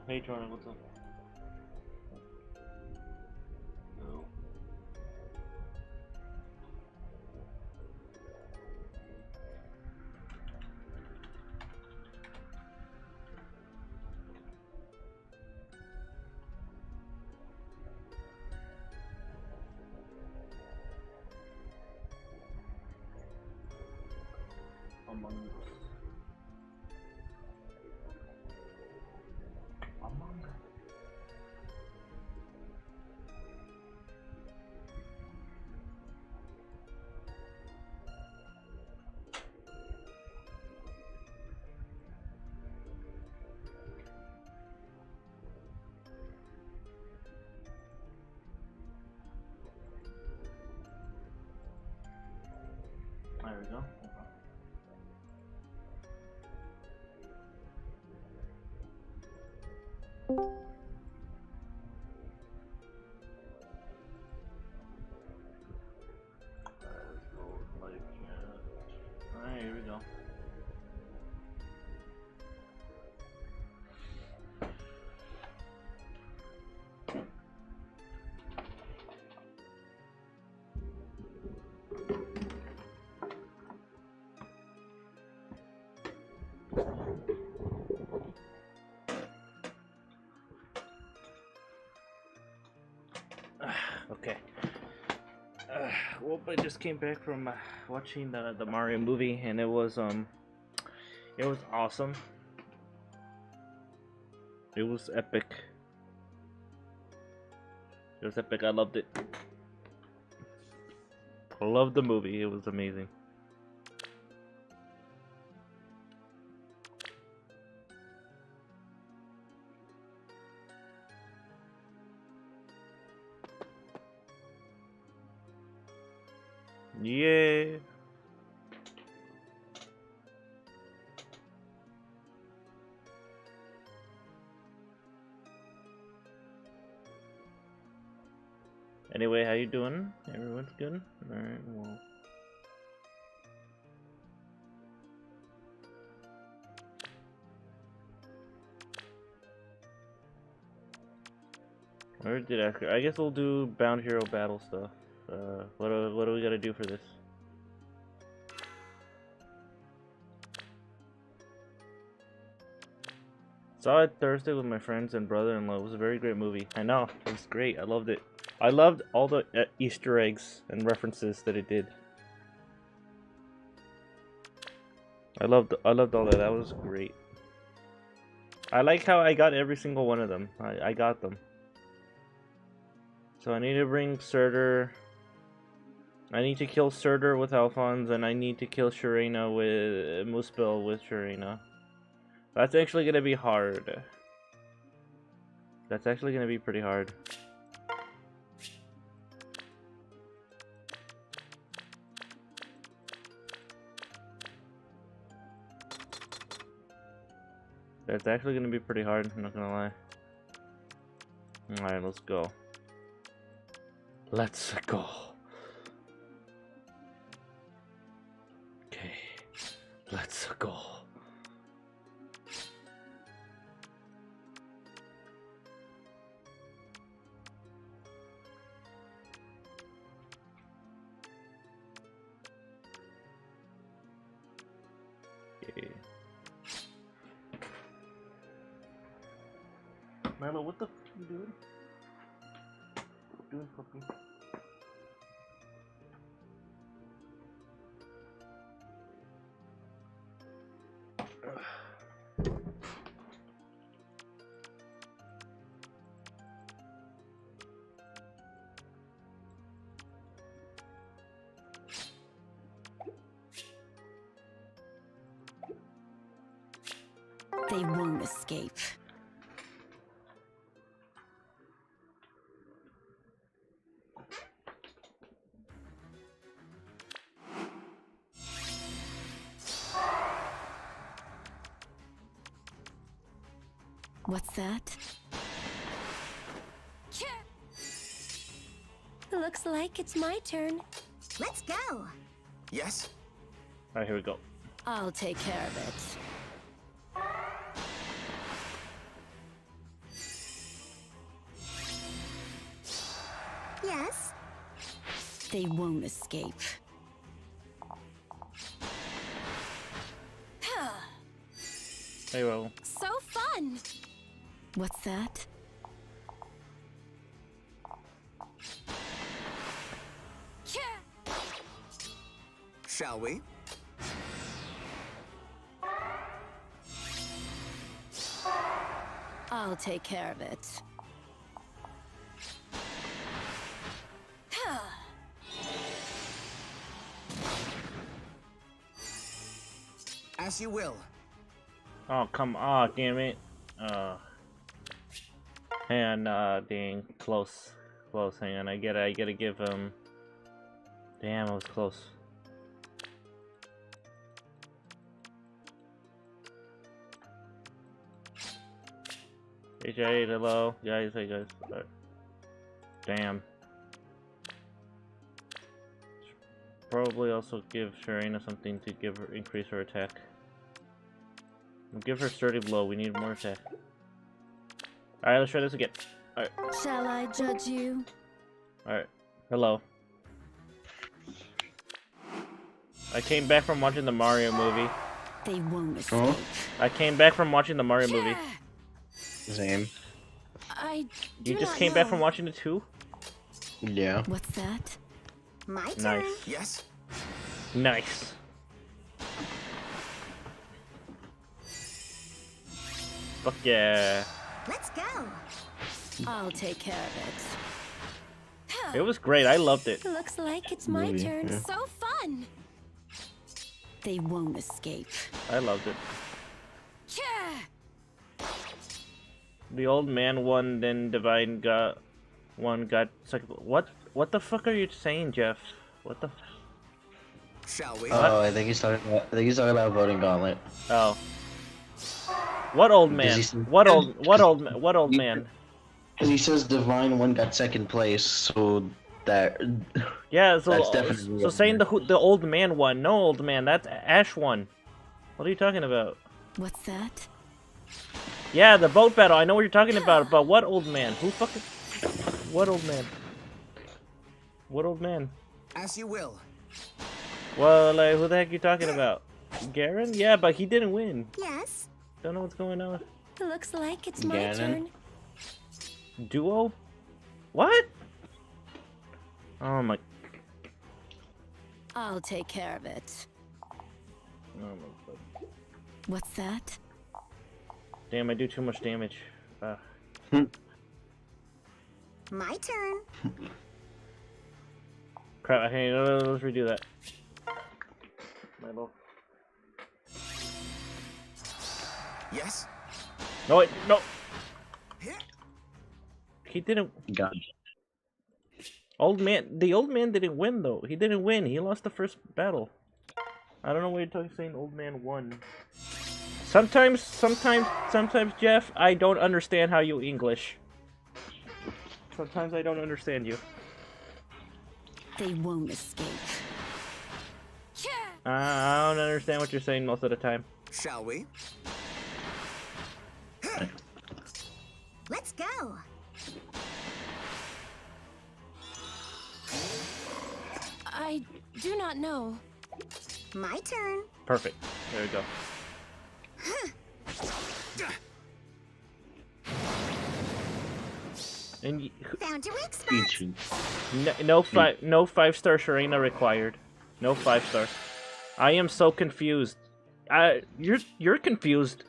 Hey Jordan, what's up? No. Among Us. Among Us. There we go. Let's go live chat. Alright, here we go. Okay. Well, I just came back from watching the Mario movie, and it was awesome. It was epic. It was epic. I loved it. I loved the movie. It was amazing. Yeah. Anyway, how you doing? Everyone's good? Alright, well. Where did I guess we'll do Bound Hero battle stuff. What do we gotta do for this? Saw it Thursday with my friends and brother-in-law. It was a very great movie. I know, it was great. I loved it. I loved all the Easter eggs and references that it did. I loved all that. That was great. I like how I got every single one of them. I got them. So I need to bring Surtur. I need to kill Surtur with Alphonse, and I need to kill Shurina with Muspel with Shurina. That's actually gonna be hard. That's actually gonna be pretty hard. That's actually gonna be pretty hard, I'm not gonna lie. Alright, let's go. Let's go. Okay, let's go. Okay. Milo, what the f you doing? What you doing, puppy? They won't escape. What's that? Looks like it's my turn. Let's go. Yes? Alright, here we go. I'll take care of it. Yes. They won't escape. Hey, well. So fun! What's that? Shall we? I'll take care of it. As you will. Oh, come on, damn it. Hang on, dang. Close. Close, hang on. I gotta give him... Damn, I was close. Hey, Jade, hello. Guys, hey, guys. Alright. Damn. Probably also give Sharena something to give her increase her attack. We'll give her sturdy blow. We need more attack. Alright, let's try this again. Alright. Shall I judge you? Alright. Hello. I came back from watching the Mario movie. They won't escape. Huh? I came back from watching the Mario movie. Same. I do You just not came back know. from watching it too? Yeah. What's that? My Nice. turn. Yes. Nice. Fuck yeah. Let's go. I'll take care of it. It was great. I loved it. Looks like it's my Movie, turn. yeah. So fun! They won't escape. I loved it. The old man won, then Divine got one. Got second. What the fuck are you saying, Jeff? What the? Shall we? Oh, I think he's talking about voting gauntlet. Oh. What old Does man? he say- What old man? Because he says Divine one got second place, so that Yeah, so That's definitely so old saying man. the old man won. No, old man, that's Ash won. What are you talking about? What's that? Yeah, the boat battle. I know what you're talking about. But what old man? Who fucking? What old man? What old man? As you will. Well, like, who the heck are you talking about? Garen? Yeah, but he didn't win. Yes. Don't know what's going on. Looks like it's my Ganon? turn. Duo? What? Oh my. I'll take care of it. Oh my God. What's that? Damn, I do too much damage. My turn. Crap, okay, let's redo that. Milo. Yes. No, wait, no! Here. He didn't. got The old man didn't win, though. He didn't win. He lost the first battle. I don't know why you're talking, saying old man won. Sometimes, Jeff, I don't understand how you English. Sometimes I don't understand you. They won't escape. I don't understand what you're saying most of the time. Shall we? Let's go. I do not know. My turn. Perfect. There we go. And Found your weak spot. Peachy. no 5-star Sharena required. No 5-star. I am so confused. You're confused.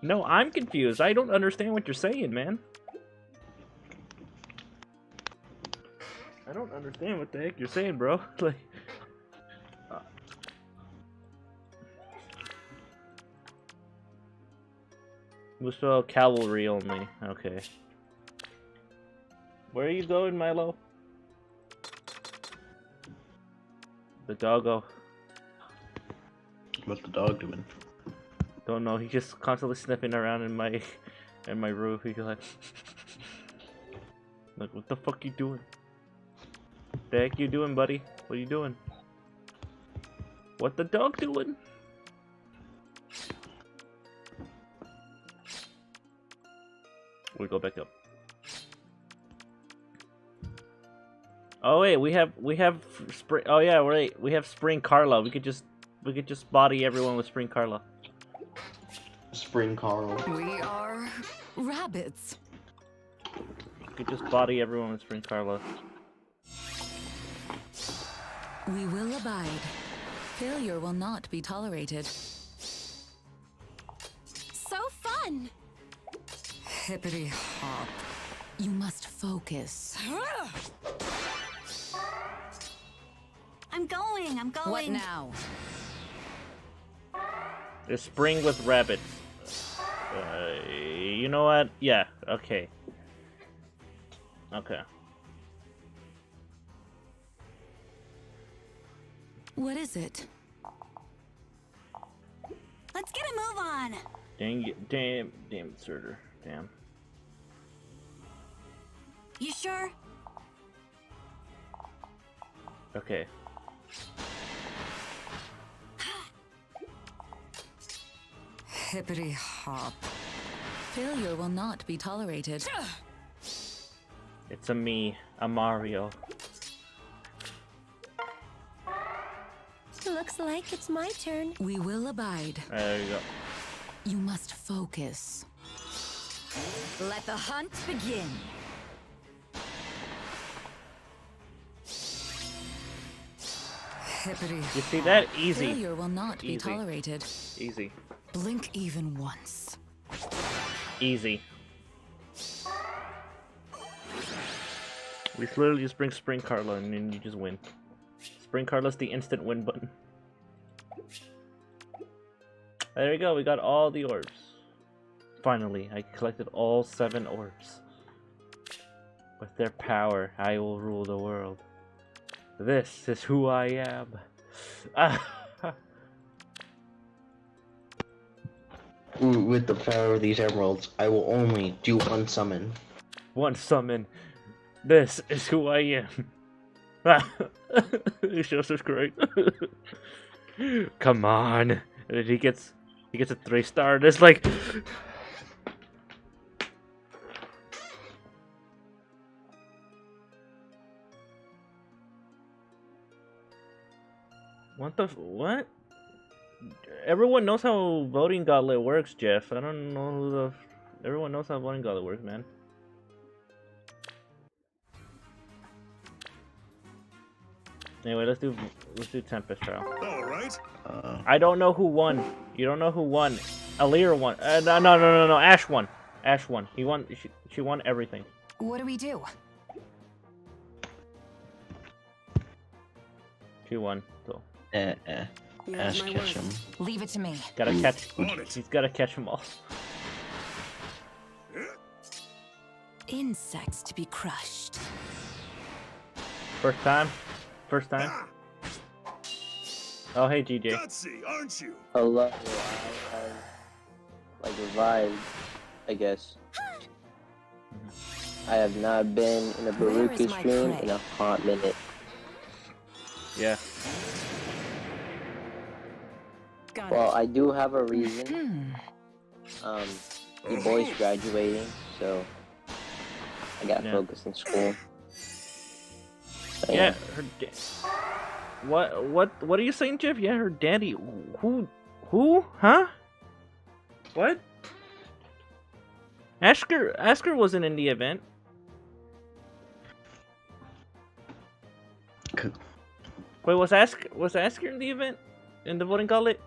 No, I'm confused. I don't understand what you're saying, man. I don't understand what the heck you're saying, bro. Like, Muspel cavalry only. Okay. Where are you going, Milo? The doggo. What's the dog doing? Don't know. He's just constantly sniffing around in my roof. He's like, like, what the fuck you doing? The heck you doing, buddy? What are you doing? What the dog doing? We go back up. Oh wait, we have spring. Oh yeah, right. We have Spring Carla. We could just body everyone with Spring Carla. Spring Carl. We are rabbits. We could just body everyone with Spring Carla. We will abide. Failure will not be tolerated. So fun. Hippity hop. You must focus. I'm going. What now? There's Spring with rabbits. You know what? Yeah. Okay. Okay. What is it? Let's get a move on. Dang it! Damn it, Surtur. Damn. You sure? Okay. Hippity hop. Failure will not be tolerated. It's a Mario. Looks like it's my turn. We will abide. There you go. You must focus. Let the hunt begin. Hippity You see that? Easy. Failure will not be Easy. tolerated. Easy. Blink even once. Easy. We literally just bring Spring Carla and then you just win. Spring Carla's the instant win button. There you go, we got all the orbs. Finally, I collected all 7 orbs. With their power, I will rule the world. This is who I am. With the power of these emeralds, I will only do one summon. One summon. This is who I am. It's just as great. Come on. And he gets a 3-star. It's like what? Everyone knows how voting gauntlet works, Jeff. I don't know who the. Everyone knows how voting gauntlet works, man. Anyway, let's do Tempest trial. All right. I don't know who won. You don't know who won. Alear won. No. Ash won. Ash won. He won. She won everything. What do we do? She won. So Ash catch him. Leave it to me. gotta catch. On it. He's gotta catch them all. Insects to be crushed. First time. First time. Oh hey GJ. Gutsy, aren't you? Hello, I like revived, I guess. I have not been in a Where is Beruka my stream prey? in a hot minute. Yeah. Got Well, it. I do have a reason. The boy's graduating, so I gotta Yeah. focus in school. So, Yeah. Her. What are you saying, Jeff? Yeah, her daddy. Who? Huh? What? Asker wasn't in the event. Wait, was Asker in the event? In the voting gauntlet?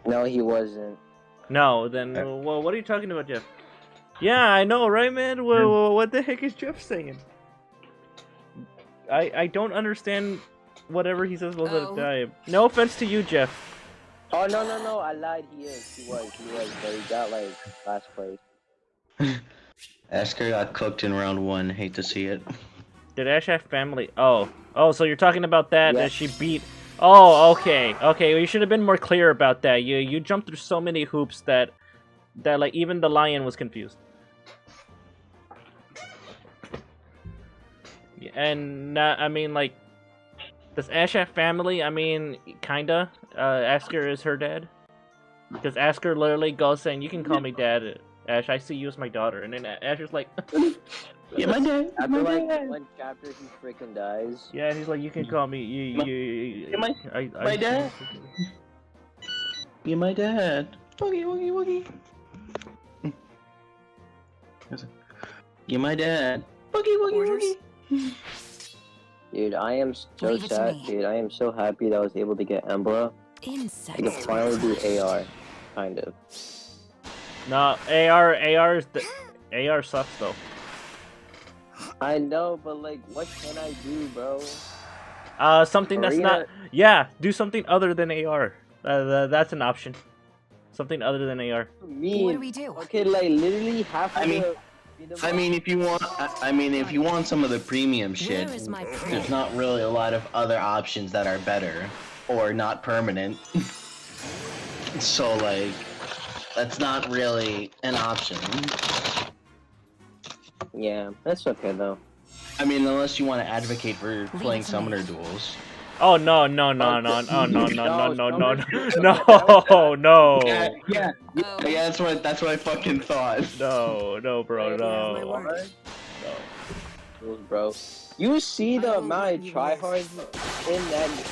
No, he wasn't. No, then well, what are you talking about, Jeff? Yeah, I know, right, man? Well, what the heck is Jeff saying? I don't understand whatever he says most of the time. No offense to you, Jeff. Oh no, I lied. He was, but he got like last place. Asker got cooked in round 1. Hate to see it. Did Ash have family? Oh, so you're talking about that? Yeah. That she beat? Oh, okay. Well, you should have been more clear about that. You jumped through so many hoops that like even the lion was confused. And I mean, like, does Ash have family? I mean, kinda. Asker is her dad. Because Asker literally goes saying, "You can call me dad, Ash. I see you as my daughter." And then Asher's like, Yeah, my dad. After My like dad. one chapter, he freaking dies. Yeah, and he's like, you can call me. My dad. You're my dad. Woogie, woogie, woogie. You're my dad. Woogie, woogie, Orders? woogie. Dude, I am so Leave it to sad. me. Dude, I am so happy that I was able to get Embla. I can Insects. finally do AR, kind of. No, AR is the AR sucks though. I know, but like, what can I do, bro? Something that's Arena- not. Yeah, do something other than AR. That's an option. Something other than AR. Me. What do we do? Okay, like literally half of I mean- the. I mean, if you want some of the premium shit, Where is my prey? there's not really a lot of other options that are better or not permanent. So like, that's not really an option. Yeah, that's okay though. I mean, unless you want to advocate for playing to me. summoner duels. Oh no. Oh no. No. Yeah, Oh. that's what I fucking thought. No, bro, no. My word. Bro, you see the I won't amount let of you tryhards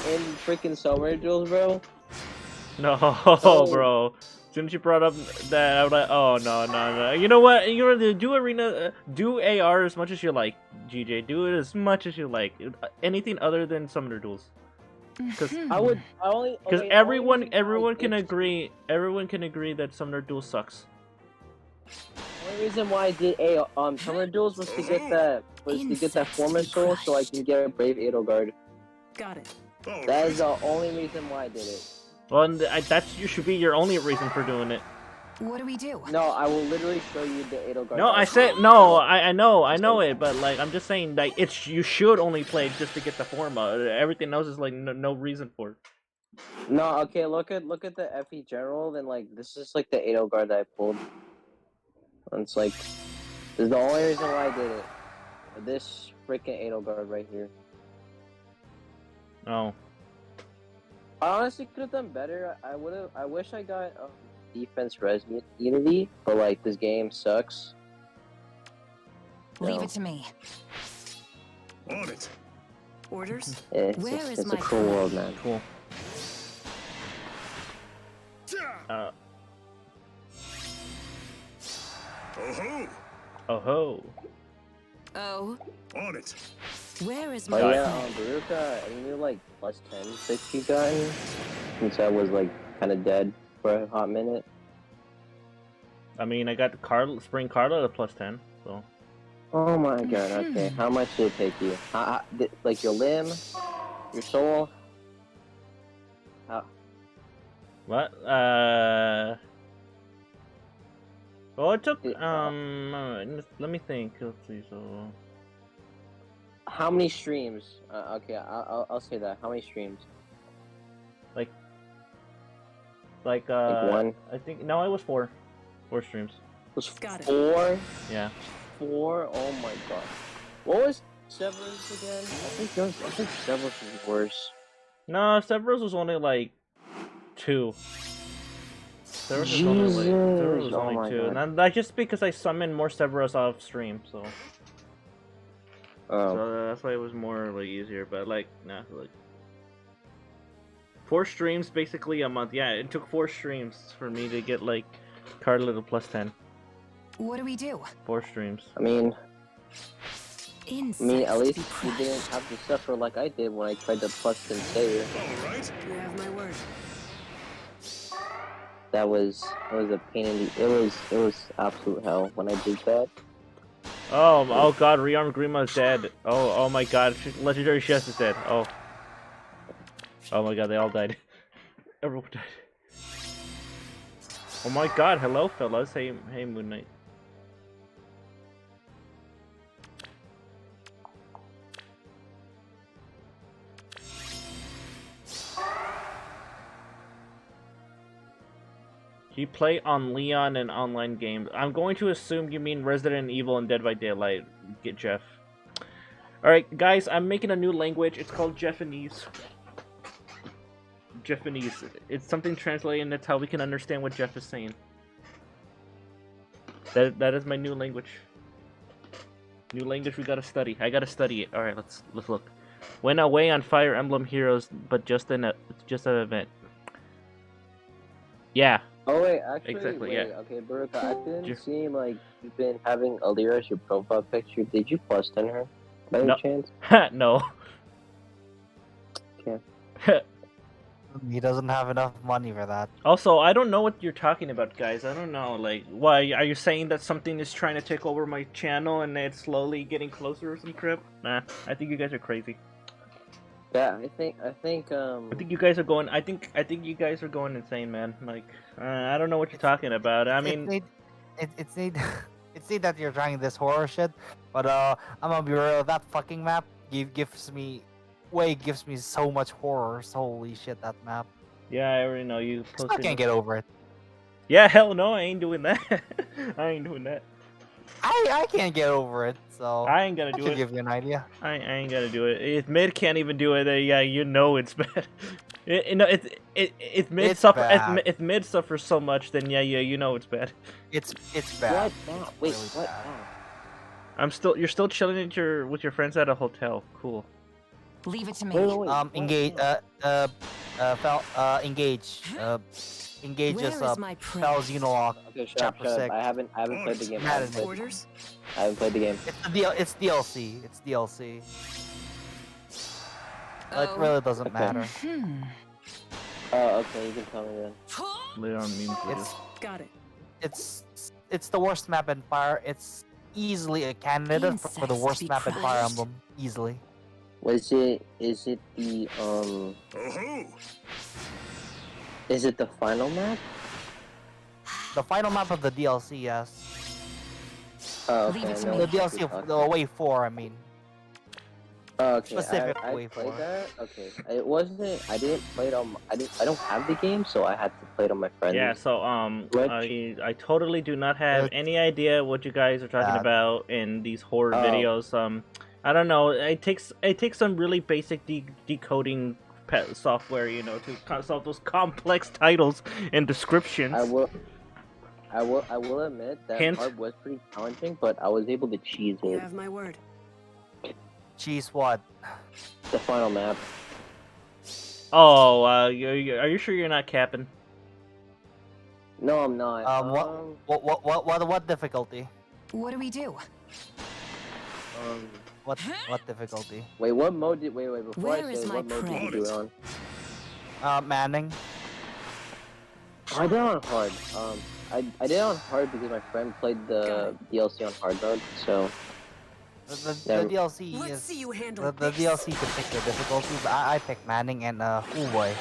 in freaking summer drills, bro? No, Oh. bro. As soon as you brought up that, I was like, oh no. You know what? You know, do arena, do AR as much as you like, GJ. Do it as much as you like. Anything other than summoner duels, because I only okay, the only everyone reason why I can did- agree. Everyone can agree that summoner duel sucks. The only reason why I did summer duels was to get that former soul so I can get a brave Edelgard. Got it. That is the only reason why I did it. Well, and that's you should be your only reason for doing it. What do we do? No, I will literally show you the Edelgard. No, I said no. I know it, but like I'm just saying like it's you should only play it just to get the forma. Everything else is like no reason for it. No, okay, look at the FE general, then like this is like the Edelgard that I pulled. And it's like this is the only reason why I did it. This freaking Edelgard right here. Oh. I honestly could have done better. I wish I got defense res unity, but like this game sucks. Leave No. it to me. On it. Orders? Where is It's my a cool prey? world, man. Cool. Oh Oh ho. Oh, On it. where is Oh my yeah, prey? Beruka, any new like plus 10 picks you gotten? Since I was like kind of dead for a hot minute. I mean, I got Spring Carla at +10, so. Oh my god, okay. How much did it take you? Like your limb? Your soul? How? What? Well, it took, let me think. Let's see, so. How many streams? Okay, I'll say that. How many streams? Like one? I think, no, it was 4. 4 streams. It was Got it. 4? Yeah. 4? Oh my god. What was Severus again? I think Severus was worse. No, Severus was only like 2. Severus was only like, Severus was Jesus! Oh only my 2. God. And that's just because I summoned more Severus off stream, so. Oh. So that's why it was more like easier, but like, nah, like. 4 streams basically a month. Yeah, it took 4 streams for me to get like Carla to +10. What do we do? 4 streams. I mean, Insects at to least be you crushed. didn't have to suffer like I did when I tried to plus and save. All right. You have my word. That was a pain in the. It was absolute hell when I did that. Oh god, Rearm Grima is dead. Oh my god, Legendary Chest is dead. Oh my god, they all died. Everyone died. Oh my god, hello fellas. Hey Moon Knight. You play on Leon and online games. I'm going to assume you mean Resident Evil and Dead by Daylight. Get Jeff. Alright, guys, I'm making a new language. It's called Jeffanese. Jeffanese. It's something translated, and that's how we can understand what Jeff is saying. That is my new language. New language we gotta study. I gotta study it. All right, let's look. Went away on Fire Emblem Heroes, but just an event. Yeah. Oh wait, actually, Exactly, wait. yeah. Okay, Beruka, I've been Ju- seeing like you've been having Alear as your profile picture. Did you plus 10 her by any No. chance? No. Okay. He doesn't have enough money for that. Also, I don't know what you're talking about, guys. I don't know. Like, why are you saying that something is trying to take over my channel and it's slowly getting closer or some crap? Nah, I think you guys are crazy. Yeah, I think I think you guys are going. I think you guys are going insane, man. Like, I don't know what you're talking about. I mean, it's neat that you're trying this horror shit, but I'm gonna be real. That fucking map gives me so much horror. Holy shit, that map. yeah, I already know you. I posted can't get over it. Yeah, hell no, I ain't doing that. I ain't doing that. I can't get over it. So I ain't gonna that do should it. give you an idea. I ain't gonna do it. If mid can't even do it, yeah, you know it's bad. If mid It's suffer, bad. if mid suffers so much, then yeah, you know it's bad. It's bad. what now? Wait, Really what bad. now? You're still chilling at with your friends at a hotel. Cool. Leave it to me. Wait, what Engage. now? Engage. Engage Where is is my prey? Fel Xenolock. Okay, shut up, Chapter shut up. 6. I haven't played the game. Madden. Orders? I haven't played the game. It's DLC. It's DLC. It Oh. really doesn't Okay. matter. Hmm. Oh, okay, you can tell me then. Later on memes. It's Got it. it's the worst map in Fire. It's easily a candidate for the Insects worst be map in Fire crushed. Emblem. Easily. Is it the Oh-ho! is it the final map? The final map of the DLC, yes. Oh, Leave okay. it to I know me. The what DLC you're of talking the about. Wave 4, I mean. Oh, okay. specific I way for played it. that. Okay, it wasn't. I didn't play it on. I don't have the game, so I had to play it on my friends. Yeah, so What? I totally do not have It's any idea what you guys are talking bad. about in these horror Oh. videos. I don't know. It takes some really basic decoding software, you know, to solve those complex titles and descriptions. I will admit that Hint. part was pretty challenging, but I was able to cheese You it. have my word. Cheese what? The final map. Oh, are you sure you're not capping? No, I'm not. What difficulty? What do we do? What difficulty? Wait, what mode did? Wait, before Where I is say my what mode did you prey? do it on? Manning. I did it on hard. I did it on hard because my friend played the DLC on hard mode. So The Yeah. DLC Let's is see you handle the this. DLC can pick the difficulty, but I picked Manning and oh boy.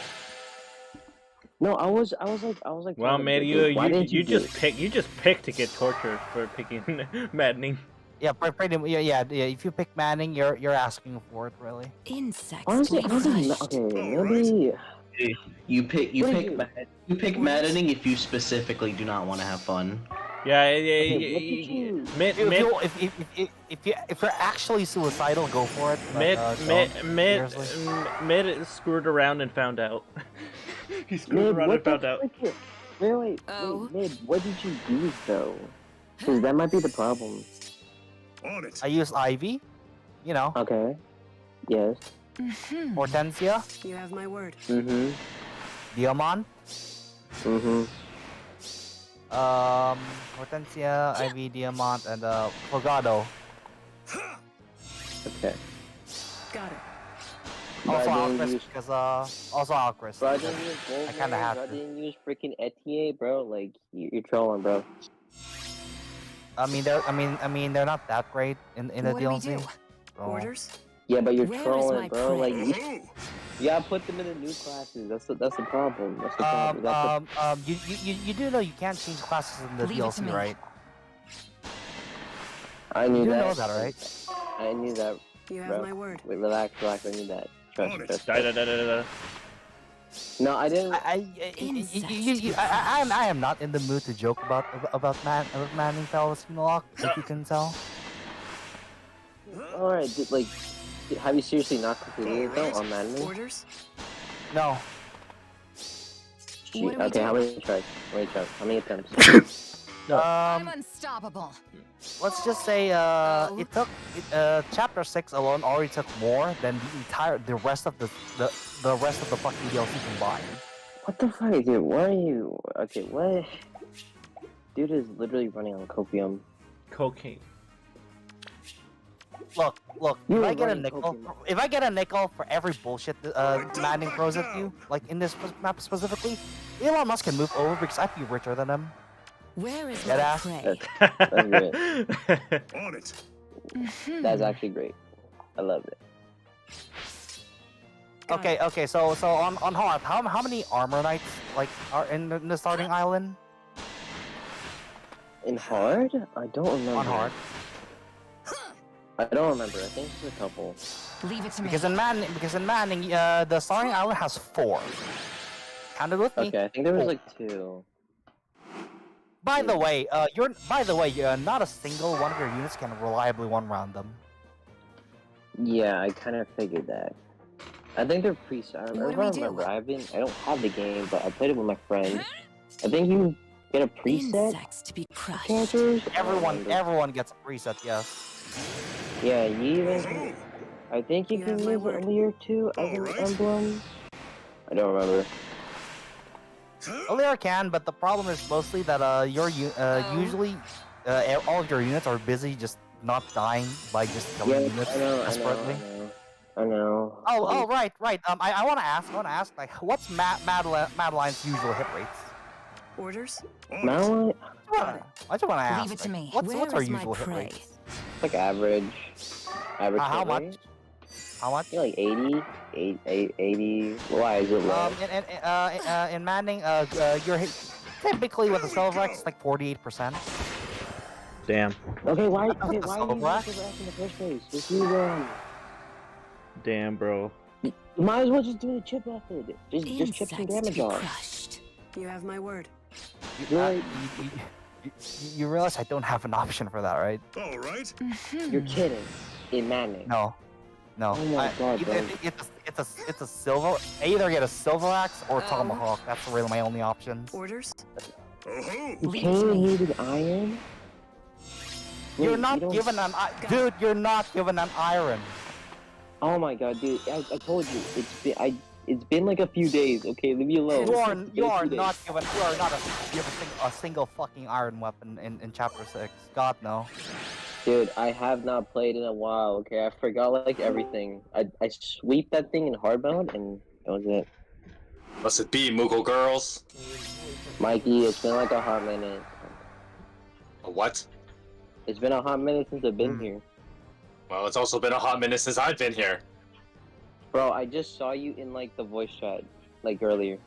no, I was like. Well, telling man, him, why didn't you do just it? pick to get tortured for picking maddening. Yeah, pretty yeah. If you pick Manning, you're asking for it really. Insects Honestly, be okay, crushed. maybe. You Wait. pick maddening if you specifically do not want to have fun. Yeah, Okay, what did you- If you're actually suicidal, go for it. But, don't, Mid screwed around and found out. He screwed Mid, around what and found the out. frick? Wait, Oh. Mid, what did you use though? Because that might be the problem. On it. I use Ivy, you know, Okay. Yes. Mhm. Hortensia, You have my word. Mm-hmm. Diamond, Mm-hmm. Hortensia, Ivy, Diamond, and Fogado. Okay. Got it. But Also I didn't Alcris, use- because also Alcris. Bro, I didn't use gold. I kinda have I to. didn't use freaking Etier, bro. Like you're trolling, bro. I mean they're not that great in the What do we DLC. do? so- Orders? Yeah, but you're Where is trolling, my bro. prey? Like you Oh-ho! gotta put them in the new classes. That's the problem. That's the problem. That's You do know you can't change classes in the Leave it to DLC, me. right? I knew You do that. know that, right? I knew that. You have Bro. my word. Wait, relax. I knew that. Trust, On it. trust. Da, da, da, da, da. No, I didn't. I am not in the mood to joke about Manning Fellas Lock, if you can tell. All right, have you seriously not completed it though on Madden? Orders? No, What do we Okay, do? how many tries? How many attempts? I'm unstoppable. Let's just say it took chapter 6 alone already took more than the rest of the rest of the fucking DLC combined. What the fuck, dude? Why are you? Okay, what? Dude is literally running on copium. Cocaine. Look, You if were I get a running nickel, Pokemon. if I get a nickel for every bullshit Manning throws at you, like in this map specifically, Elon Musk can move over because I'd be richer than him. Where is Get my ass. prey? That's great. On it. That's actually great. I love it. Got it. Okay, so on hard, how many armor knights like are in the starting island? In hard? I don't remember. On hard, I don't remember. I think it's a couple. Leave it to me. because in Manning, the starting island has 4. Count it with me. Okay, I think there was Four. like 2. By the way, not a single one of your units can reliably one-round them. Yeah, I kind of figured that. I think they're I What do don't we do? remember. I don't have the game, but I played it with my friend. I think you get a preset Insects to be crushed. characters. I don't remember. Everyone gets a preset, yes. Yeah, you even. Oh, I think you You can have my use word. Alear too as an Alright. emblem. I don't remember. Alear can, but the problem is mostly that usually all of your units are busy just not dying by just killing Yeah, units I know. desperately. I know. Oh, right. I want to ask, like, what's Madeline's usual hit rates? Orders? on it. Madeline, I just want to ask. Leave it to like, me. What's Where her is my usual hit prey? rates? like average. Average. How hit much? rate? How much? I think like 80. Why is it low? In Manning, your hit typically with the Silver X, it's like 48%. Damn. Okay, why That's you the use Silver Axe? Silver Axe in the first place? Just use Damn, bro. You might as well just do the chip method. Just chip some Insects to damage be off. crushed. You have my word. Right. You realize I don't have an option for that, right? All right. You're kidding. In Manning. No. Oh my God, bro. It's a silver. I either get a Silver Axe or Tomahawk. That's really my only options. Orders? Oh ho. You Leave can't it to me. use an iron? You're Wait, not you don't- given an dude. You're not given an iron. Oh my God, dude! I told you it's been like a few days. Okay, leave me alone. You are It's been a few not days. given. You are not given a single fucking iron weapon in chapter 6. God no. Dude, I have not played in a while. Okay, I forgot like everything. I sweep that thing in hard mode and that was it. Must it be Moogle girls? Mikey, it's been like a hot minute. A what? It's been a hot minute since I've been here. Well, it's also been a hot minute since I've been here. Bro, I just saw you in like the voice chat like earlier.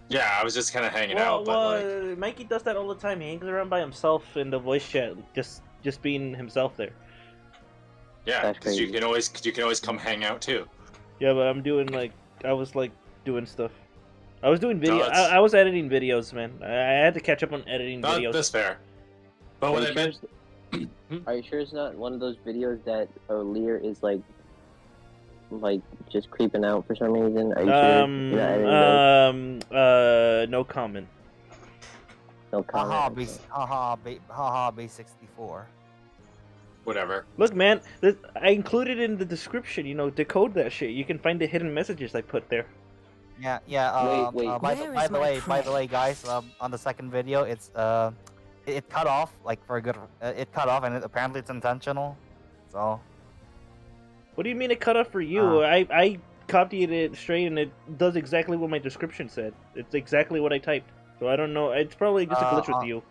Yeah, I was just kind of hanging Well, out, but like, Mikey does that all the time. He hangs around by himself in the voice chat, just being himself there. yeah, That's because you crazy. can always come hang out too. Yeah, but I'm doing I was doing stuff. I was doing video. that's- I was editing videos, man. I had to catch up on editing Not videos. that's fair. But what I meant, Are you sure it's not one of those videos that Alear is like just creeping out for some reason? Are you sure? You're not editing those? No comment. No comment. Haha, base 64. whatever. Look, man, I included in the description. Decode that shit. You can find the hidden messages I put there. Yeah. Wait. By Where the is my way, prey? guys, on the second video, it cut off like for a good. It cut off, and apparently it's intentional. So What do you mean it cut off for you? I copied it straight, and it does exactly what my description said. It's exactly what I typed. So I don't know. It's probably just a glitch with you.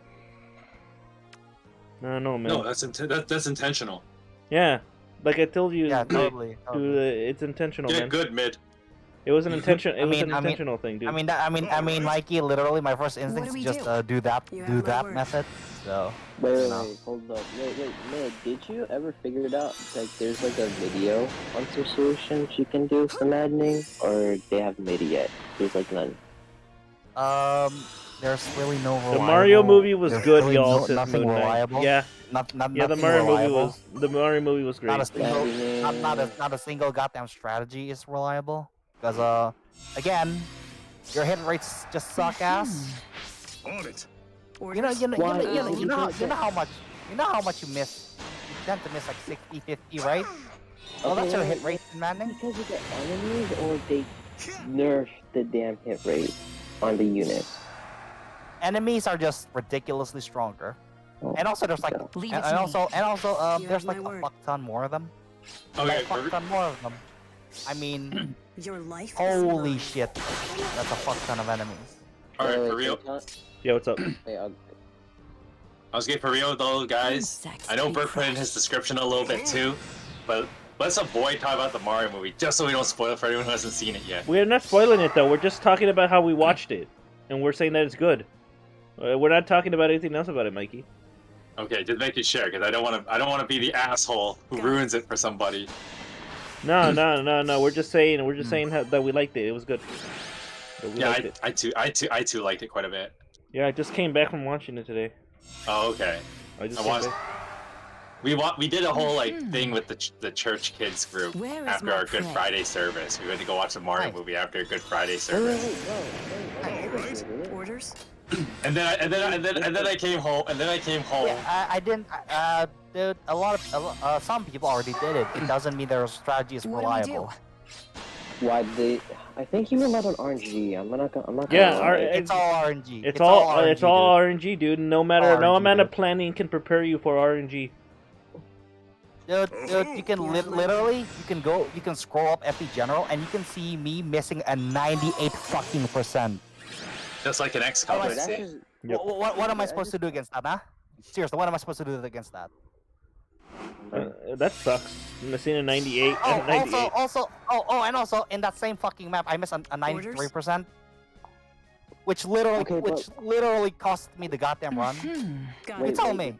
I don't know, man. No, that's intentional. Yeah, like I told you. yeah, totally. It's intentional, Yeah, man. good mid. It was an intention. It was mean- an intentional thing, dude. I mean, Mikey. Literally, my first instinct do is we just do? do that You have my that word. method. So Wait, No. hold up. Wait, Mid, did you ever figure it out? Like, there's like a video on some solutions you can do for maddening, or they haven't made it yet? There's like none. there's really no. The Mario movie was there's good, really y'all. no- says nothing Moon Knight. reliable. Yeah, Not the nothing Mario reliable. movie was great. Not a single, Maddening. not a single goddamn strategy is reliable. Because again, your hit rates just suck ass. On it. You know, Orders? you know, you know, you know, Why? you know, you know how much you miss. You tend to miss like 60, 50, right? Oh, that's your hit rate in Madden. Because of the enemies, or they nerf the damn hit rate on the units? Enemies are just ridiculously stronger, and also there's like, Leave and, it to and me. also, and also, You there's have like my a word. fuck ton more of them. Okay, A fuck ton more of them. I mean, Your life is holy mine. shit, that's a fuck ton of enemies. all right, Wait, for real. Yeah, what's up? Wait, I was getting for real though, guys. Insects I know be Bert put in his crushed. description a little bit too, but let's avoid talking about the Mario movie just so we don't spoil it for anyone who hasn't seen it yet. We're not spoiling it though. We're just talking about how we watched it, and we're saying that it's good. We're not talking about anything else about it, Mikey. Okay, just make it share because I don't want to be the asshole who ruins it for somebody. No. We're just saying that we liked it. It was good. That we Yeah, liked it. I too liked it quite a bit. Yeah, I just came back from watching it today. Oh, okay. I just I came watched. back. We did a whole like thing with the church kids group Where is after my our Good prey? Friday service. We went to go watch the Mario Nice. movie after a Good Friday wait, service. Orders? And then I came home. Yeah, I didn't. Dude, some people already did it. It doesn't mean their strategy is What do we do? reliable. Why they? I think you relied on RNG. I'm not gonna. Yeah, lie. It's all RNG. It's all RNG, RNG, dude. No matter no RNG, amount of dude. planning can prepare you for RNG. Dude, you can literally, you can scroll up FE General and you can see me missing a 98 fucking percent. Just like an Oh, XCOM. wait, that's just- Yep. What am I supposed to do against that, huh? Seriously, what am I supposed to do against that? That sucks. Missing a 98. Oh, 98. and also in that same fucking map, I missed a 93%, which literally cost me the goddamn run. Got You it. tell me.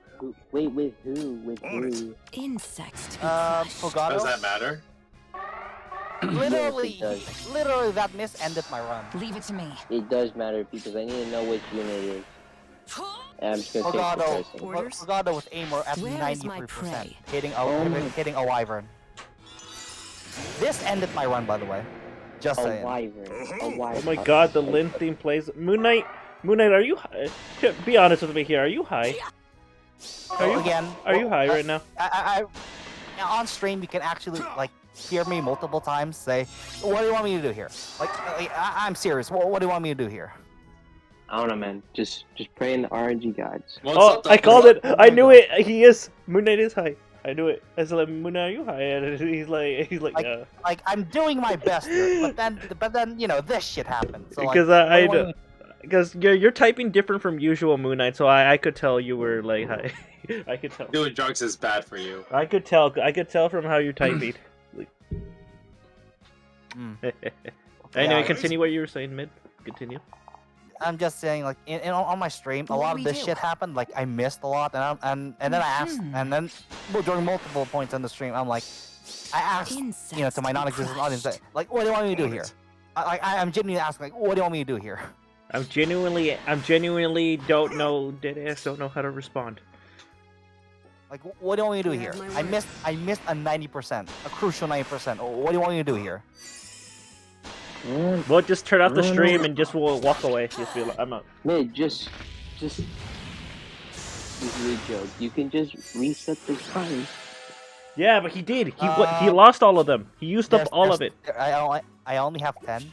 Wait, with who? With On it. who? Insects to be Does Fogado. that matter? Literally, Yes, it literally that miss ended my run. Leave it to me. It does matter because I need to know which unit it is. And I'm just gonna take the Fogado, pricing. Orders? Fogado with Amor at Where is my 93%, prey? hitting Oh my- hitting a wyvern. This ended my run, by the way. Just A saying. wyvern. A Oh wyvern. my god, the Lin theme plays. Moon Knight, are you high? Be honest with me here. Are you high? Are you, Again? are you high right now? I on stream you can actually like hear me multiple times say, "What do you want me to do here?" I'm serious. What do you want me to do here? I don't know, man. Just pray in the RNG guides. Well, Oh, it's not I called the- it. I knew it. He is. Moon Knight is high. I knew it. I said, Moon Knight, are you high? And he's like, yeah. Like I'm doing my best here, but then you know this shit happened. So, like, Because what do you want me because you're typing different from usual, Moon Knight, so I could tell you were like high. I could tell. Doing drugs is bad for you. I could tell from how you're typing. Mm. Anyway, Yeah. continue what you were saying, mid. Continue. I'm just saying, like, on my stream, a lot of this shit happened. Like, I missed a lot, and then I asked, and then during multiple points on the stream, I'm like, I asked, you know, to my non-existent audience, like, what do you want me to do here? I'm genuinely asking, like, what do you want me to do here? I'm genuinely don't know. Deadass don't know how to respond. Like, what do you want me to do You here? have my I missed a 90%, a crucial 90%. What do you want me to do here? Well, just turn off the stream and just walk away. Just be like, I'm out. Man, just this is a joke. You can just reset the time. Yeah, but he did. He lost all of them. He used up all of it. I only have 10,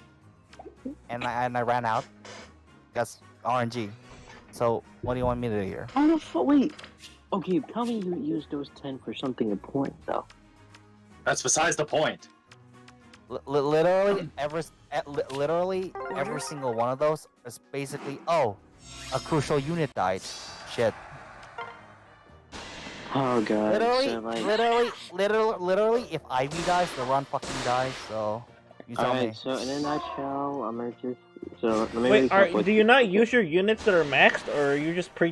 and I ran out. That's RNG. So what do you want me to do here? How the fuck? Wait. Okay, tell me you used those 10 for something important, though. That's besides the point. Literally every single one of those is basically, oh, a crucial unit died. Shit. Oh god. So, like... Literally, if Ivy dies, the run fucking dies. So you tell me. Alright, so in a nutshell, I'm gonna just let me Wait, recap what do you not use your units that are maxed, or are you just pre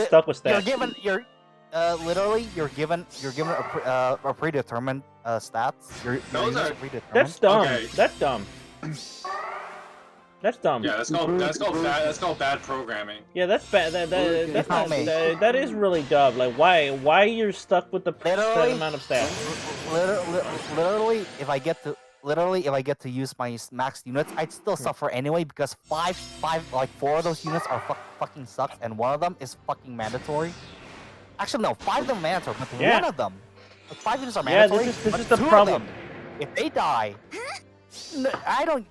stuck with stats? Literally, you're given a predetermined stats. Your Those units are- are predetermined. That's dumb. Okay. That's dumb. That's dumb. Yeah, that's called bad programming. Yeah, that's bad. That's not, me. that is really dumb. Like, why you're stuck with the set Literally- amount of stats? Literally, if I get to literally, if I get to use my max units, I'd still suffer anyway because four of those units are fucking sucks, and one of them is fucking mandatory. Actually, no, 5 of them are mandatory, but Yeah. one of them, 5 units are Yeah, mandatory. this but is the 2 of problem. them, if they die,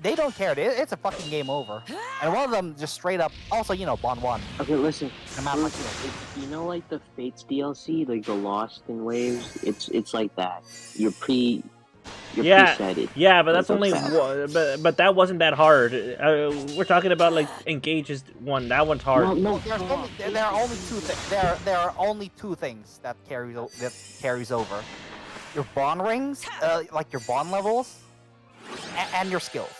they don't care. It's a fucking game over. And one of them just straight up, also, you know, Bond 1. Okay, listen. And Mabaacoo. It's, you know, like the Fates DLC, like the Lost in Waves. It's like that. You're presetted. Yeah, but that's Like only that. but that wasn't that hard. We're talking about like Engage's one. That one's hard. Well, no, There are only two. There are only 2 things that carries over: your bond rings, like your bond levels, and your skills.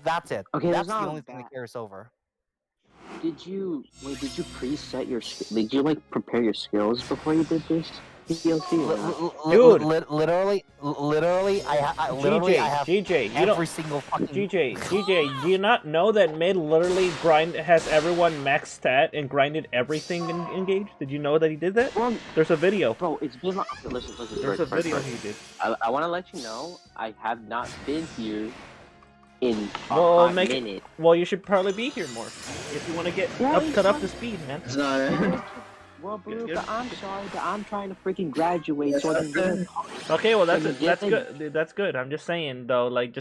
That's it. Okay, that's that's the not only thing that carries over. Did you preset your? Did you like prepare your skills before you did this DLC? Dude. Literally, I have GJ, you every don't. single fucking. GJ, do you not know that Mid literally has everyone max stat and grinded everything in Engage? Did you know that he did that? Well, There's a video. bro, it's been like, listen. There's a video he did. I want to let you know I have not been here in a Well, hot minute. Well, you should probably be here more if you want to get cut up to speed, man. It's not. Well, Beruka, I'm sorry, but I'm trying to freaking graduate, so I can get Okay, well that's Yeah, good. Dude, that's good. I'm just saying though, I'm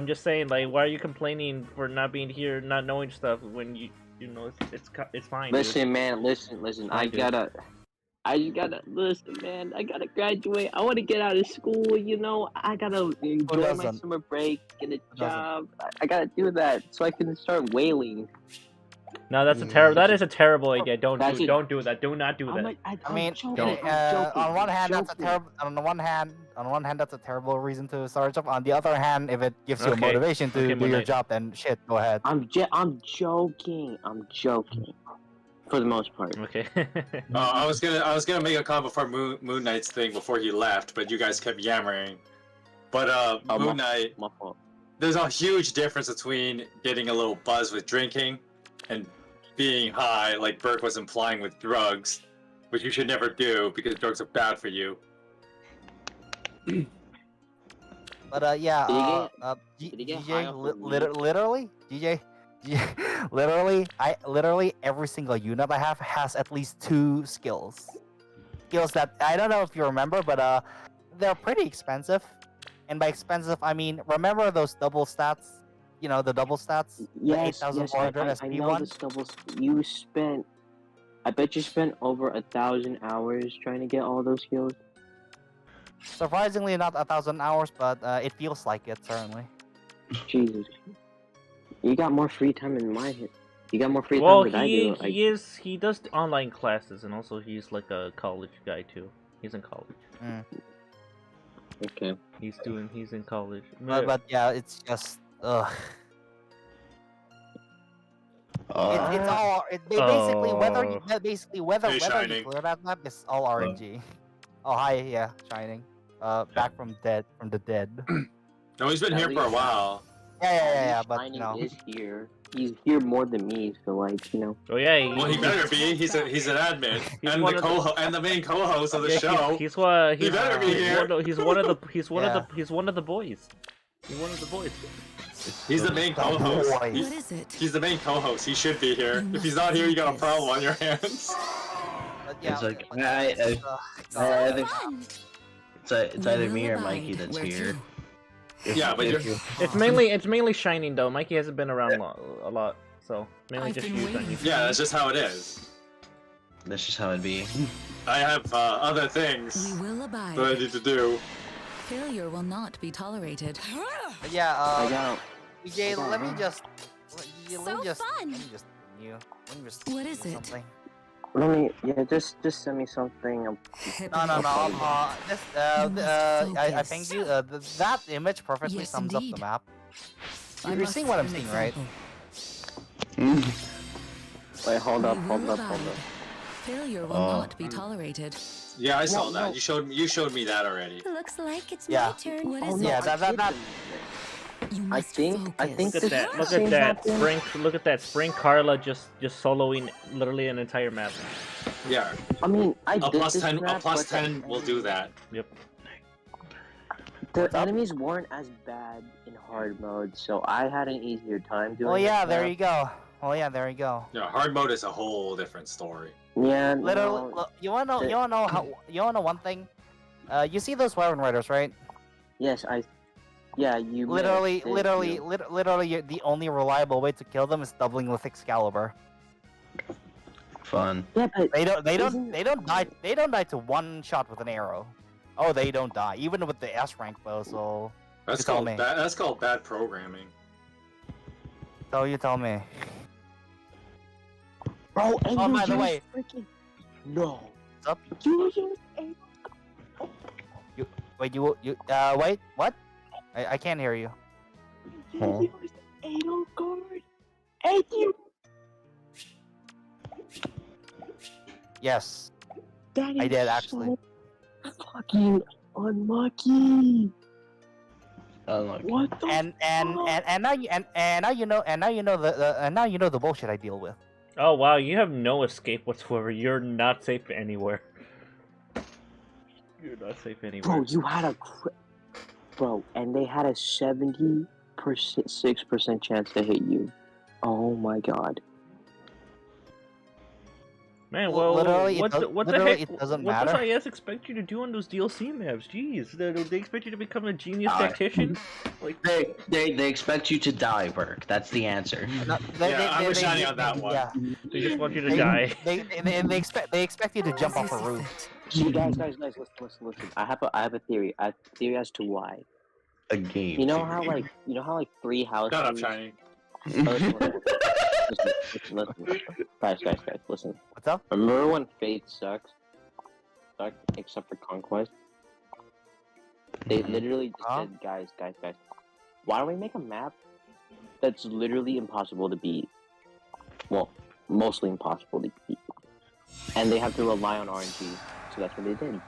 just saying, like, why are you complaining for not being here, not knowing stuff when you know it's fine. Listen, dude. man, listen. Fine, I dude. just gotta listen, man. I gotta graduate. I want to get out of school. You know, I gotta enjoy my doesn't? summer break, get a doesn't? job. I gotta do that so I can start wailing. No, that's a terrible. That is a terrible idea. Don't That's it. do that. Do not do I'm that. like, I I'm mean, joking, don't. I'm joking, on one hand, that's a joking. terrible. On one hand, that's a terrible reason to start a job. On the other hand, if it gives you Okay. motivation to Okay, do your Moonlight. job, then shit, go ahead. I'm joking. I'm joking. For the most part. Okay. I was gonna make a comment before Moon Knight's thing before he left, but you guys kept yammering. But Moon Knight, My fault. there's a huge difference between getting a little buzz with drinking and being high, like Burke was implying with drugs, which you should never do because drugs are bad for you. But yeah, Did he get high DJ, off of weed? literally, DJ, literally every single unit I have has at least 2 skills. Skills that I don't know if you remember, but they're pretty expensive. And by expensive, I mean remember those double stats? You know, the double stats? Yes, the yes, 8400 I SP know one? this double. I bet you spent over 1,000 hours trying to get all those skills. Surprisingly, not 1,000 hours, but it feels like it, certainly. Jesus. You got more free time than my hit. You got more free Well, time than I do. he does online classes, and also he's like a college guy too. He's in college. Okay. He's in college. But yeah, it's just ugh. It's all basically whether Hey, you Shining. clear that map is all RNG. Oh hi, yeah, Shining. Back from the dead. No, he's been here for a while. Yeah, but Shining no. is here. He's here more than me, so like, you know. Oh yeah. Well, he better be. He's an admin and one the of the- and the main co-host of the Yeah, show. He's better be here. He's one of the Yeah. he's one of the boys. He's one of the boys. He's the main co-host. boy. What is it? He's the main co-host. He should be here. You If he's must not here, you got a do problem this. on your hands. But yeah, It's like but I think Fun. it's either We me or will Mikey abide. that's Where here. to? Yeah, but if you're- It's mainly Shining though. Mikey hasn't been around a lot, so mainly I've just been you. waiting Shining. for Yeah, that's just how it is. That's just how it'd be. I have other We things will that I abide. need to do. Failure will not be tolerated. but yeah, I got. DJ, let me just So let me just fun. continue. Let me just What is do it? something. Let me. Yeah, just send me something. No. You This, must I focus. thank you. That image perfectly Yes, sums up indeed. the map. I You're must seeing what I'm set an seeing, right? example. Wait, hold up, We hold will up, hold abide. up. Failure will Oh. not be tolerated. Yeah, I saw No, that. no. You showed me that already. Looks like it's Yeah. my turn. What Oh, is no, Yeah, it? that You I must think focus. Look at that! Look Same at that! happened. Look at that! Spring Carla just soloing literally an entire map. Yeah, I mean, I a did plus this 10. A map, plus but then- 10 will do that. Yep. The enemies weren't as bad in hard mode, so I had an easier time doing it. Well, yeah, there now. you go. Well, yeah, there you go. Yeah, hard mode is a whole different story. Yeah, Literally, no, you wanna know how? You wanna know one thing? You see those Wyvern Riders, right? yes, yeah, you Literally, missed, literally, didn't you? literally, the only reliable way to kill them is doubling with Excalibur. Fun. Yeah, but They don't isn't- die. They don't die to one shot with an arrow. Oh, they don't die, even with the S rank though. So That's you tell called me. that's called bad programming. So you tell me. Bro, and Oh, you by the used way. freaking no. What's up? You used a Wait, wait, what? I can't hear you. Huh? used Ado guard, and you. Yes, That I is did actually. so fucking unlucky. Unlucky. What the? And now you know the bullshit I deal with. Oh wow, you have no escape whatsoever. You're not safe anywhere. You're not safe anywhere. Bro, you had a bro, and they had a 6% chance to hit you. Oh my god. Man, Well, well, literally, what the literally, heck? it doesn't What matter. does IS expect you to do on those DLC maps? Jeez, they expect you to become a genius Uh, tactician? Like, They expect you to die, Burke. That's the answer. I'm with Shiny on that one. Yeah. they just want you to They- die. They expect you to jump off a roof. See, guys, listen. I have a theory. I have a theory as to why. A game. You know how theory. like 3 houses. Shut up, Shiny. Listen. Guys, listen. What's up? Remember when Fate sucked, except for Conquest? They literally just Huh? said, guys, why don't we make a map that's literally impossible to beat? Well, mostly impossible to beat. And they have to rely on RNG, so that's what they did.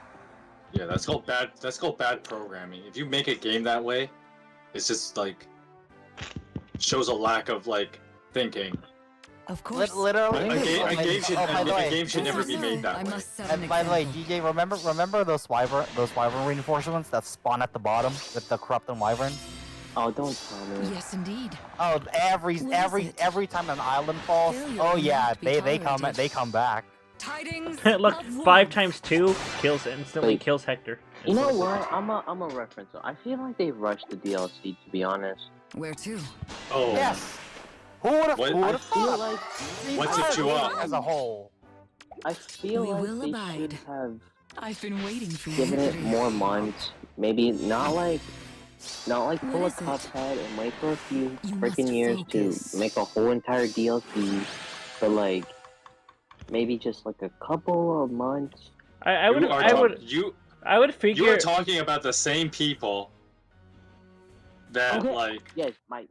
Yeah, that's called bad programming. If you make a game that way, it's just like shows a lack of like thinking. Of course. Literally. A game Oh, should never be So, made that I way. must set And an by the way, example. DJ, remember those wyvern reinforcements that spawn at the bottom with the corrupting wyverns? Oh, don't tell me. Yes, indeed. Oh, every What is it? every time an island falls, Failure oh will yeah, not be tolerated. they come back. Tidings Look, of war. 5 times 2 kills instantly Wait. kills Hector. You know what? I'm a reference. I feel like they rushed the DLC, to be honest. Where to? Oh, Yes. Who would have? What- Who would I have feel thought? like What took you up? As a whole. I feel We like will they abide. should have I've been waiting for you. given it more months. Maybe not like pull a What is it? Cuphead and wait for a few You freaking must years focus. to make a whole entire DLC for like maybe just like a couple of months. I would You figure. are talking about the same people that Okay. like Yes, Mikey.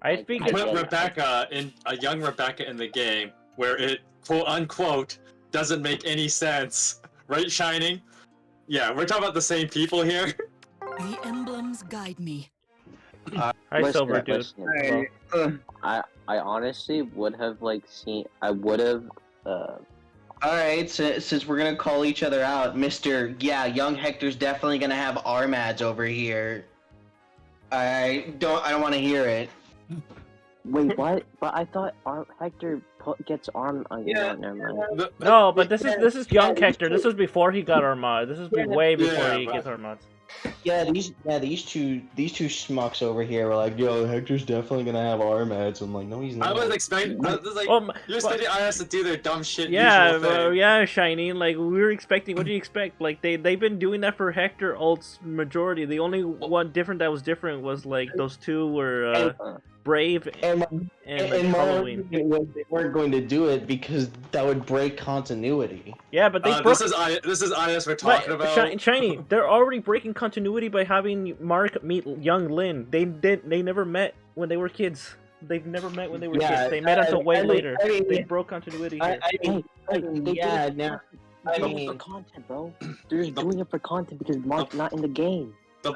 I figured- put get it. Rebecca in a young Rebecca in the game where it quote unquote doesn't make any sense, right? Shining. Yeah, we're talking about the same people here. The emblems guide me. Hi, Listen, Silver Dude. listen, bro. I honestly would have like seen. I would have. Alright, since we're gonna call each other out, Mr. Yeah, young Hector's definitely gonna have Armads over here. I don't want to hear it. Wait, what? But I thought Hector gets armed. Oh, Yeah. no, never mind. No, but this is young Hector. This was before he got Armad. This is way before Yeah, he but- gets Armads. Yeah, these two schmucks over here were like, yo, Hector's definitely gonna have Armads. I'm like, no, he's not. I was expecting. I was like, Well, you're expecting IS to do their dumb shit. Yeah, usual thing. yeah, Shiny. Like we were expecting. What do you expect? Like they've been doing that for Hector ults majority. The only one different that was different was like those two were Brave and and my Halloween. argument was they weren't going to do it because that would break continuity. Yeah, but they broke. This is IS we're But, talking about. Shiny, they're already breaking continuity by having Mark meet young Lin. They never met when they were kids. They've never met when they were Yeah, kids. They met until way later. I mean, They broke continuity here. They did yeah, it now. for, I they did it mean- for content, bro. They're just doing it for content because Mark's not in the game. The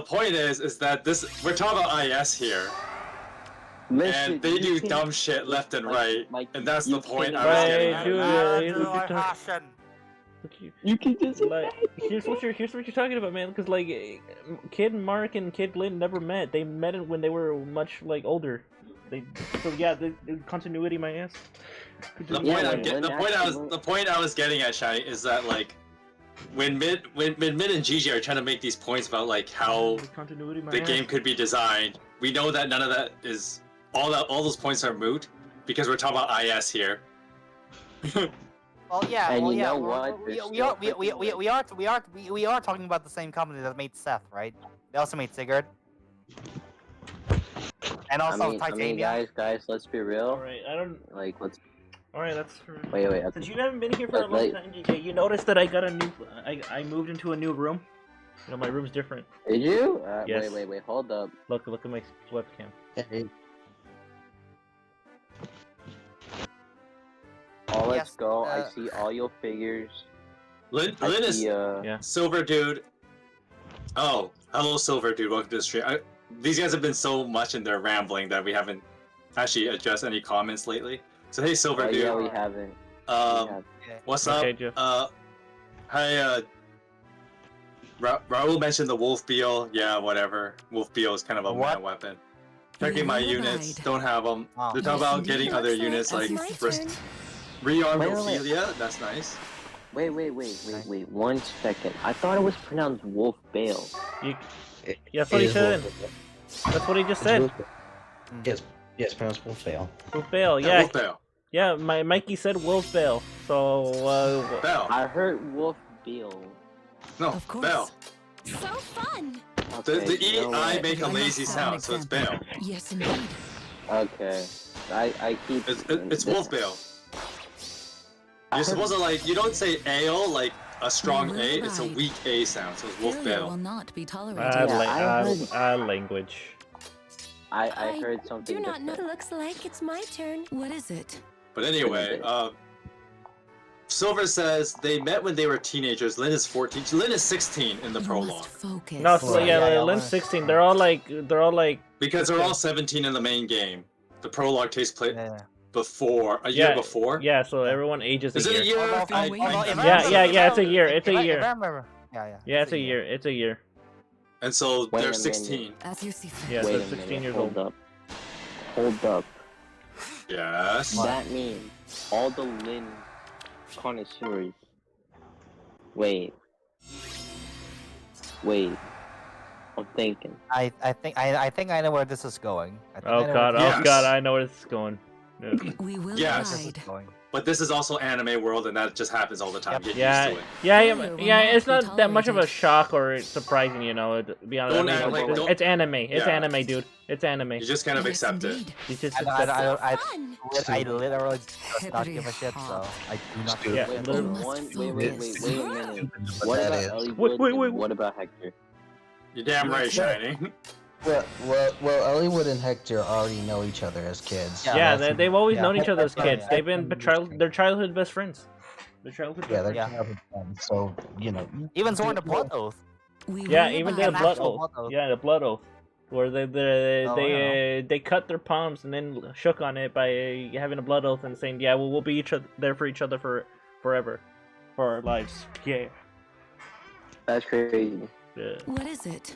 point is that this we're talking about IS here, Listen, and they you do can- dumb shit left and right, Mikey, and that's you the point can- I was Right, getting at. dude. Ah, you know, Lord good talk. Hassan. You can just like here's what you're talking about, man. Because like, Kid Mark and Kid Lynn never met. They met when they were much like older. So yeah, the continuity, my ass. The point I was getting at, Shiny, is that like when Mid and Gigi are trying to make these points about like how the game could be designed, we know that none of that is all those points are moot because we're talking about IS here. Well, yeah, And well, you yeah. know what? We are talking about the same company that made Seth, right? They also made Sigurd. And also Titania. Guys, let's be real. Alright, I don't. Like, let's. Alright, that's. Wait. Okay. Since you haven't been here for a long time, GJ, you noticed that I got a new. I moved into a new room. You know, my room's different. Did you? Yes. Wait. Hold up. Look at my webcam. Hey. Let's go. I see all your figures. Lynn is Silver Dude. Oh, hello, Silver Dude. Welcome to the stream. These guys have been so much in their rambling that we haven't actually addressed any comments lately. So hey, Silver Dude. Yeah, we haven't. What's up? Hi. Raul mentioned the Wolf Beal. Yeah, whatever. Wolf Beal is kind of a mad weapon. Checking my units. Don't have them. They're talking about getting other units like rearmed Ophelia. That's nice. Wait. 1 second. I thought it was pronounced Wolf Bale. That's what he said. That's what he just said. Yes, pronounced Wolf Bale. Wolf Bale, yeah. Wolf Bale. Yeah, Mikey said Wolf Bale. So, Bale. I heard Wolf Bale. No, Bale. So fun. The E-I make a lazy sound, so it's Bale. Yes, indeed. Okay. I keep... It's Wolf Bale. You're supposed to like, you don't say ale like a strong A, it's a weak A sound, so it's Wolf Bale. Will not be tolerated. Language. I heard something do not know. Looks like it's my turn. What is it? But anyway, Silver says they met when they were teenagers. Lynn is 14. Lynn is 16 in the prologue. No, so Lynn's 16. They're all like because they're all 17 in the main game. The prologue takes place before a year before. Yeah, so everyone ages. Is it a year? Yeah. It's a year. It's a year. Yeah, it's a year. It's a year. And so they're 16. As you see fit. Yeah, they're 16 years old. Hold up. Yes. That means all the Lynn connoisseurs. Wait. I'm thinking. I think I know where this is going. Oh god, I know where this is going. We will going. But this is also anime world, and that just happens all the time. Get used to it. Yeah. It's not that much of a shock or surprising, you know. To be honest, it's anime. It's anime, dude. It's anime. You just kind of accept it. You just I literally just not give a shit, so I do not. Yeah. Wait a minute. What about Elliewood? What about Hector? You're damn right, Shiny. Well, Elliewood and Hector already know each other as kids. Yeah, they've always known each other as kids. They've been their childhood best friends. They're childhood friends. So you know, even sworn to blood oath. Even the blood oath. Yeah, the blood oath, where they cut their palms and then shook on it by having a blood oath and saying, "Yeah, we'll be there for each other forever, for our lives." Yeah. That's crazy. Yeah. What is it?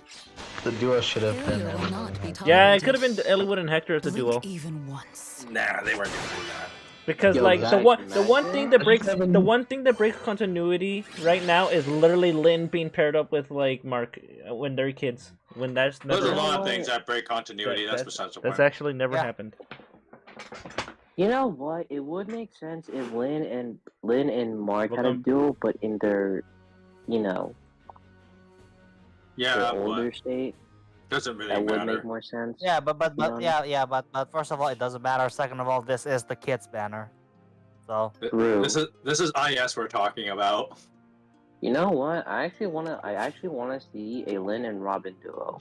The duo should have been. Yeah, it could have been Elliewood and Hector as a duo. Even once. Nah, they weren't gonna do that. Because the one thing that breaks continuity right now is literally Lynn being paired up with like Mark when they're kids. When there's a lot of things that break continuity. That's besides the point. That's actually never happened. You know what? It would make sense if Lynn and Mark had a duo, but in their, their older state. Doesn't really that matter. would make more sense. Yeah, but first of all, it doesn't matter. Second of all, this is the kids banner, so this is IS we're talking about. You know what? I actually wanna see a Lynn and Robin duo.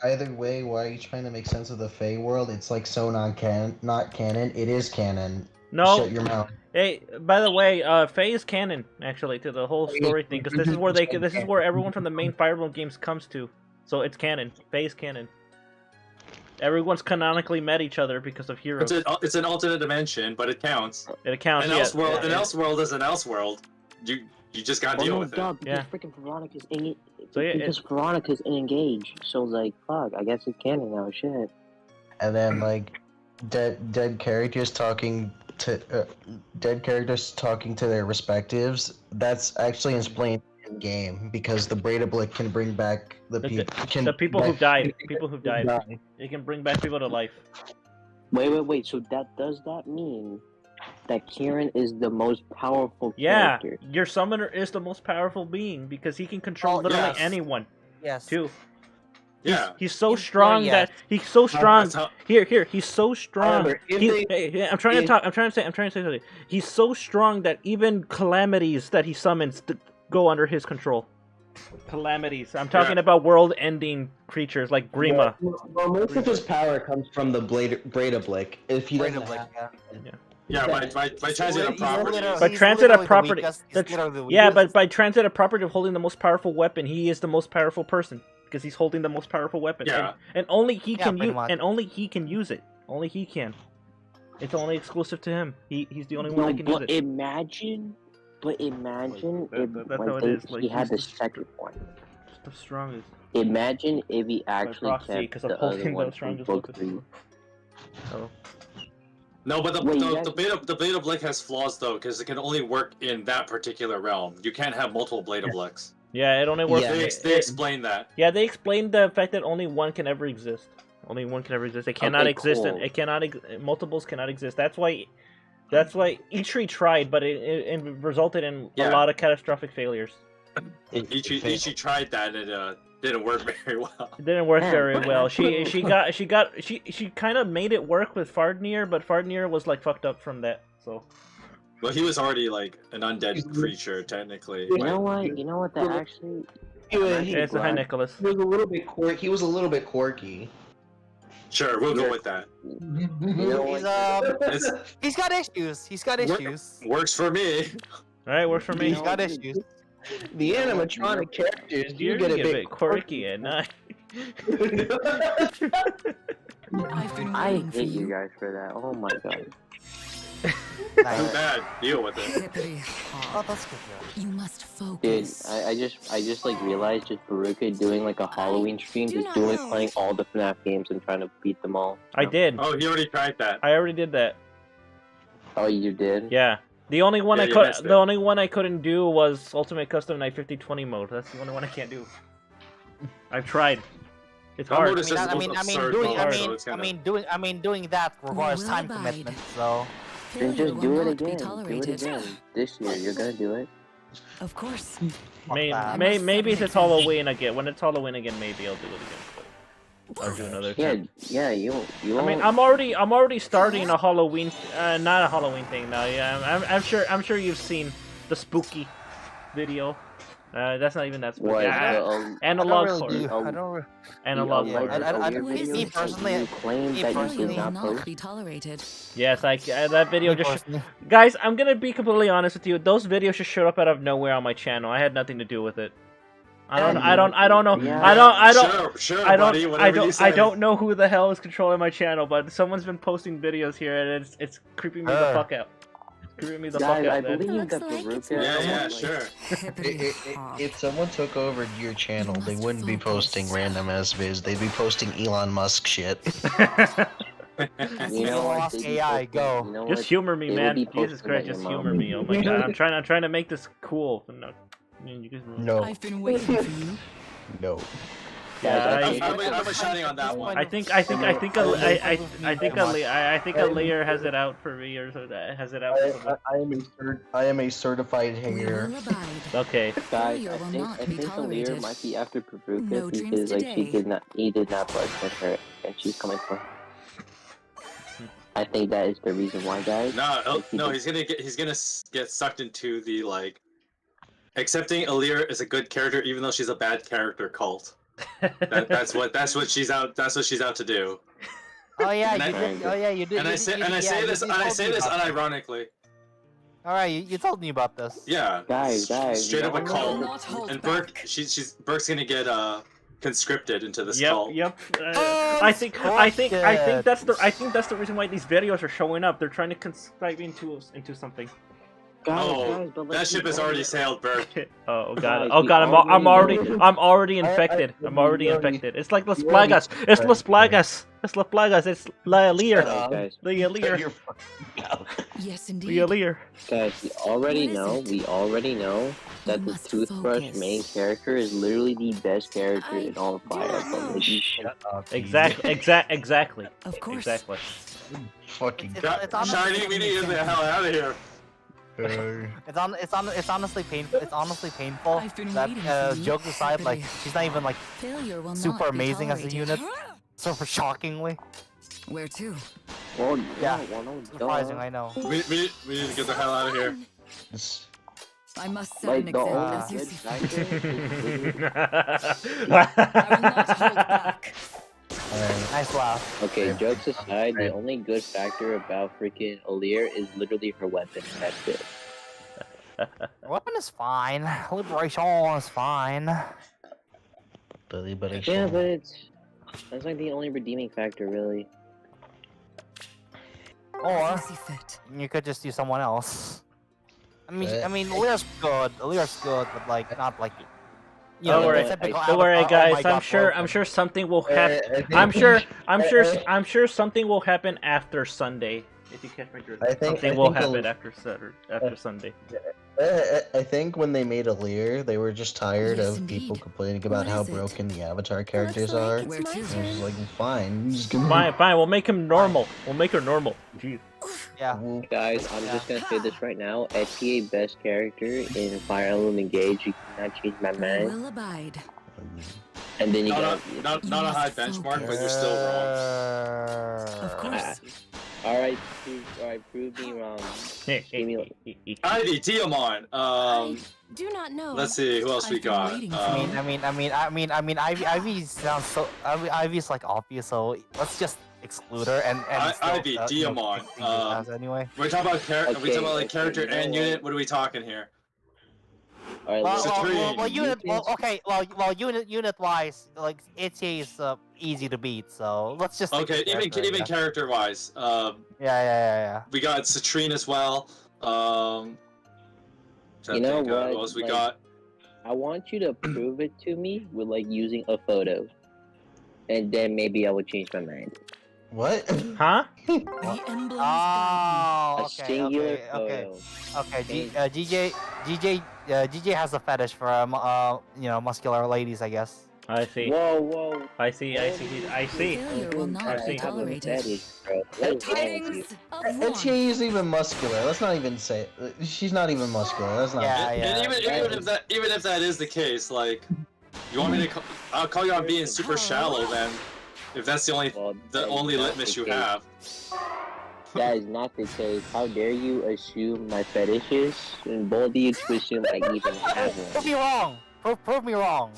Either way, why are you trying to make sense of the Fae world? It's like so not canon. It is canon. No. Shut your mouth. Hey, by the way, Fae is canon actually to the whole story thing because this is where everyone from the main Fire Emblem games comes to. So it's canon. Fae is canon. Everyone's canonically met each other because of heroes. It's an alternate dimension, but it counts. It counts. An Elseworld is an Elseworld. You just gotta Well, deal no, with duh, it. because Yeah. freaking Veronica's in So, yeah, because Veronica's engaged. So like, fuck. I guess it's canon now. Shit. And then like dead characters talking to their respectives. That's actually explained in game because the Braidablick can bring back the people who've died. People who've died. It can bring back people to life. Wait. So does that mean that Kieran is the most powerful Yeah, character? your summoner is the most powerful being because he can control Oh, literally yes. anyone. Yes. Too. Yeah. He's so In strong theory, that yes. he's so strong. That's how- Here, he's so strong. However, if He- they- hey, I'm trying to say something. He's so strong that even calamities that he summons go under his control. Calamities. I'm talking about world-ending creatures like Grima. Well, most of his power comes from the Braidablick. If he doesn't Braidablick, have, yeah. Yeah, by transitive properties. By He's transitive literally the property, weakest- he's that's- literally the yeah, weakest. but by transitive property of holding the most powerful weapon, he is the most powerful person because he's holding the most powerful weapon. Yeah. And only he Yeah, can pretty use, much. and only he can use it. Only he can. It's only exclusive to him. He's the only one that can use it. Imagine if that's how it is, like, he had he's the the- second one. The strongest. Imagine if he actually proxy, kept 'cause I'm the other holding the one from strongest book weapon. 3. Oh. No, but Wait, the Beta Blick has flaws though, because it can only work in that particular realm. You can't have multiple Beta Blicks. Yeah, it only works. Yeah. They explain that. Yeah, they explained the fact that only one can ever exist. Only one can ever exist. It cannot Okay, exist. cool. It cannot. Multiples cannot exist. That's why Ichiri tried, but it resulted in a Yeah. lot of catastrophic failures. Ichi tried that and it didn't work very well. It didn't work Yeah, very what well. She happened? she kind of made it work with Fardnir, but Fardnir was like fucked up from that. So Well, he was already like an undead creature technically. You know what? You know what? That actually. it's a hi Nicholas. he was a little bit He was a little bit quirky. Sure, we'll go with that. You know He's what? It's, he's got issues. He's got Work- issues. works for me. All right, works for me. He's got issues. The animatronic characters do You're get a getting bit quirky at night. I've been I waiting for hate you you. guys for that. Oh my god. Too Nice. bad. Deal with it. Hippity Oh, hop. that's good. Yeah. You must Dude, focus. I just like realized just Beruka doing like a Halloween stream, do just not doing know. playing all the FNAF games and trying to beat them all. I did. Oh, he already tried that. I already did that. Oh, you did? Yeah. The only one Yeah, I you could, missed it. the only one I couldn't do was Ultimate Custom Night 5020 mode. That's the only one I can't do. I've tried. It's That hard. mode is just the most absurd mode, so it's gonna- doing that requires will time abide. commitment. So Then Failure just will do it not be again. Do it tolerated. again. This year, you're gonna do it. Of course. fuck that. Maybe if it's Submit. Halloween again. When it's Halloween again, maybe I'll do it again. I'll do another. Yeah, attempt. yeah, you. I mean, I'm already starting a Halloween, not a Halloween thing now. Yeah, I'm sure you've seen the spooky video. That's not even that spooky. What? Analog I don't horror. really do. I don't. Analog Yeah, horror. me personally, you claim that you personally, did Will not not post. be tolerated. Yes, that video me just. personally. Guys, I'm gonna be completely honest with you. Those videos just showed up out of nowhere on my channel. I had nothing to do with it. I don't know. Yeah. I don't. Sure, I buddy. don't. Whatever you say. I don't know who the hell is controlling my channel, but someone's been posting videos here, and it's creeping me the fuck out. It's creeping me the Guys, fuck I out, man. believe Looks that like it's Beruka. Yeah, like, sure. Hippity hop. If someone took over your channel, they must wouldn't be focus. posting random ass vids. They'd be posting Elon Musk shit. You know what? Lost They'd be AI, posting- go. You know Just what? humor me, They will man. be Jesus posting Christ, about just your humor mom. me. Oh my god, I'm trying to make this cool. No, I mean, you guys. No, I've been waiting for you. no. Yeah, I'm shining on that one. I think Alear has it out for me, or so that has it out for someone. I am a certified We hater. will abide. Okay. Guys, Failure I will think not I be think Alear tolerated. might be after Beruka No dreams because like today. he did not budge with her, and she's coming for. I think that is the reason why, guys. No, he's gonna get sucked into the like accepting Alear as a good character, even though she's a bad character cult. That's what she's out to do. Oh yeah, And you I- did. Oh yeah, you did. And I say this unironically. All right, you told me about this. Yeah, Guys, straight up a you know cult. Not hold And back. Burke's gonna get conscripted into this Yep. cult. Yep. I think that's the reason why these videos are showing up. They're trying to conscribe me into something. Guys, but that ship has already sailed, Bert. Oh god! Guys, Oh we god! I'm already- already infected. I'm already infected. It's like Las Plagas. It's Las Plagas. It's Las Plagas. It's Alear. Guys, The Alear. You're fucking out. Yes, The indeed. Alear. guys, we already What is know. it? We already know that You the must toothbrush focus. main character is literally the best character in all of Fire Emblem. Like, you- Shut up. Exactly. Exactly. Of course. Exactly. Fucking. It's honestly- Shiny, we need to get the hell out of here. It's honestly painful. It's honestly painful I've been that waiting for you, jokes aside, like happily. she's not even like Failure will super not be amazing as a tolerated. unit. Super shockingly. Where to? well, Yeah. well, no, Surprising, duh. I know. We need to get the hell out of here. I must set Like an the example only as you good see factor fit. is I will not hold back. Nice laugh. okay, jokes aside, the Right. only good factor about freaking Alear is literally her weapon. And that's it. Weapon is fine. Liberation is fine. Yeah, but that's like the only redeeming factor, really. Or As you see fit. you could just use someone else. I Uh, mean, Lear's good. Lear's good, but like not like. You Don't know, worry. the typical Don't worry, avatar, oh my guys. God, I'm broken. sure something will happen. I think- I'm sure something will happen after Sunday. If you catch my drift, something will happen after Sunday. I think when they made Alear, they were just tired Yes, of people indeed. complaining about What how is it? broken the Avatar Looks characters like are. it's Where my to? I was turn. like, fine. I'm just gonna... Fine, fine. We'll make him normal. We'll make her normal. Jeez. Yeah. Well, Guys, I'm just gonna say this right now. FEH best character in Fire Emblem Engage. You cannot change my I mind. will abide. And then you Not got. a high benchmark, but you're still wrong. Of course. Alright, prove me wrong. Ivy, Diamond. Do not know. Let's see who else I've we been got. waiting for Ivy sounds so. Ivy's like obvious, so let's just exclude her and still, Ivy, you know, Diamond. keep things as anyway. We're talking about we talking about like Okay, character you know and what? unit. What are we talking here? Alright, Well, let's unit wise, like HA is easy to beat, so let's just. stick Okay, to even character, yeah. character wise, Yeah. we got Citrine as well. You know who what, else we like- got? I want you to prove it to me with like using a photo. And then maybe I would change my mind. what? Huh? The emblems guide Oh, A okay, singular okay. photo. GJ has a fetish for muscular ladies, I guess. I see. Whoa. I see. me. Failure will I not see. be tolerated. Bro. What is wrong with you? Tidings of And war. she is even muscular. Let's not even say she's not even muscular. That's not. Yeah, And even if that is the case, like, you want me to? I'll call you on being super shallow then. If that's the only Well, that is not litmus the you case. have. That is not the case. How dare you assume my fetishes? And both of you to assume I even have Prove one. me wrong. Prove me wrong.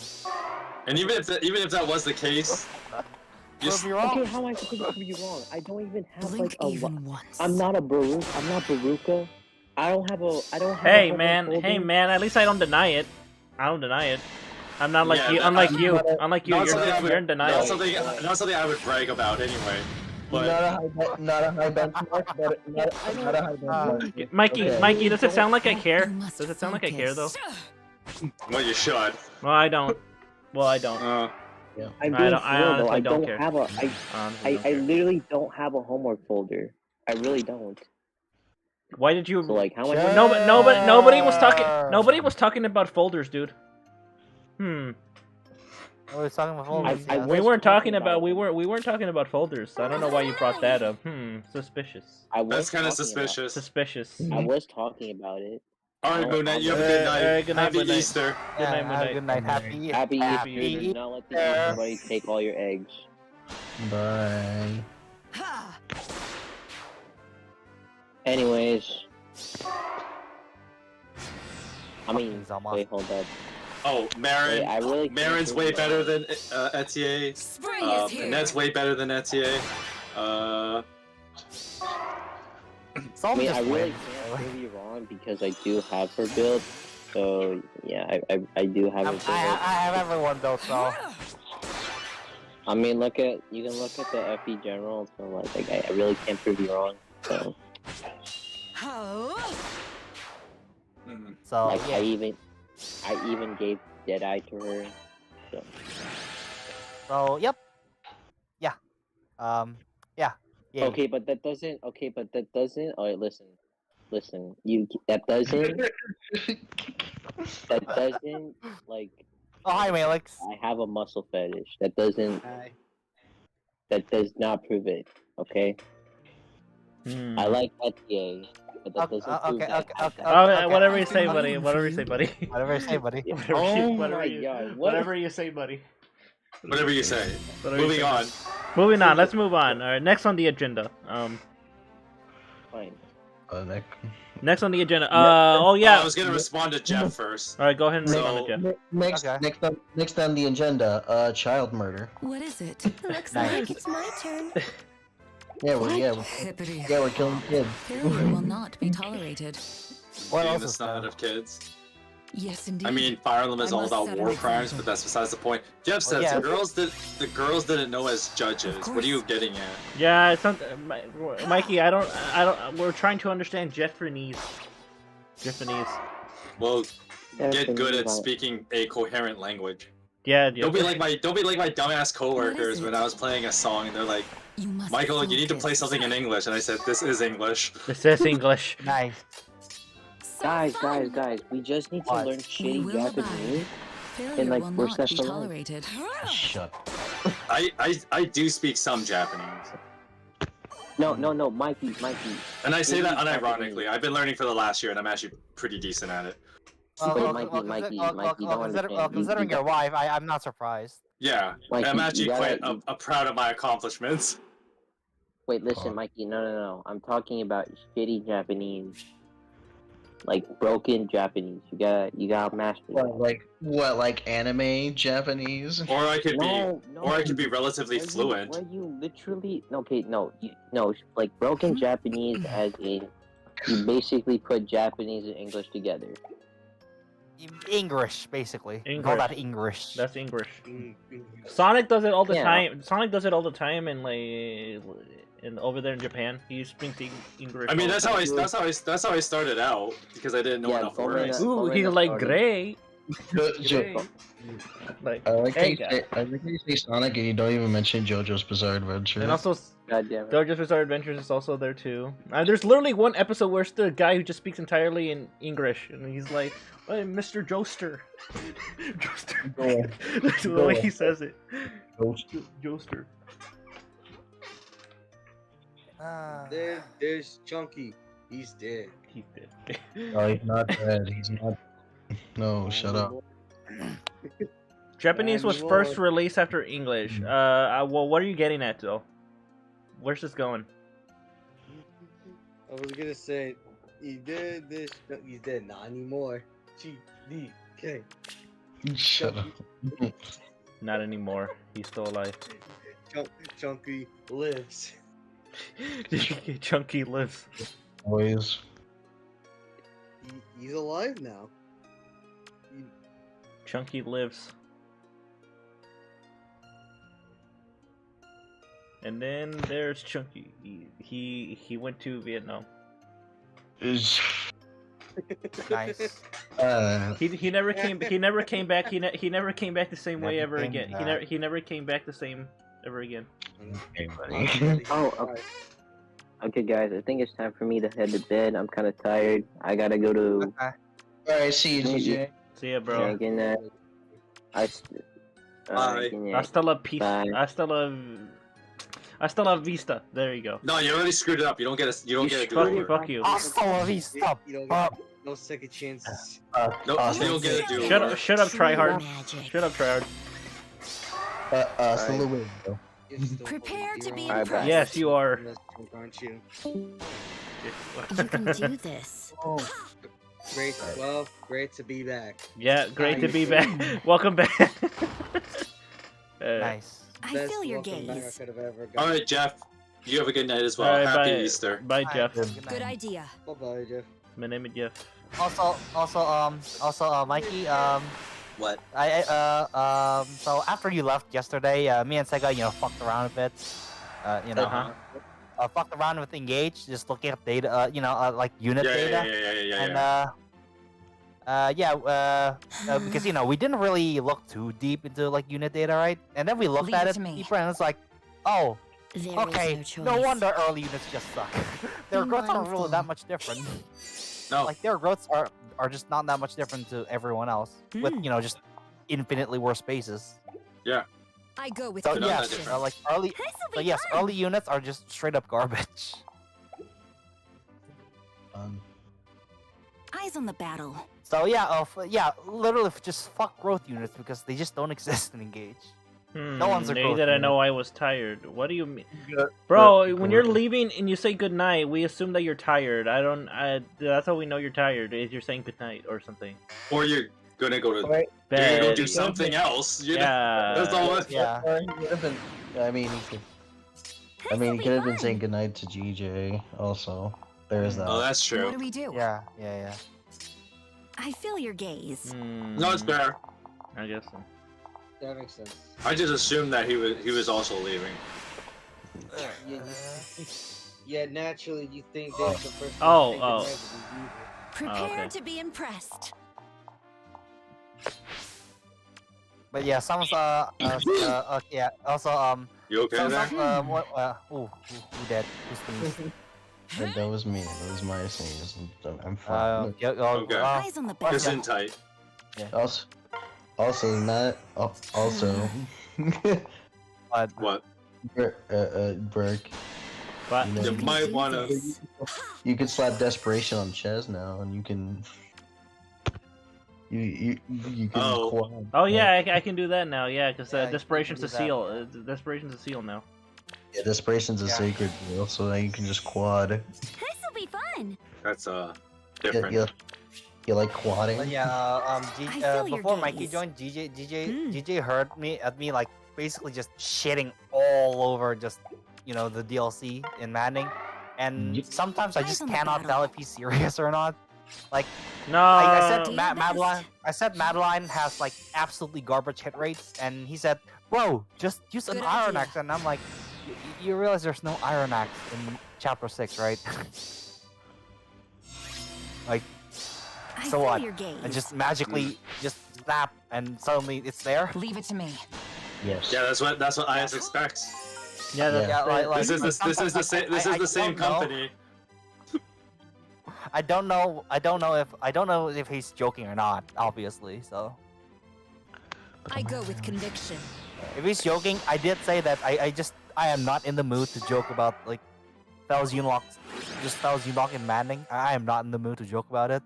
And even if that was the case, Prove me wrong. Okay, how am I supposed to prove you wrong? I don't even have Blink like a. even once. I'm not Beruka. I'm not Beruka. I don't have a. Hey a man, homophobic- hey man. At least I don't deny it. I don't deny it. I'm not like Yeah, you. that- Unlike I'm you. not Unlike you. not something I You're in would, denial. not something I would brag about anyway. But Not a high benchmark, but not a high benchmark. Mikey, Okay. Mikey, does it sound like I care? You must Does it sound like I care though? focus. well, you should. Well, I don't. Well, I don't. I'm I being don't- I real, though. honestly I don't don't care. have a. Honestly, I don't care. literally don't have a homework folder. I really don't. Why did you? So like, how much? Nobody was talking. Nobody was talking about folders, dude. We're talking about folders, I yes. We was weren't talking talking about. about- We weren't talking about folders. I don't know why you brought that up. Suspicious. I was That's kind of talking about- suspicious. Suspicious. I was talking about it. All right, Moon Knight, you have a good night. good night, Happy Moon Knight. Easter. Good night, Yeah, Moon have a Knight. good night. Happy Happy Easter. Do not let somebody take all your eggs. Bye. Anyways. I mean, Zama. wait, hold up. Oh, Marin. Wait, I really can't Marin's prove way it. better than Etier. Spring is here. Ned's way better than Etier. I Someone mean, just I really win. can't prove you wrong because I do have her build. So, yeah, I do have her build. I have everyone though, so. I mean, you can look at the FE general, so like I really can't prove you wrong. So, So Like yeah. I even gave Deadeye to her. So. So yep. Yeah. Yeah. Yay. Okay, but that doesn't. Okay, but that doesn't. All right, listen. You that doesn't. That doesn't like. Oh hi, Malix. I have a muscle fetish. That doesn't. Hi. That does not prove it. Okay. I like ETA, but that doesn't prove that. Oh, whatever you say, buddy. Whatever you say, buddy. Whatever you say, buddy. Whatever you say, buddy. Whatever you say. Whatever you Moving say. on. Moving on. Let's move on. All right. Next on the agenda. Fine. Next on the agenda. Oh yeah. I was gonna respond to Jeff first. All right. Go ahead and So- respond to Jeff. Next on the agenda, child murder. What is it? Looks Nice. like it's my turn. We're killing kids. Failure will not be tolerated. What Being else the is son there? of kids. Yes, indeed. I mean, Fire Emblem is I all must about set war an crimes, example. but that's besides the point. Jeff says yeah. the girls didn't know as judges. What are you getting at? Yeah, it's not, Mikey. I don't. We're trying to understand Japanese. Well, get good at Japanese. speaking a coherent language. Yeah. Don't be like my dumbass coworkers it? when I was playing a song and they're like, You must Michael, you need to play focus. something in English, and I said, this is English. This is English. Nice. So Guys, fun. we just need to What? learn We shitty will Japanese. abide. Failure like, will we're not be special. tolerated. Shut. I do speak some Japanese. No, Mikey. And I say that Shitty unironically. Japanese. I've been learning for the last year, and I'm actually pretty decent at it. Mikey, don't understand. Considering your wife, I'm not surprised. Yeah, Mikey, I'm actually you quite gotta- proud of my accomplishments. Wait, listen, Mikey. No. I'm talking about shitty Japanese. Like broken Japanese. You gotta master that. Like anime Japanese? Or I could No, or I could be relatively Why fluent. you literally? Okay, no, like broken Japanese, as in you basically put Japanese and English together. English, basically. Call that English. That's English. Sonic does it all the Yeah. time. Sonic does it all the time, and over there in Japan, he speaks English. I mean, all that's the how time. that's how I started out because I didn't know Yeah, enough Bowman, words. Ooh, Bowman he's has like started- great. Jo- Like, I like how hey, you say, I like how you say Sonic and you don't even mention JoJo's Bizarre Adventure. and also, God damn it. JoJo's Bizarre Adventures is also there too. There's literally one episode where it's the guy who just speaks entirely in English, and he's like, "Hey, Mr. Joester." Joester. That's the way he says it. Joester. There's Chunky. He's dead. He's dead. No, he's not dead. He's not. No, shut up. Japanese was first released after English. Well, what are you getting at though? Where's this going? I was gonna say, he did this. No, he's dead. Not anymore. GDK. Shut up. Not anymore. He's still alive. Chunky lives. Chunky lives. Boys. He's alive now. Chunky lives. And then there's Chunky. He went to Vietnam. Is Nice. He never came. He never came back. He never came back the same way Never ever came again. He never came back the same ever again. Okay, buddy. Oh, okay. Okay, guys, I think it's time for me to head to bed. I'm kind of tired. I gotta go to. Alright, see you, DJ. See ya, bro. Good night. Bye. Good night. Hasta la peace. Bye. Hasta la vista. There you go. No, you already screwed it up. You don't get a do it over. Fuck you. Hasta la vista. You don't get no second chances. No, you don't get a do Shut over. up, shut up, tryhard. Magic. Shut up, tryhard. Still a win, though. Prepare to be Alright, bye. impressed. Yes, you are. Aren't you? You can do this. Great. Well, great to be back. Yeah, great to be back. Welcome back. Nice. I Best feel your welcome back I gaze. could have ever All gotten. right, Jeff. You have a good night as well. Alright, Happy bye. Easter. Bye, Jeff. Good idea. Bye-bye, Jeff. My name is Jeff. Also, Mikey, What? so after you left yesterday, me and Sega, fucked around a bit. Fucked around with Engage, just looking at data, like unit data. Yeah. And Because we didn't really look too deep into like unit data, right? And then we looked Leave at it it to me. deeper, and it's like, oh, There is okay, no choice. no wonder early units just suck. Their Be growths aren't really mindful. that much different. No. Like their growths are just not that much different to everyone else, with just infinitely worse bases. Yeah. I go with So They're not that yes, different. like early. This'll So be yes, fun. early units are just straight up garbage. Eyes on the battle. So yeah, literally just fuck growth units because they just don't exist in Engage. No one's a Now growth that I unit. know I was tired. What do you mean? Bro, when you're leaving and you say goodnight, we assume that you're tired. That's how we know you're tired, is you're saying goodnight or something. Or you're gonna go to Alright. you're gonna go Bed. do something else. You know? Yeah. That's all. Yeah. Or he could have been. I mean, he could have been saying goodnight to GJ. Also, there is that. Oh, that's true. What do we do? Yeah. I feel your gaze. No, it's fair. I guess so. That makes sense. I just assumed that he was also leaving. Yeah, naturally you think that the person Oh, who's oh. taking that would be evil. Prepare okay. to be impressed. But yeah, some yeah. Also You okay some, there? what who dead? Who sneezed? That was me. That was my sneeze. I'm fine. Okay. Eyes on the You're battle. sitting tight. Also, not also. What? Burke. But You know, You might wanna. you can slap desperation on Ches now, and you can. You can. Oh. quad. oh yeah, I can do that now. Yeah, because Yeah, you desperation's can a do that. seal. Desperation's a seal now. Yeah, desperation's a Yeah. sacred deal, so now you can just quad. This'll be fun. That's You, different. you like quadding? But yeah, I feel your before Mikey gaze. joined, GJ heard me like basically just shitting all over just the DLC in Manning, and sometimes I Eyes just on the cannot battle. tell if he's serious or not. Like No. I said, Do your best. Madeline. I said Madeline has like absolutely garbage hit rates, and he said, "Bro, just use an Good Iron idea. Axe." And I'm like, "You realize there's no Iron Axe in Chapter 6, right?" Like, I so feel what? your gaze. And just magically just snap, and suddenly it's there. Leave it to me. Yes. Yeah, that's what IS expects. Yeah, that's Yeah, like, This is the same. This is the same don't know. company. I don't know if he's joking or not. Obviously, so I go with conviction. if he's joking, I did say that I am not in the mood to joke about like Fel's Unlock in Manning. I am not in the mood to joke about it.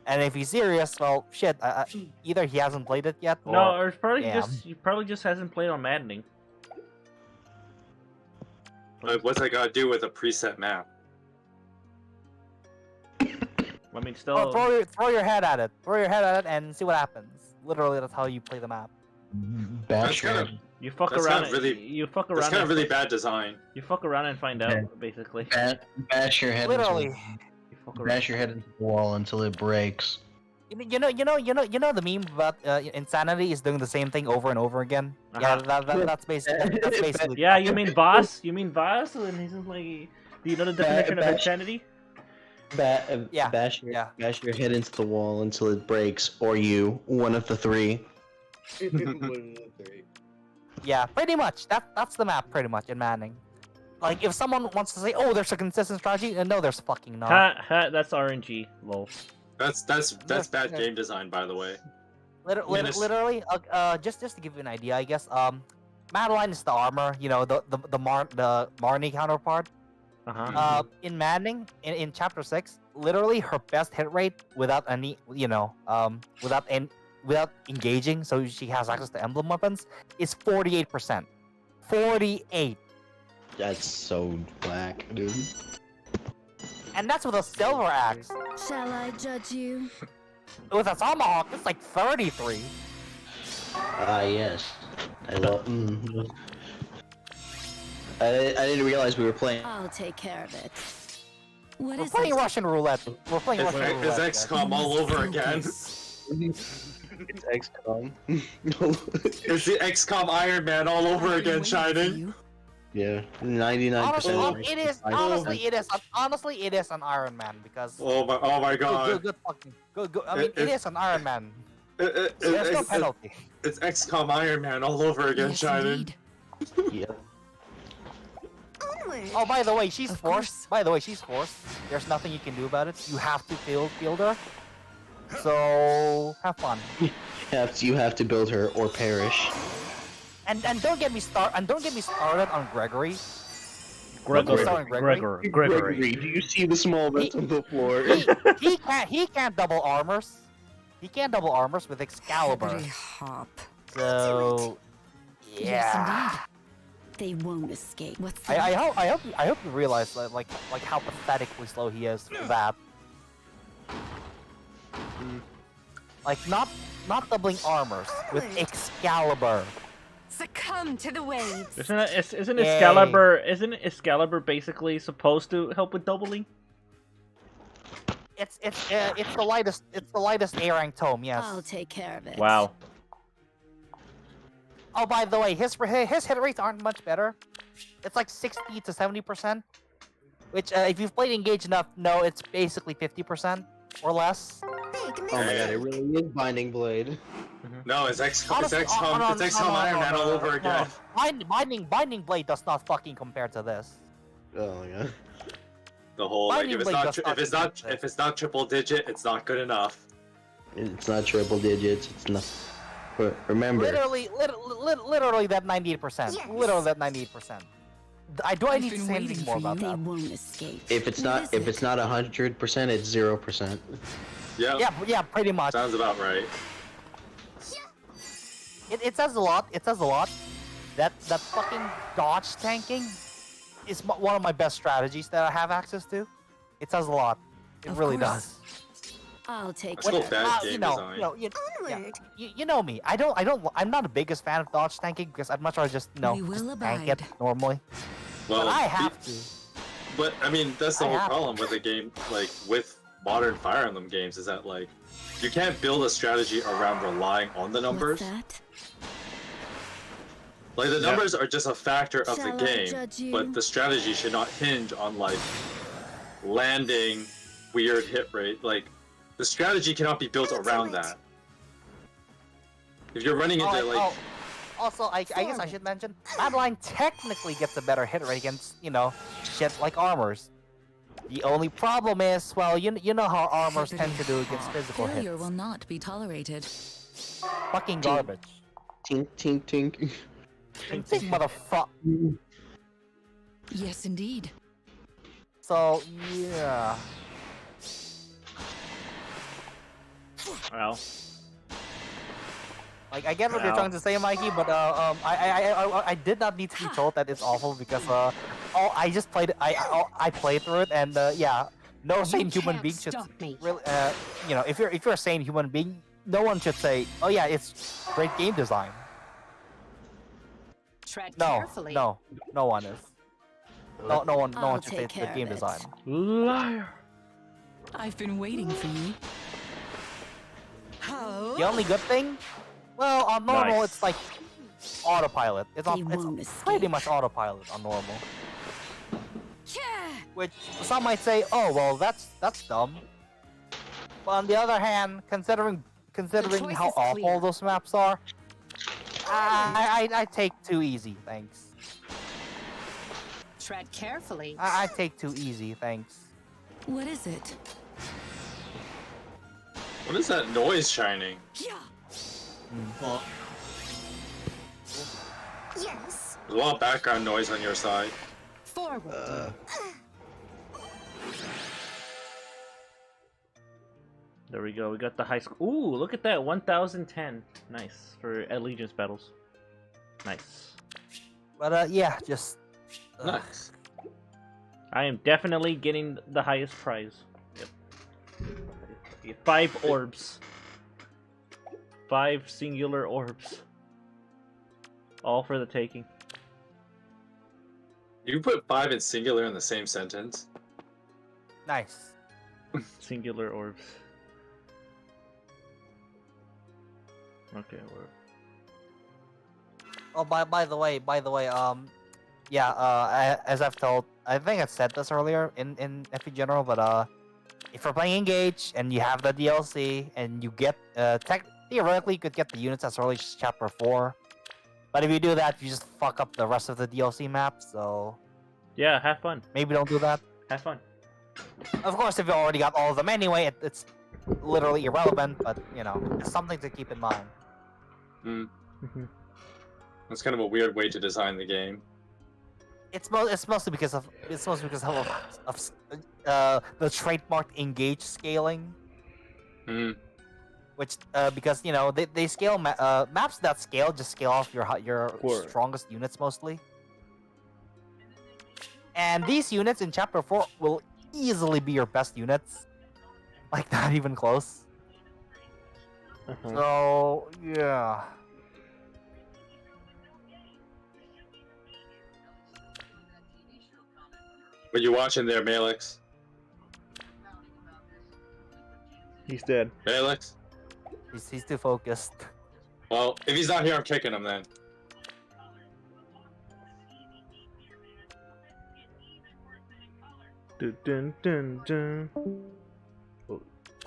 And if he's serious, well, shit. Either he hasn't played it yet, or no, or it's probably damn. he probably just hasn't played on Maddening. Like, what's that got to do with a preset map? I mean, still. Oh, throw your head at it. Throw your head at it and see what happens. Literally, that's how you play the map. Bash kind your of- head. You fuck That's around. kind of really- You fuck That's around. kind of and- really bad design. You fuck around and find out, Yeah. basically. Bash your head. Literally. You fuck around. Bash your head into the wall until it breaks. You know the meme about insanity is doing the same thing over and over again. Yeah, Uh-huh. that's basically. That's basically. Yeah, you mean Voss? You mean Voss? And he's just like, do you know the definition of bash- insanity? Yeah, Bash your yeah. bash your head into the wall until it breaks, or you, one of the three. Yeah, pretty much. That's the map, pretty much in Manning. Like, if someone wants to say, "Oh, there's a consistent strategy," no, there's fucking not. Ha ha, that's RNG. Lol. That's bad game design, by the way. Literally, just to give you an idea, I guess. Madeline is the armor. You know, the Marnie counterpart. Uh-huh. In Manning, in Chapter 6, literally her best hit rate without any, without engaging, so she has access to emblem weapons, is 48%. 48. That's so whack, dude. And that's with a silver axe. Shall I judge you? With a tomahawk, it's like 33. Yes. I love. I didn't realize we were playing. I'll take care of it. What We're is playing it? Russian roulette. We're playing It's, Russian roulette. it's guys. XCOM all over again. It's XCOM. It's the XCOM Iron Man all over again, shining. Yeah, 99%. Honestly, it is an Iron Man because. Oh my god. Good fucking good. I mean, it is an Iron Man. There's no penalty. It's XCOM Iron Man all over again, Shining. Yep. Oh, by the way, she's forced. By the way, she's forced. There's nothing you can do about it. You have to field her. So have fun. You have to build her or perish. And don't get me started on Gregory. Gregory, do you see the small bits on the floor? He can't double armors. He can't double armors with Excalibur. So yeah. Yes, indeed. They won't escape. What's that? I hope you realize like how pathetically slow he is for that. Like not doubling armors with Excalibur. Succumb to the waves. Isn't Excalibur basically supposed to help with doubling? It's the lightest A rank tome, yes. I'll take care of it. Wow. Oh, by the way, his hit rates aren't much better. It's like 60 to 70%, which if you've played Engage enough, no, it's basically 50% or less. Oh my god, it really is Binding Blade. No, it's XCOM Iron Man all over again. Binding Blade does not fucking compare to this. Oh my god. The whole like if it's not triple digit, it's not good enough. It's not triple digits. It's not. But remember. Literally that 98%. Yes. Literally that 98%. I need to say anything more about that. Won't escape. If it's not 100%, it's 0%. Yeah, pretty much. Sounds about right. It says a lot. It says a lot. That fucking dodge tanking is one of my best strategies that I have access to. It says a lot. It really does. I'll take it. You know me. I'm not the biggest fan of dodge tanking because I'd much rather just tank it normally. Well, but I have to. But I mean, that's the whole problem with a game like with modern Fire Emblem games is that like you can't build a strategy around relying on the numbers. Like the numbers are just a factor of the game, but the strategy should not hinge on like landing weird hit rate. Like the strategy cannot be built around that. If you're running into Also, I guess I should mention, Madeline technically gets a better hit rate against, shit like armors. The only problem is, well, you know how armors tend to do against physical hits. Failure will not be tolerated. Fucking garbage. Tink, tink, tink. Tink, tink, motherfucker. Yes, indeed. So, yeah. Well. Like, I get what you're trying to say, Mikey, but I did not need to be told that it's awful because I just played it. I played through it, and yeah, no sane human being should really, if you're a sane human being, no one should say, oh yeah, it's great game design. No one is. No one should say it's good game design. Liar. I've been waiting for you. The only good thing. Well, on normal, it's like autopilot. It's pretty much autopilot on normal. Which some might say, oh well, that's dumb. But on the other hand, considering how awful those maps are, I take too easy, thanks. Tread carefully. I take too easy, thanks. What is it? What is that noise, Shining? Yeah. Well, yes. there's a lot of background noise on your side. Forward. There we go. We got the high school. Ooh, look at that. 1010. Nice for Allegiance battles. Nice. But yeah, just nice. I am definitely getting the highest prize. Yep. 5 orbs. 5 singular orbs. All for the taking. You put 5 and singular in the same sentence. Nice. Singular orbs. Okay, we're... Oh, by the way, as I think I said this earlier in FE General, but if you're playing Engage and you have the DLC and you get theoretically you could get the units as early as Chapter 4, but if you do that, you just fuck up the rest of the DLC map. So Yeah, have fun. maybe don't do that. Have fun. Of course, if you already got all of them anyway, it's literally irrelevant. But it's something to keep in mind. That's kind of a weird way to design the game. It's mostly because of the trademarked Engage scaling. Which because they scale maps that scale just scale off your strongest units mostly. And these units in Chapter 4 will easily be your best units. Like, not even close. So, yeah. What you watching there, Malix? He's dead. Malix? He's too focused. Well, if he's not here, I'm kicking him then. Dun, dun, dun, dun.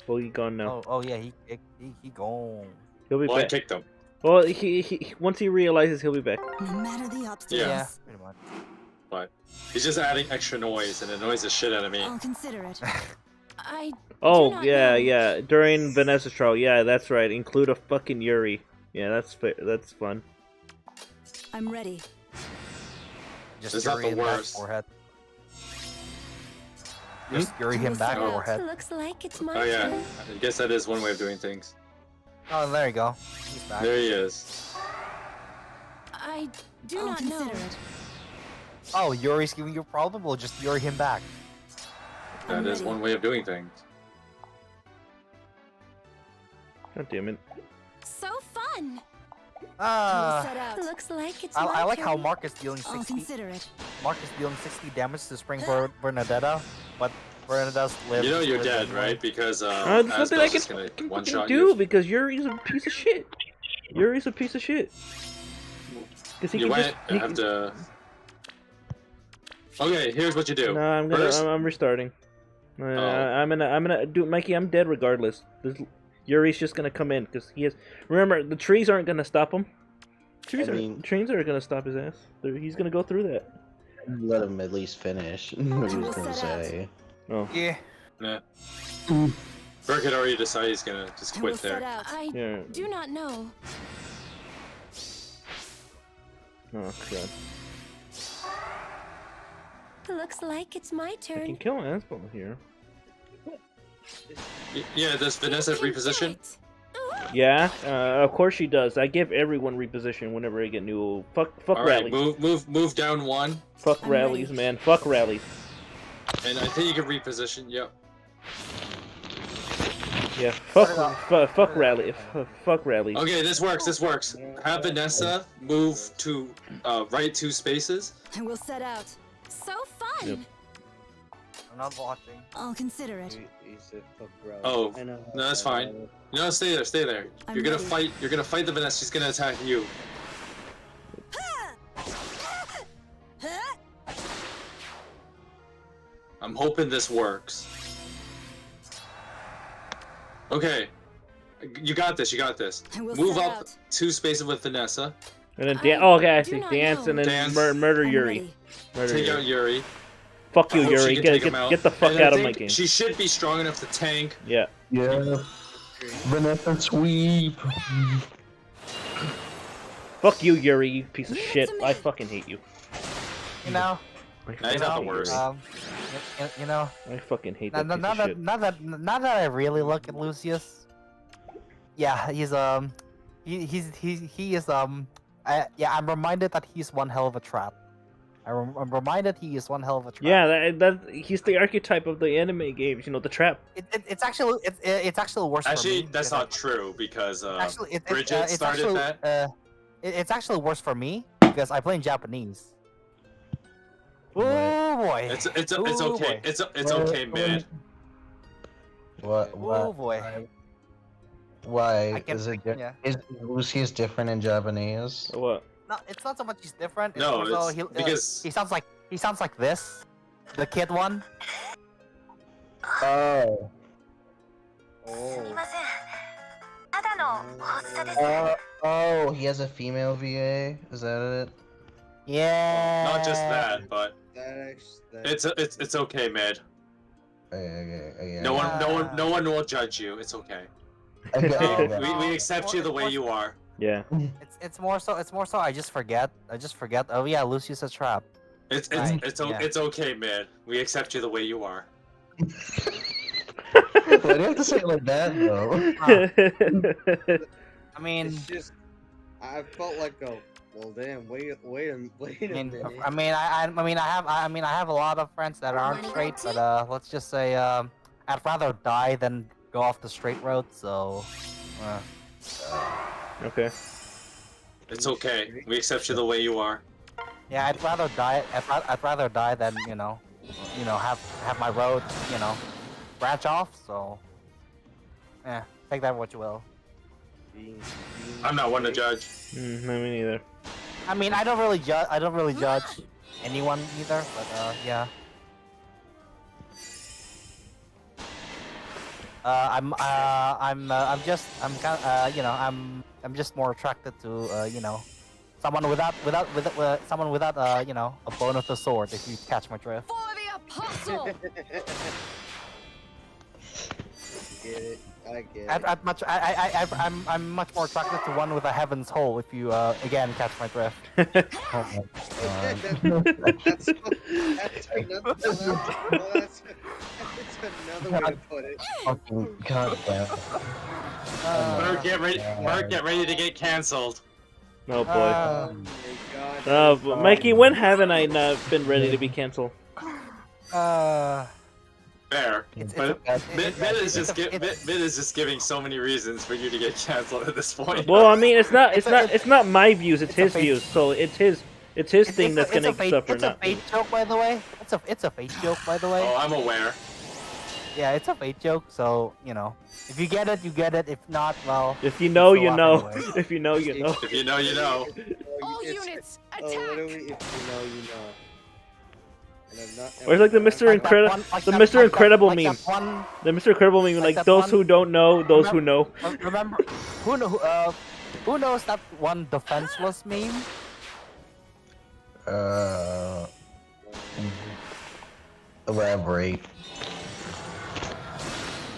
Oh, he gone now. Oh yeah, he gone. He'll be Well, I back. kicked him. Well, he once he realizes, he'll be back. No matter the obstacles, Yeah. Pretty much. But he's just adding extra noise, and it annoys the shit out of me. I'll consider it. I do Oh not yeah, know. yeah. During Vanessa's trial, yeah, that's right. Include a fucking Yuri. Yeah, that's that's fun. I'm ready. Just It's not Yuri the him back worst. forehead. Just Yuri him back Oh. overhead. Looks like it's my Oh yeah, turn. I guess that is one way of doing things. Oh, there you go. He's back. There he is. I do not know. It. Oh, Yuri's giving you a problem? We'll just Yuri him back. That is one way of doing things. God damn it. So fun. Looks like it's I like my how turn. Mark is dealing I'll 60. consider it. Mark is dealing 60 damage to Spring Bernadetta, but Bernadetta's live. You know you're dead, right? Because There's nothing I Asbel's can just gonna one-shot do you. because Yuri's a piece of shit. Yuri's a piece of shit. 'Cause he You can might just, he have can- to. Okay, here's what you do. No, I'm gonna. First, I'm restarting. I'm gonna do, Mikey. I'm dead regardless. Yuri's just gonna come in because he has. Remember, the trees aren't gonna stop him. Trees are gonna stop his ass. He's gonna go through that. Let him at least finish. What he was gonna say. Oh. Yeah. Nah. Burke had already decided he's gonna just quit there. I Yeah. do not know. Oh god. Looks like it's my I turn. can kill Asbel here. Yeah, does Vanessa reposition? Yeah, of course she does. I give everyone reposition whenever I get new. Fuck All right, rallies. move down one. Fuck rallies, man. Fuck rallies. And I think you can reposition. Yep. Yeah, fuck rally. Fuck rallies. Okay, this works. This works. Have Vanessa move to right 2 spaces. I will set out. So fun. Yep. I'm not watching. I'll consider it. He's a fuck bro. Oh, I know. no, that's fine. No, stay there. Stay there. I'm You're gonna ready. fight. You're gonna fight the Vanessa. She's gonna attack you. I'm hoping this works. Okay. You got this. You got this. I will Move set up out. 2 spaces with Vanessa. And then I oh, okay, I do see. not Dance know. and then Dance. murder I'm Yuri. ready. Murder Take Yuri. out Yuri. Fuck you, I hope she Yuri. can Get take him out. the fuck And I out of my think game. She should be strong enough to tank. Yeah. Yeah. Vanessa sweep. Fuck you, Yuri, you piece of Leave it shit. to me. I fucking hate you. You know. I Nah, he's fucking not the hate worst. Yuri. You know. I fucking hate Now, that piece now of that shit. now that I really look at Lucius, yeah, he's he is I'm reminded that he's one hell of a trap. I'm reminded he is one hell of a trap. Yeah, that he's the archetype of the anime games. You know, the trap. It's actually worse. Actually, for me that's because not true because Bridget Bridget started that. It's actually worse for me because I play in Japanese. Oh boy! It's Ooh, okay. boy. It's okay, man. What? Oh boy! Why? I can- Is it? yeah. Is Lucius different in Japanese? What? it's not so much he's different. It's No, more so it's because he sounds like this, the kid one. Oh. Oh, he has a female VA. Is that it? Yeah. not just that, but That it's okay, Mid. Okay. No one will judge you. It's okay. Okay. We accept you the way you are. Yeah. It's more so I just forget. Oh yeah, Lucius a trap. It's okay, Mid. We accept you the way you are. Why do you have to say it like that, though? I mean, it's just I felt like a well, damn. Wait a minute. I have a lot of friends that aren't straight, but let's just say I'd rather die than go off the straight road. So. Okay. It's okay. We accept you the way you are. Yeah, I'd rather die. I'd rather die than have my road branch off. So. Yeah, take that what you will. I'm not one to judge. No, me neither. I mean, I don't really judge anyone either, but yeah. I'm just more attracted to someone without a bone of the sword, if you catch my drift. For the apostle. Get it. I get it. I'm much more attracted to one with a heaven's hole, if you again catch my drift. Oh my god. That's another way to put it. Fucking goddamn. Mark, get ready to get cancelled. Oh boy. Oh my god. Mikey, when haven't I not been ready to be canceled? Fair, but Mid is just giving so many reasons for you to get canceled at this point. Well, I mean, it's not my views, it's his views. So it's his thing that's gonna suffer. It's a fate joke, by the way. It's a fate joke, by the way. Oh, I'm aware. Yeah, it's a fate joke. So if you get it, you get it. If not, well. If you know, you know. Anyway. If you know, you know. If you know, you know. All units, attack! Literally, if you know, you know. Or it's like the Mr. Incredible, the Mr. Incredible meme. The Mr. Incredible meme, like those who don't know, those who know. Remember, who knows that one defenseless meme? Elaborate.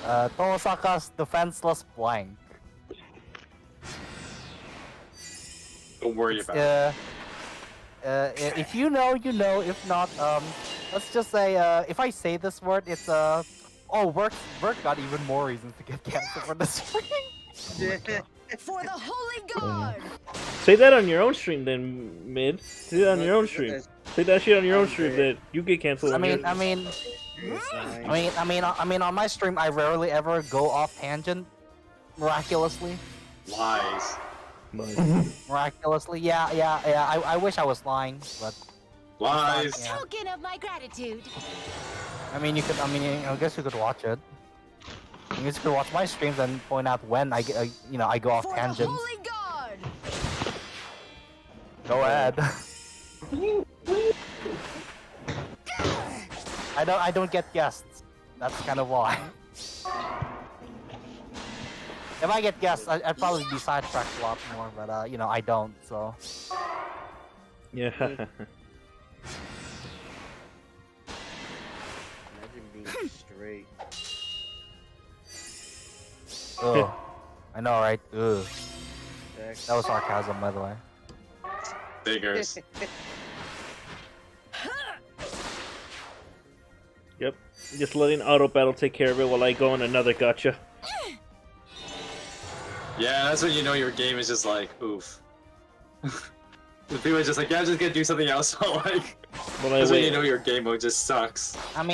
Tosaka's defenseless blank. Don't worry about it. If you know, you know. If not, let's just say, if I say this word, it's oh, Bert got even more reasons to get canceled for this stream. For the holy god! Say that on your own stream, then, Mid. Say that on your own stream. Say that shit on your own stream. That you get canceled. I mean, on my stream, I rarely ever go off tangent, miraculously. Lies. Miraculously, yeah. I wish I was lying, but lies. Yeah. Token of my gratitude. I guess you could watch it. I guess you could watch my streams and point out when I go off For tangents. the holy god! Go ahead. I don't get guests. That's kind of why. If I get guests, I'd probably be sidetracked a lot more, but I don't, so. Yeah. Imagine being straight. Ugh. I know, right? Ugh. That was sarcasm, by the way. Figures. Yep. Just letting auto battle take care of it while I go on another gotcha. Yeah, that's when you know your game is just like, oof. The people are just like, yeah, I'm just gonna do something else. So like, that's when you know your game mode just sucks. That's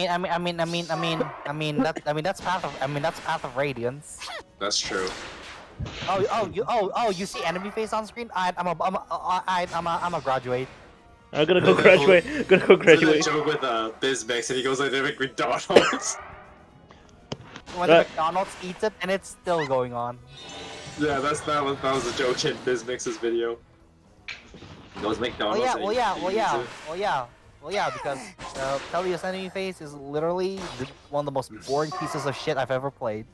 Path of Radiance. That's true. You see enemy face on screen? I'm a graduate. I'm gonna go graduate. There's a joke with Bizmix, and he goes like the McDonald's. When the McDonald's eats it, and it's still going on. Yeah, that was a joke in Bizmix's video. Those McDonald's. Well, yeah, because Tellius Enemy Face is literally one of the most boring pieces of shit I've ever played.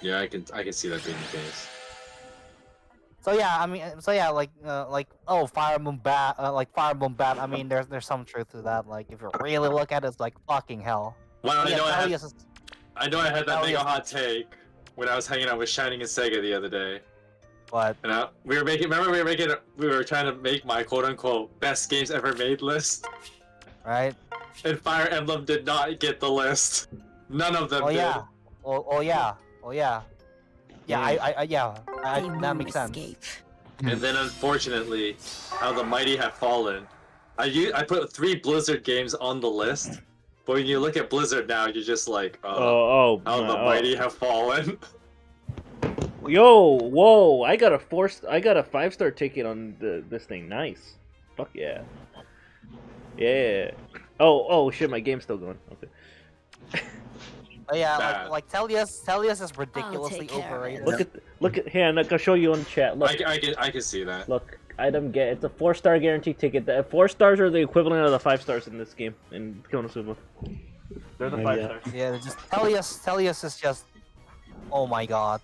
Yeah, I can see that being the case. So yeah, I mean, oh, Fire Emblem Bat, I mean, there's some truth to that. Like, if you really look at it, it's like fucking hell. Well, But I yeah, know I had that mega Tellius- hot take when I was hanging out with Shining and Sega the other day. What? And we were trying to make my quote-unquote best games ever made list. Right? And Fire Emblem did not get the list. None of them Oh did. yeah. Oh yeah. Yeah, They that won't makes sense. escape. And then unfortunately, how the mighty have fallen. I put 3 Blizzard games on the list, but when you look at Blizzard now, you're just like, how the mighty have fallen. Yo, whoa! I got a 5-star ticket on this thing. Nice. Fuck yeah. Yeah. Oh shit! My game's still going. Okay. But yeah, Bad. like Tellius is ridiculously care of it. overrated. Look at here. I'll show you on chat. Look. I can see that. Look. Item get. It's a 4-star guarantee ticket. The 4 stars are the equivalent of the 5 stars in this game in Konosuba. They're the 5 stars. Yeah, just Tellius is just, oh my god.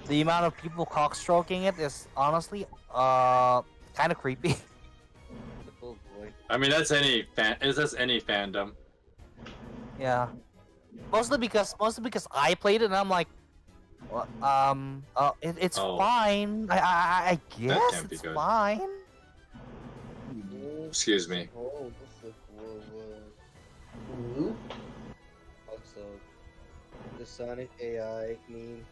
The amount of people cockstroking it is honestly, kind of creepy. Oh boy. I mean, that's any fandom. Yeah. Mostly because I played it and I'm like, it's Oh. fine. I guess can't be it's good. fine. Excuse me. Oh, this is also, the Sonic AI meme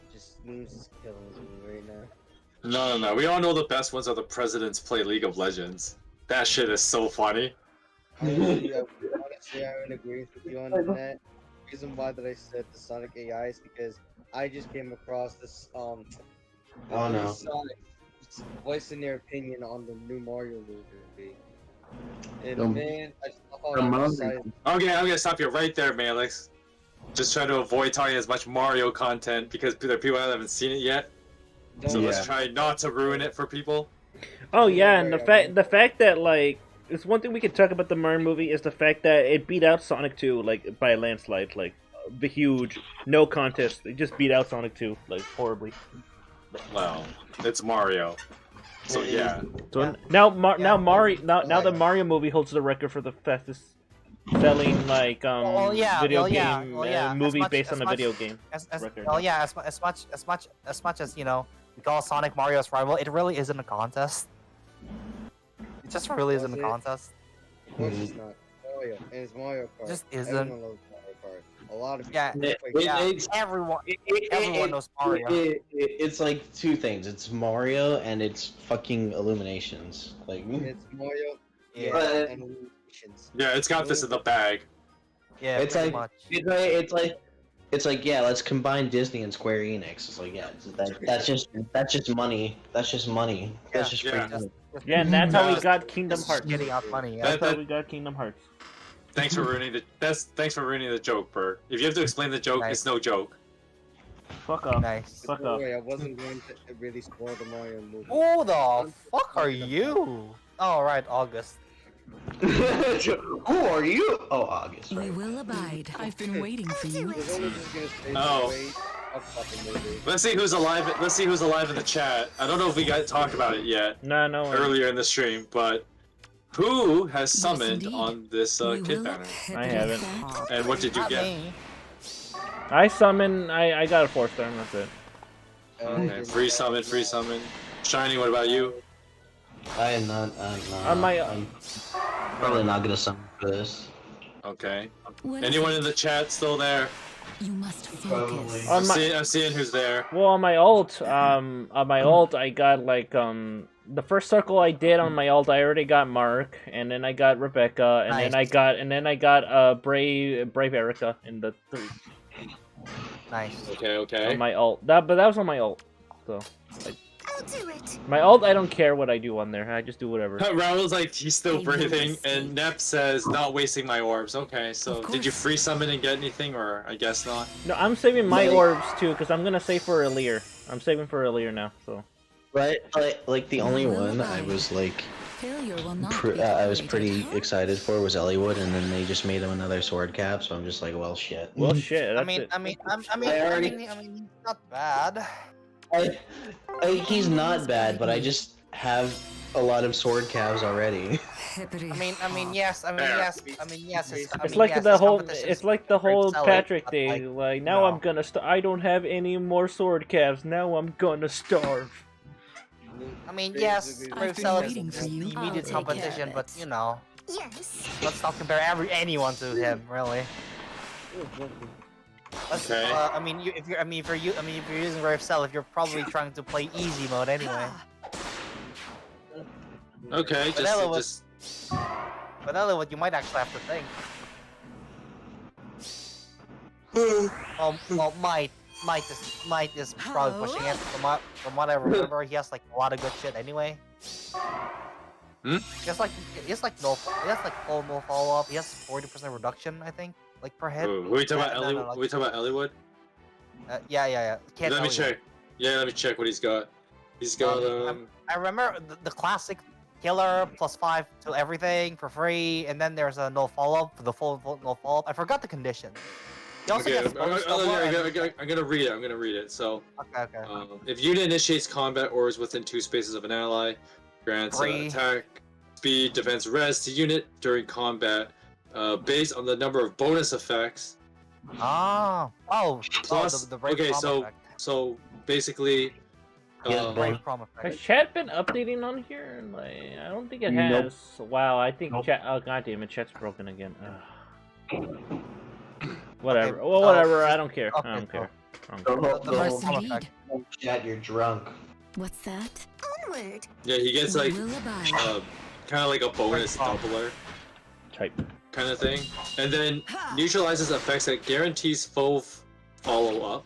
memes is killing me right now. No. We all know the best ones are the presidents play League of Legends. That shit is so funny. Honestly, I'm in agreement with you on that. The reason why that I said the Sonic AI is because I just came across this Oh no. Sonic voicing their opinion on the new Mario movie. And Don't- man, I just love how Come I'm on. excited. Okay, I'm gonna stop you right there, Malix. Just try to avoid talking as much Mario content because there are people that haven't seen it yet. So let's try not to ruin it for people. Oh yeah, and the fact that like it's one thing we could talk about the Mario movie is the fact that it beat out Sonic 2 like by a landslide, like the huge no contest. It just beat out Sonic 2 like horribly. Well, it's Mario. So yeah. So now the Mario movie holds the record for the fastest selling like video game movie based on a video game record. As much as you know, we call Sonic Mario's rival, it really isn't a contest. It just really isn't a contest. Of course it's not. Mario, and it's Mario Kart. It just Everyone isn't. loves Mario Kart. A lot of Yeah, people. everyone knows Mario. It's like 2 things. It's Mario and it's fucking Illuminations. Like It's Mario. Yeah. But- And Illuminations. Yeah, it's got this in the bag. Yeah, it's pretty like much. it's like yeah, let's combine Disney and Square Enix. It's like yeah, that's just money. That's just money. That's just free Yeah. money. Yeah, and that's how we got Kingdom Hearts. Getting out money. Yeah. That's how we got Kingdom Hearts. Thanks for ruining the joke, Bert. If you have to explain the joke, Nice. it's no joke. Fuck up. Nice. Fuck Don't up. worry, I wasn't going to really spoil the Mario movie. Who the fuck are you? Oh right, August. Who are you? Oh, August, We right? will abide. I've been waiting for you. I was only just gonna say Oh. wait about the movie. Let's see who's alive. Let's see who's alive in the chat. I don't know if we got talked about it yet No. earlier in the stream, but who has Yes, summoned indeed. on this We kid will banner? I haven't. And what did you Not get? me. I summon. I got a 4-star. And that's it. Okay, free summon. Shiny, what about you? I am not. On my- I'm probably not gonna summon for this. Okay. What is Anyone it? in the chat still there? You must focus. On my I'm seeing who's there. well, on my ult, I got like the first circle I did on my ult, I already got Mark, and then I got Rebecca, and then I got Brave Erica in the third Nice. Okay. on my ult. But that was on my ult, so. I'll do it. My ult, I don't care what I do on there. I just do whatever. Raul's like, he's still They will breathing, escape. and Nep says, not wasting my orbs. Okay, so Of did you course. free summon and get anything, or I guess not? No, I'm saving my orbs too, because I'm gonna save for Alear. I'm saving for Alear now, so. But like the only one I was like, Failure will not be I was tolerated. pretty excited for was Elliewood, and then they just made him another sword cap. So I'm just like, well, shit. Well, shit. That's it. He's not bad. He's not bad, but I just have a lot of sword calves already. Yes. It's like the whole. It's like the whole Patrick thing. Like now I'm gonna. I don't have any more sword calves. Now I'm gonna starve. Yes, I've been Marcel waiting is for you. the I'll immediate take competition, care but of you know, Yes. let's not compare anyone to him, really. Let's, Okay. if you're using Marcel, if you're probably trying to play easy mode anyway. Okay, Vanilla just Vanilla, what you might actually have to think. Might is probably pushing it. From what I remember, he has like a lot of good shit anyway. Hmm? He has like full no follow up. He has 40% reduction, I think, like per hit. Who are we talking about? No, Ellie? no, we talking about Elliewood? Yeah. Can't Let me tell you. check. Yeah, let me check what he's got. He's got I remember the classic killer +5 to everything for free, and then there's a no follow up for the full no follow up. I forgot the condition. He also Okay, gets bonus double and- I'm gonna read it. I'm gonna read it. So, Okay. if unit initiates combat or is within 2 spaces of an ally, grants attack, speed, defense, res to unit during combat, based on the number of bonus effects. Plus, the Brave okay, Prom so effect. so basically, Brave Prom effect. Has chat been updating on here? Like, I don't think it Nope. has. Wow, I think chat. Oh goddamn it, chat's broken again. Whatever. Okay, Well, whatever. I don't care. okay, I don't so- care. I don't care. The Yes, Brave Prom indeed. effect. Chat, you're drunk. What's that? Onward. yeah, he gets We like will abide. kind of like a bonus doubler Type. kind of thing, and then neutralizes effects that guarantees foe follow up,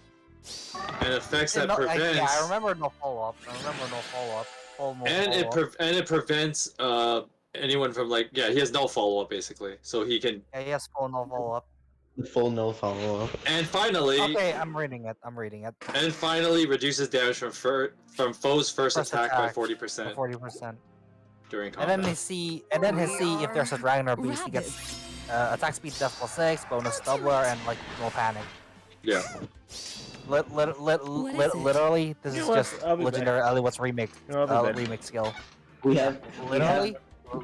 and effects that prevents. Yeah, I remember no follow up. And it prevents anyone from like he has no follow up basically, so he can. Yeah, he has full no follow up. Full no follow up. And finally, Okay, I'm reading it. and finally reduces damage from foe's first attack by 40% 40%. during And combat. then he see if there's a dragon or beast, he gets attack speed def +6, bonus doubler, and like no panic. Yeah. Literally, this You is know what? just I'll be legendary Elliott's remake I'll be back. remake skill. We have Literally,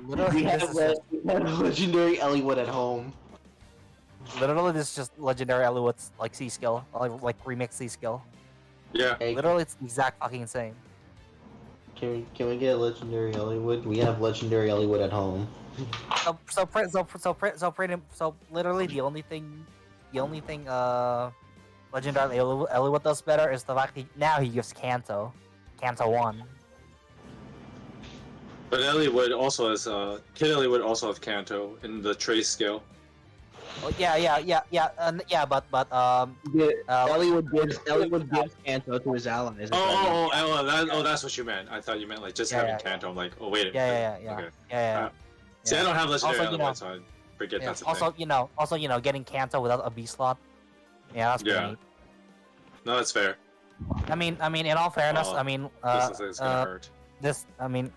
we this have, is just, we have legendary Elliewood at home. literally this is just legendary Elliott's like C skill, like remix C skill. Yeah. Hey, Literally, it's the exact fucking same. can we get a legendary Elliewood? We have legendary Elliewood at home. So literally the only thing legendary Ellioott does better is the fact now he gives Kanto 1. But Elliewood also has Kid Elliewood also have Kanto in the trace skill. Oh, but Elliewood gives Kanto to his allies. That's what you meant. I thought you meant like just having Kanto. I'm like, oh wait a minute. Okay. yeah. See, I don't have legendary Also, Elliewood, so I forget that's a thing. Also, getting Kanto without a B slot. Yeah, that's pretty neat. No, that's fair. I mean, in all fairness, This looks like it's gonna hurt. in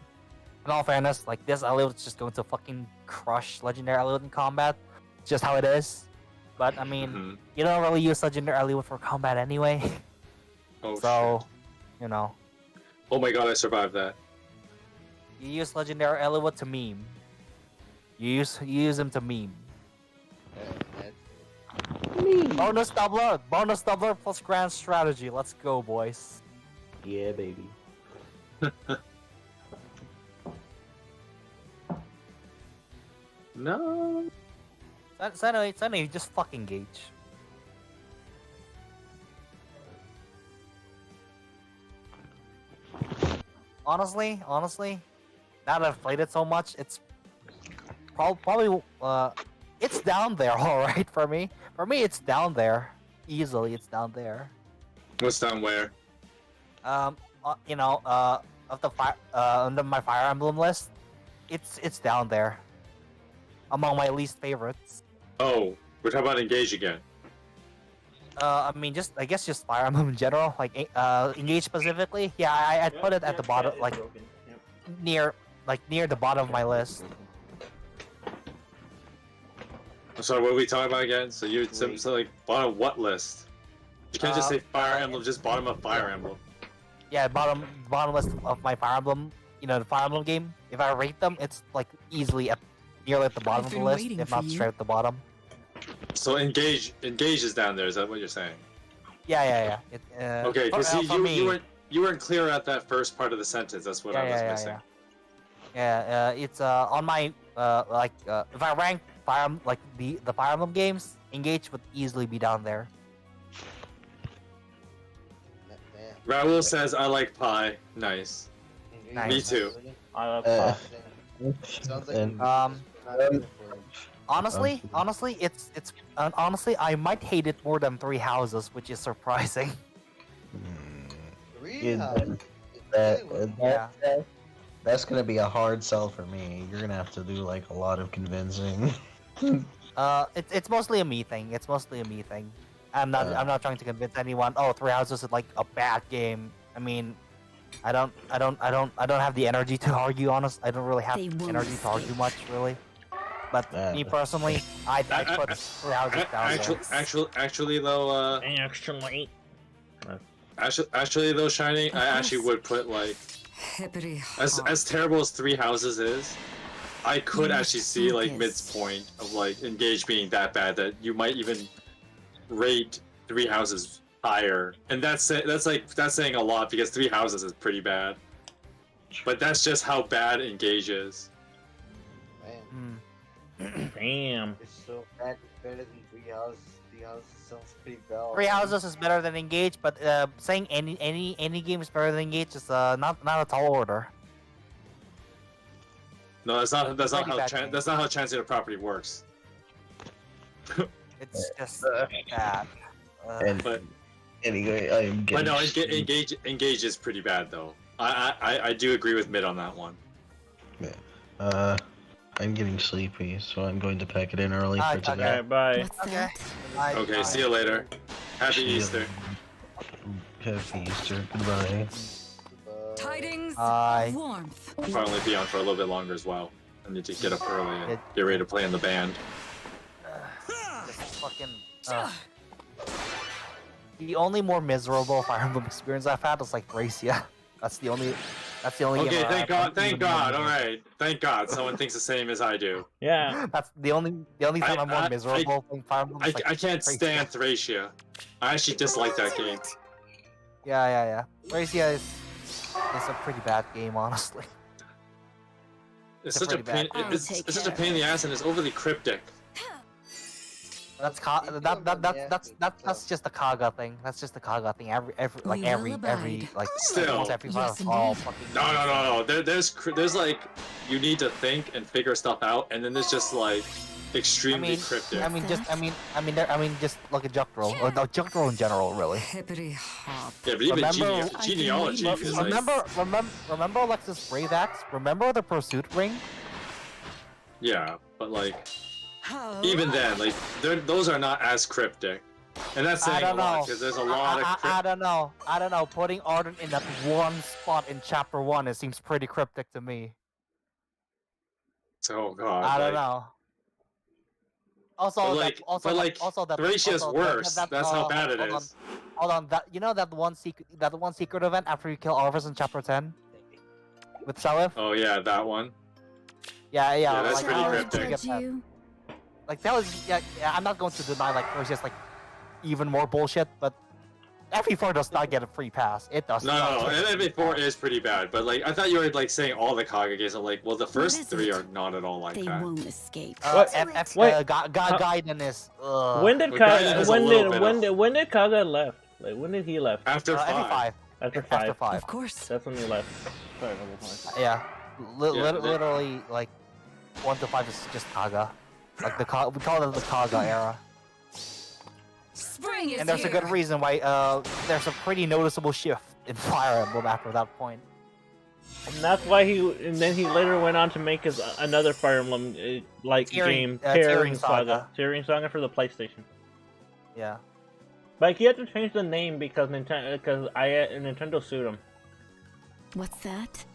all fairness, like this Elliott's just going to fucking crush legendary Elliott in combat. It's just how it is. But I mean, you don't really use legendary Elliott for combat anyway. Oh, so, shit. you know. Oh my god, I survived that. You use legendary Elliott to meme. You use him to meme. Bonus doubler plus grand strategy. Let's go, boys. Yeah, baby. No. Anyway, just fucking gauge. Honestly, now that I've played it so much, it's probably it's down there, all right, for me. For me, it's down there. Easily, it's down there. What's down where? Of the under my Fire Emblem list, it's down there. Among my least favorites. Oh, we're talking about Engage again. I mean, I guess just Fire Emblem in general, like Engage specifically. Yeah, I'd put it at the bottom, like near the bottom of my list. I'm sorry, what are we talking about again? So so like bottom what list? You can't just say Fire Emblem, just bottom of Fire Emblem. Yeah, bottom list of my Fire Emblem. You know, the Fire Emblem game. If I rate them, it's like easily nearly at the bottom of the list, if not straight at the bottom. So Engage is down there. Is that what you're saying? Yeah. Okay, because you weren't clear at that first part of the sentence. That's what I was missing. Yeah, it's on my if I rank the Fire Emblem games, Engage would easily be down there. Raul says I like pie. Nice. Me too. I love pie. Honestly, I might hate it more than Three Houses, which is surprising. That's gonna be a hard sell for me. You're gonna have to do like a lot of convincing. It's mostly a me thing. I'm not trying to convince anyone. Oh, Three Houses is like a bad game. I mean, I don't have the energy to argue. Honest, I don't really have energy to argue much, really. But me personally, I put Three Houses down there. Actually though, Shining, I actually would put like as terrible as Three Houses is, I could actually see like Mid's point of like Engage being that bad that you might even rate Three Houses higher, and that's saying a lot because Three Houses is pretty bad. But that's just how bad Engage is. Damn. It's so bad, it's better than Three Houses. Three Houses sounds pretty bad. Three Houses is better than Engage, but saying any game is better than Engage is not a tall order. No, that's not how transient property works. It's just bad. But anyway, I am getting. But no, Engage is pretty bad though. I do agree with Mid on that one. Yeah. I'm getting sleepy, so I'm going to pack it in early for today. Okay, bye. Okay, see you later. Happy Easter. Happy Easter. Goodbye. Tidings of warmth. I'll probably be on for a little bit longer as well. I need to get up early and get ready to play in the band. The only more miserable Fire Emblem experience I've had is like Thracia. That's the only. Okay, thank God. All right, thank God. Someone thinks the same as I do. Yeah. That's the only time I'm more miserable playing Fire Emblem. I can't stand Thracia. I actually dislike that game. Yeah. Thracia is a pretty bad game, honestly. It's such a pain. It's such a pain in the ass, and it's overly cryptic. That's just the Kaga thing. That's just the Kaga thing. Still. No. There's like you need to think and figure stuff out, and then there's just like extremely cryptic. Just look at Juckroll, or no, Juckroll in general, really. Yeah, but even genealogy is like... Remember Alexis Brave Axe? Remember the Pursuit Ring? Yeah, but like even then, like those are not as cryptic, and that's saying a lot because there's a lot of. I don't know. Putting Arden in that one spot in Chapter 1, it seems pretty cryptic to me. Oh God. I don't know. Also, Thracia's worse. That's how bad it is. Hold on. That one secret event after you kill Arvis in Chapter 10 with Salif? Oh yeah, that one. Yeah. Yeah, that's pretty cryptic. Like that was I'm not going to deny like Thracia's like even more bullshit, but FE4 does not get a free pass. It does. No, FE4 is pretty bad, but like I thought you were like saying all the Kaga games are like, well, the first three are not at all like that. They won't escape. Gaiden is. When did Kaga left? Like when did he left? After 5. After 5. Of course. That's when he left. Sorry, yeah, literally like 1 to 5 is just Kaga. Like we call it the Kaga era. Spring is and there's a good reason why there's a pretty noticeable shift in Fire Emblem after that point. And that's why he later went on to make his another Fire Emblem game, Tearing Saga. Tearing Saga for the PlayStation. Yeah. Like he had to change the name because Nintendo sued him. What's that?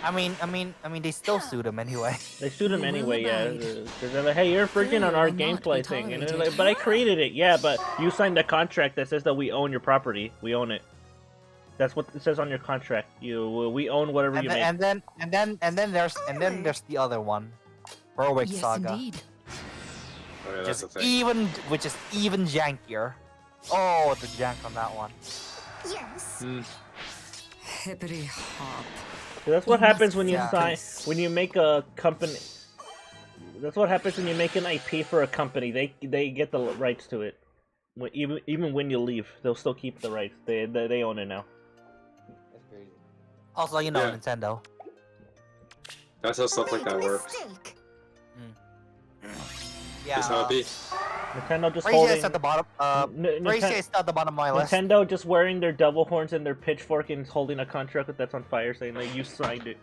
I mean, they still sued him anyway. They sued him We will anyway, yeah. abide. They're like, hey, you're infringing on our Failure will not gameplay be thing. And they're tolerated. like, but I created it. Yeah, but you signed a contract that says that we own your property. We own it. That's what it says on your contract. We own whatever And you then, make. and then there's the other one, Berwick Yes, Saga, indeed. Oh, yeah, which that's is the thing. which is even jankier. Oh, the jank on that one. Yes. Hippity hop. So that's what You happens must when you focus. when you make a company. That's what happens when you make an IP for a company. They get the rights to it. Even when you leave, they'll still keep the rights. They own it now. That's crazy. Also, you know, Yeah. Nintendo. That's how stuff like that works. Yeah. That's how it be. Nintendo just Crazy holding. is at the bottom. Crazy is at the bottom of my list. Nintendo just wearing their double horns and their pitchfork and holding a contract that's on fire, saying like you signed it.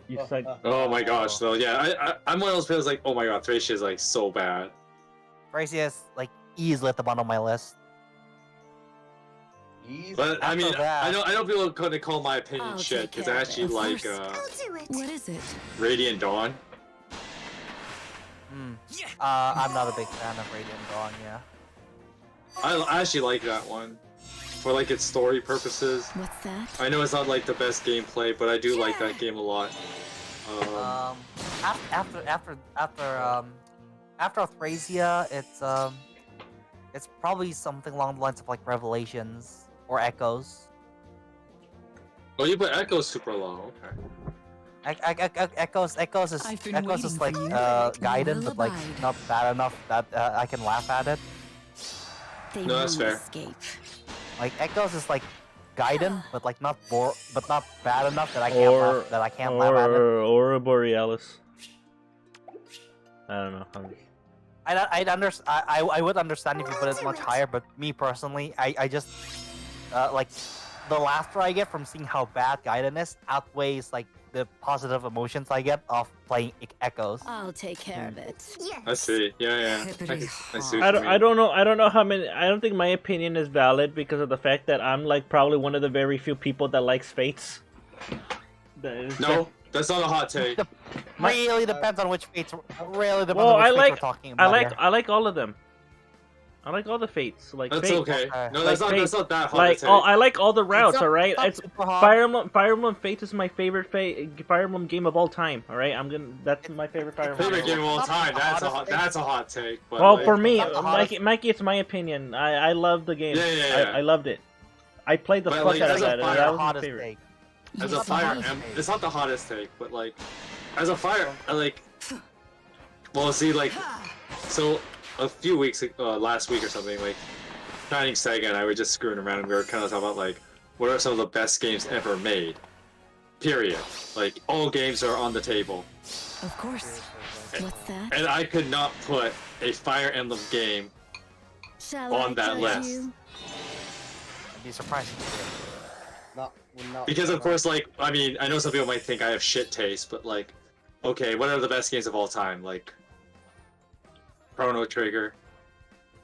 You signed. Oh my gosh, though. Yeah, I'm one of those people like, oh my god, Thracia is like so bad. Crazy is like easily at the bottom of my list. But I After mean, that- I know people are gonna call my opinion I'll shit take because care I of it. actually Of like course. What is it? Radiant Dawn. I'm not a big fan of Radiant Dawn. Yeah. I actually like that one for like its story purposes. What's that? I know it's not like the best gameplay, but I do like that game a lot. After Thracia, it's probably something along the lines of like Revelations or Echoes. Oh, you put Echo super low. Okay. Echoes is I've been Echoes is like waiting for you. Gaiden, will but like abide. not bad enough that I can laugh at it. They No, that's won't fair. escape. Like Echoes is like Gaiden, but like not bad enough that I can't laugh at it. Aurora Borealis. I don't know. I would understand if you put it much higher, but me personally, I just like the laughter I get from seeing how bad Gaiden is outweighs like the positive emotions I get of playing Echoes. I'll take care of it. I see. Yeah. Hippity I see. hop. What you I don't know. I don't know how many. I don't think my opinion is valid because of the fact that I'm like probably one of the very few people that likes Fates. mean. No, that's not a hot take. Really depends on which fates. Really depends Well, on which I fates we're talking about. I like all of them. I like all the Fates. Like That's Fate, okay. No, like that's not that hot Like a take. I like all the routes. not- All right, not it's super hot. Fire Emblem Fates is my favorite Fire Emblem game of all time. All right, that's my favorite Fire Emblem. Favorite game of all Not time. the hottest That's a hot take. But Well, like, for me, not the hottest- Mikey, it's my opinion. I love the game. Yeah. I loved it. I played the But, fuck like, out as of a that. fire- That was my hottest favorite. take. as a Not the Fire hottest Emblem, take. it's not the hottest take, but like, as a Fire, I like. Well, see, like, so a few weeks, last week or something, like, Shining Sega and I were just screwing around, and we were kind of talking about like, what are some of the best games ever made? Period. Like, all games are on the table, Of course. What's that? and I could not put a Fire Emblem game Shall on I that judge list. you? I'd be surprised. Because of course, like, I mean, I know some people might think I have shit taste, but like, okay, what are the best games of all time? Like, Chrono Trigger,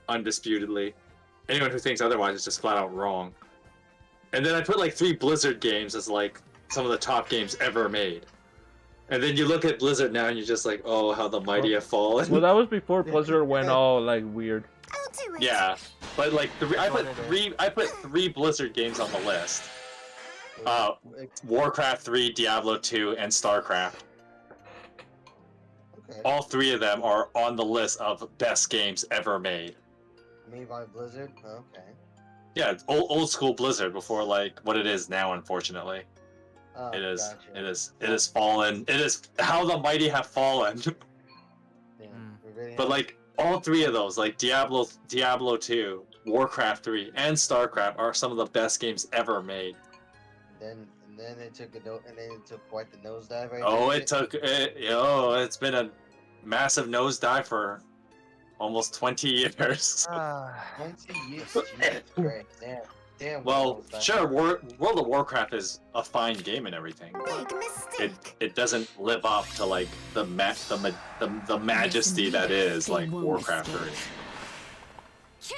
undisputedly. Anyone who thinks otherwise is just flat out wrong. And then I put like 3 Blizzard games as like some of the top games ever made. And then you look at Blizzard now and you're just like, oh, how the mighty have fallen. Well, that was before Blizzard went all like weird. Yeah, but like I put three Blizzard games on the list. Warcraft 3, Diablo 2, and StarCraft. Okay. All 3 of them are on the list of best games ever made. Made by Blizzard? Okay. Yeah, it's old school Blizzard before like what it is now, unfortunately. Oh, It is. gotcha. It is fallen. It is how the mighty have fallen. Yeah, we really But have- like all 3 of those, like Diablo 2, Warcraft 3, and StarCraft are some of the best games ever made. and then it took quite the nosedive. It's been a massive nosedive for almost 20 years. 20 years. Jesus Christ. Damn. Well, nosedive. sure, World of Warcraft is a fine game and everything, but it doesn't live up to like the majesty that is like They won't Warcraft 3. escape.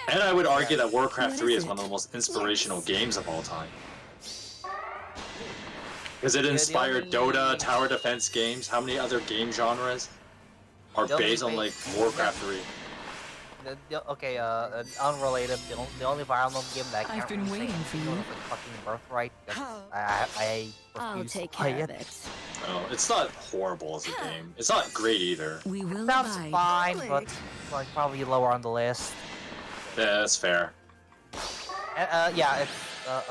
And I would argue that Warcraft 3 is one of the most inspirational games of all time. Because it inspired Dota, tower defense games. How many other game genres are based on like Warcraft 3? Unrelated. The only Fire Emblem game that I can't I've been really waiting say for you. is fucking Birthright. I I'll refuse take to play care of it. it. Oh, it's not horrible as a game. It's not great either. We will Sounds abide. fine, but like probably lower on the list. Yeah, that's fair. Yeah, it's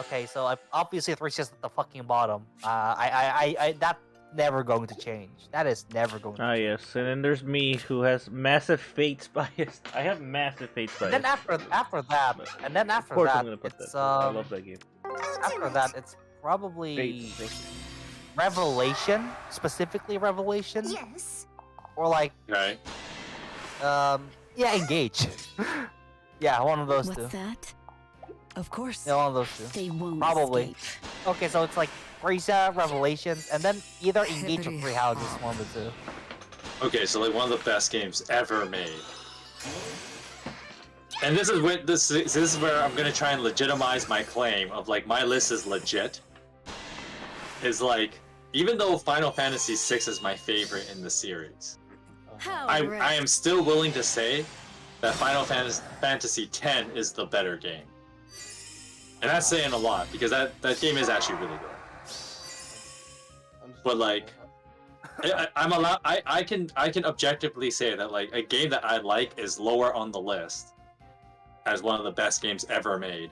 okay. So obviously 3 is just at the fucking bottom. That's never going to change. That is never going to Ah, change. yes, and then there's me who has massive Fates bias. I have massive Fates bias. And then after that, Of course I'm gonna put it's that. I love that game. after that, it's probably Fates. Revelation, specifically Revelation, Yes. or like Okay. yeah, Engage. Yeah, one of those What's two. that? Of course. Yeah, one of those two. They won't Probably. escape. Okay, so it's like Frieza, Revelations, and then either Engage or Three Houses, one of the two. Okay, so like one of the best games ever made. And this is where I'm gonna try and legitimize my claim of like my list is legit. Is like, even though Final Fantasy VI is my favorite in the series, I am still willing to say that Final Fantasy X is the better game. And that's saying a lot, because that game is actually really good. But like, I can objectively say that like a game that I like is lower on the list as one of the best games ever made.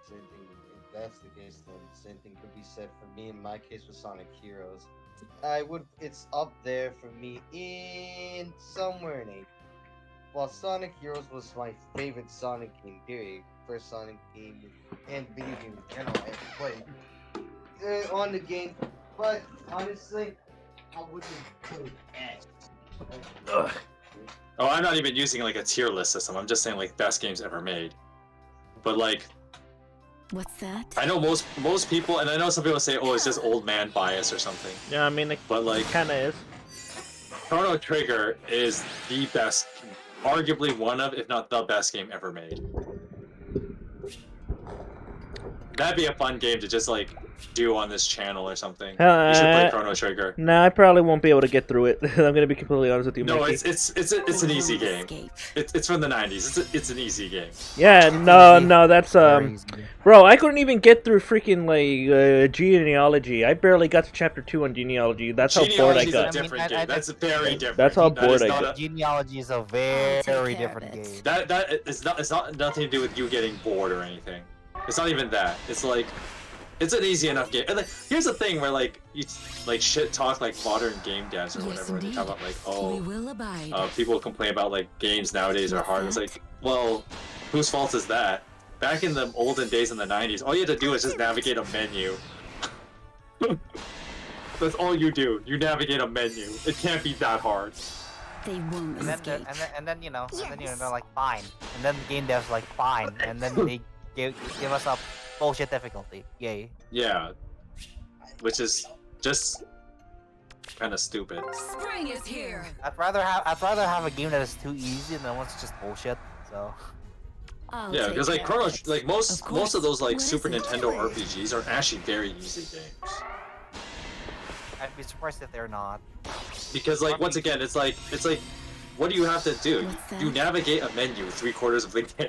Same thing. If that's the case, then same thing could be said for me. In my case, with Sonic Heroes, it's up there for me in somewhere in 8. While Sonic Heroes was my favorite Sonic game, period. First Sonic game and video game in general I ever played on the game, but honestly, I wouldn't put it as. Oh, I'm not even using like a tier list system. I'm just saying like best games ever made. But like, What's that? I know most people, and I know some people say, oh, it's just old man bias or something. Yeah, I mean, but like, it kinda is. Chrono Trigger is the best, arguably one of, if not the best game ever made. That'd be a fun game to just like do on this channel or something. You should play Chrono Trigger. Nah, I probably won't be able to get through it. I'm gonna be completely honest with you, No, Mikey. it's an easy game. It's from the 90s. It's an easy game. Yeah, no, that's bro, I couldn't even get through freaking like genealogy. I barely got to chapter 2 on genealogy. That's how bored I got. Genealogy is a different game. That's very different. That's how bored I got. Genealogy is a very different game. It's not nothing to do with you getting bored or anything. It's not even that. It's like, it's an easy enough game. And like, here's the thing where like you like shit talk like modern game devs or whatever. And they talk about like, oh, We will abide. people complain about like games nowadays are hard. It's like, well, whose fault is that? Back in the olden days in the 90s, all you had to do was just navigate a menu. That's all you do. You navigate a menu. It can't be that hard. They won't escape. And then you know, they're like fine. And then the game devs like fine. And then they give us a bullshit difficulty. Yay. Yeah. Which is just kind of stupid. Spring is here. I'd rather have a game that is too easy than one's just bullshit. So. Yeah, because like most of those like Super Nintendo RPGs are actually very easy games. I'd be surprised if they're not. Because like once again, it's like what do you have to do? You navigate a menu 3/4 of the game.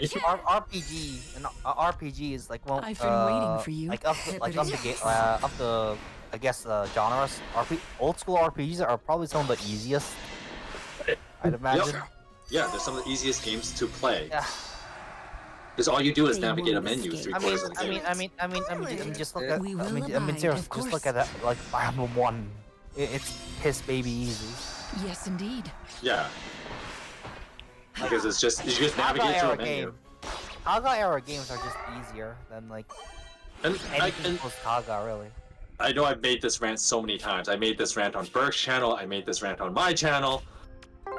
RPG is like one. I've been waiting for you. Like up the I guess genres. Old school RPGs are probably some of the easiest. I'd imagine. Yep. Yeah, they're some of the easiest games to play. Yeah. Because all you do is navigate a menu 3/4 of the game. I mean, just look at. I mean, seriously, just look at that. Like Fire Emblem 1, it's piss baby easy. Yes, indeed. Yeah. Because it's just you just navigate through a menu. Kaga era games are just easier than like anything post Kaga, really. I know I've made this rant so many times. I made this rant on Burke's channel. I made this rant on my channel.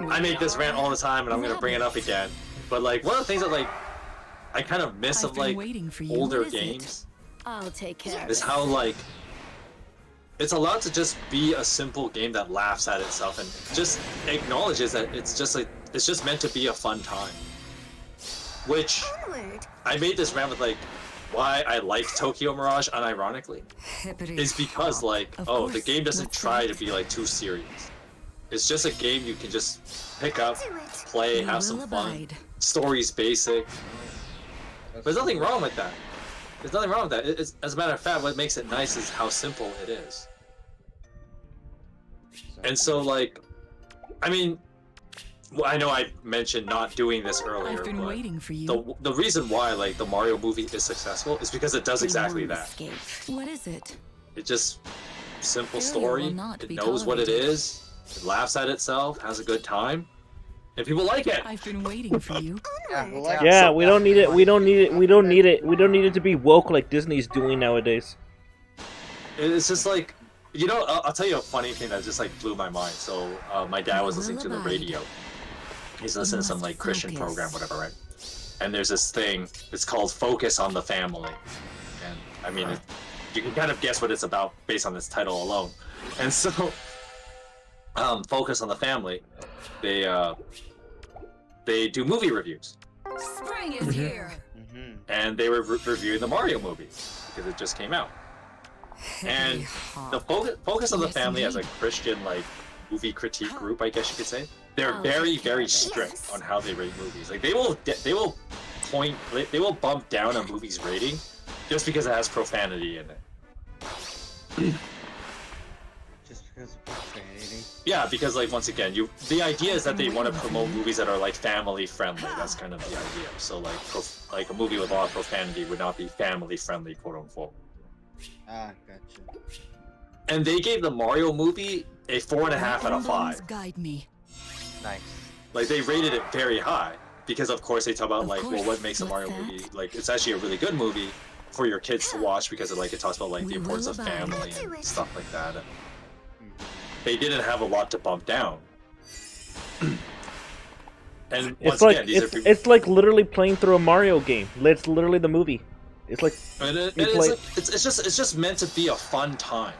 I make this rant all the time, and I'm gonna bring it up again. But like one of the things that like I kind of miss of like older games I'll take care is how like it's allowed to just be a simple game that laughs at itself and just acknowledges that it's just meant to be a fun time. which I made this rant with like why I like Tokyo Mirage unironically is because like the game doesn't try to be like too serious. It's just a game you can just pick up, play, have some fun. Story's basic. But there's nothing wrong with that. There's nothing wrong with that. It's, as a matter of fact, what makes it nice is how simple it is. And so like, I mean, well, I know I mentioned not doing this earlier, I've been but waiting for you. the reason why like the Mario movie is successful is because it does exactly that. What is it? It just simple Failure story. will not It be knows what it tolerated. is. It laughs at itself, has a good time, and people like it. I've been waiting for you. Yeah, we don't need it. We don't need it. We don't need it. We don't need it to be woke like Disney's doing nowadays. It's just like, you know, I'll tell you a funny thing that just like blew my mind. So my dad was listening to the radio. He's listening to some like Christian program, whatever, right? And there's this thing. It's called Focus on the Family, and I mean, you can kind of guess what it's about based on this title alone. And so, Focus on the Family, they do movie reviews. Spring is here. And they were reviewing the Mario movie because it just came out. And the Focus on the Family as a Christian like movie critique group, I guess you could say, they're very, very strict on how they rate movies. Like they will bump down a movie's rating just because it has profanity in it. Just because of profanity. Yeah, because like once again, the idea is that they want to promote movies that are like family friendly. That's kind of the idea. So like a movie with a lot of profanity would not be family friendly, quote unquote. Ah, gotcha. And they gave the Mario movie a 4.5 out of 5. Guide me. Nice. Like they rated it very high because of course they talk about like, well, what makes a Mario movie? Like it's actually a really good movie for your kids to watch because it talks about like the importance of family and stuff like that. And they didn't have a lot to bump down. And It's once like again, it's like literally playing through a Mario game. It's literally the movie. It's like it's just meant to be a fun time,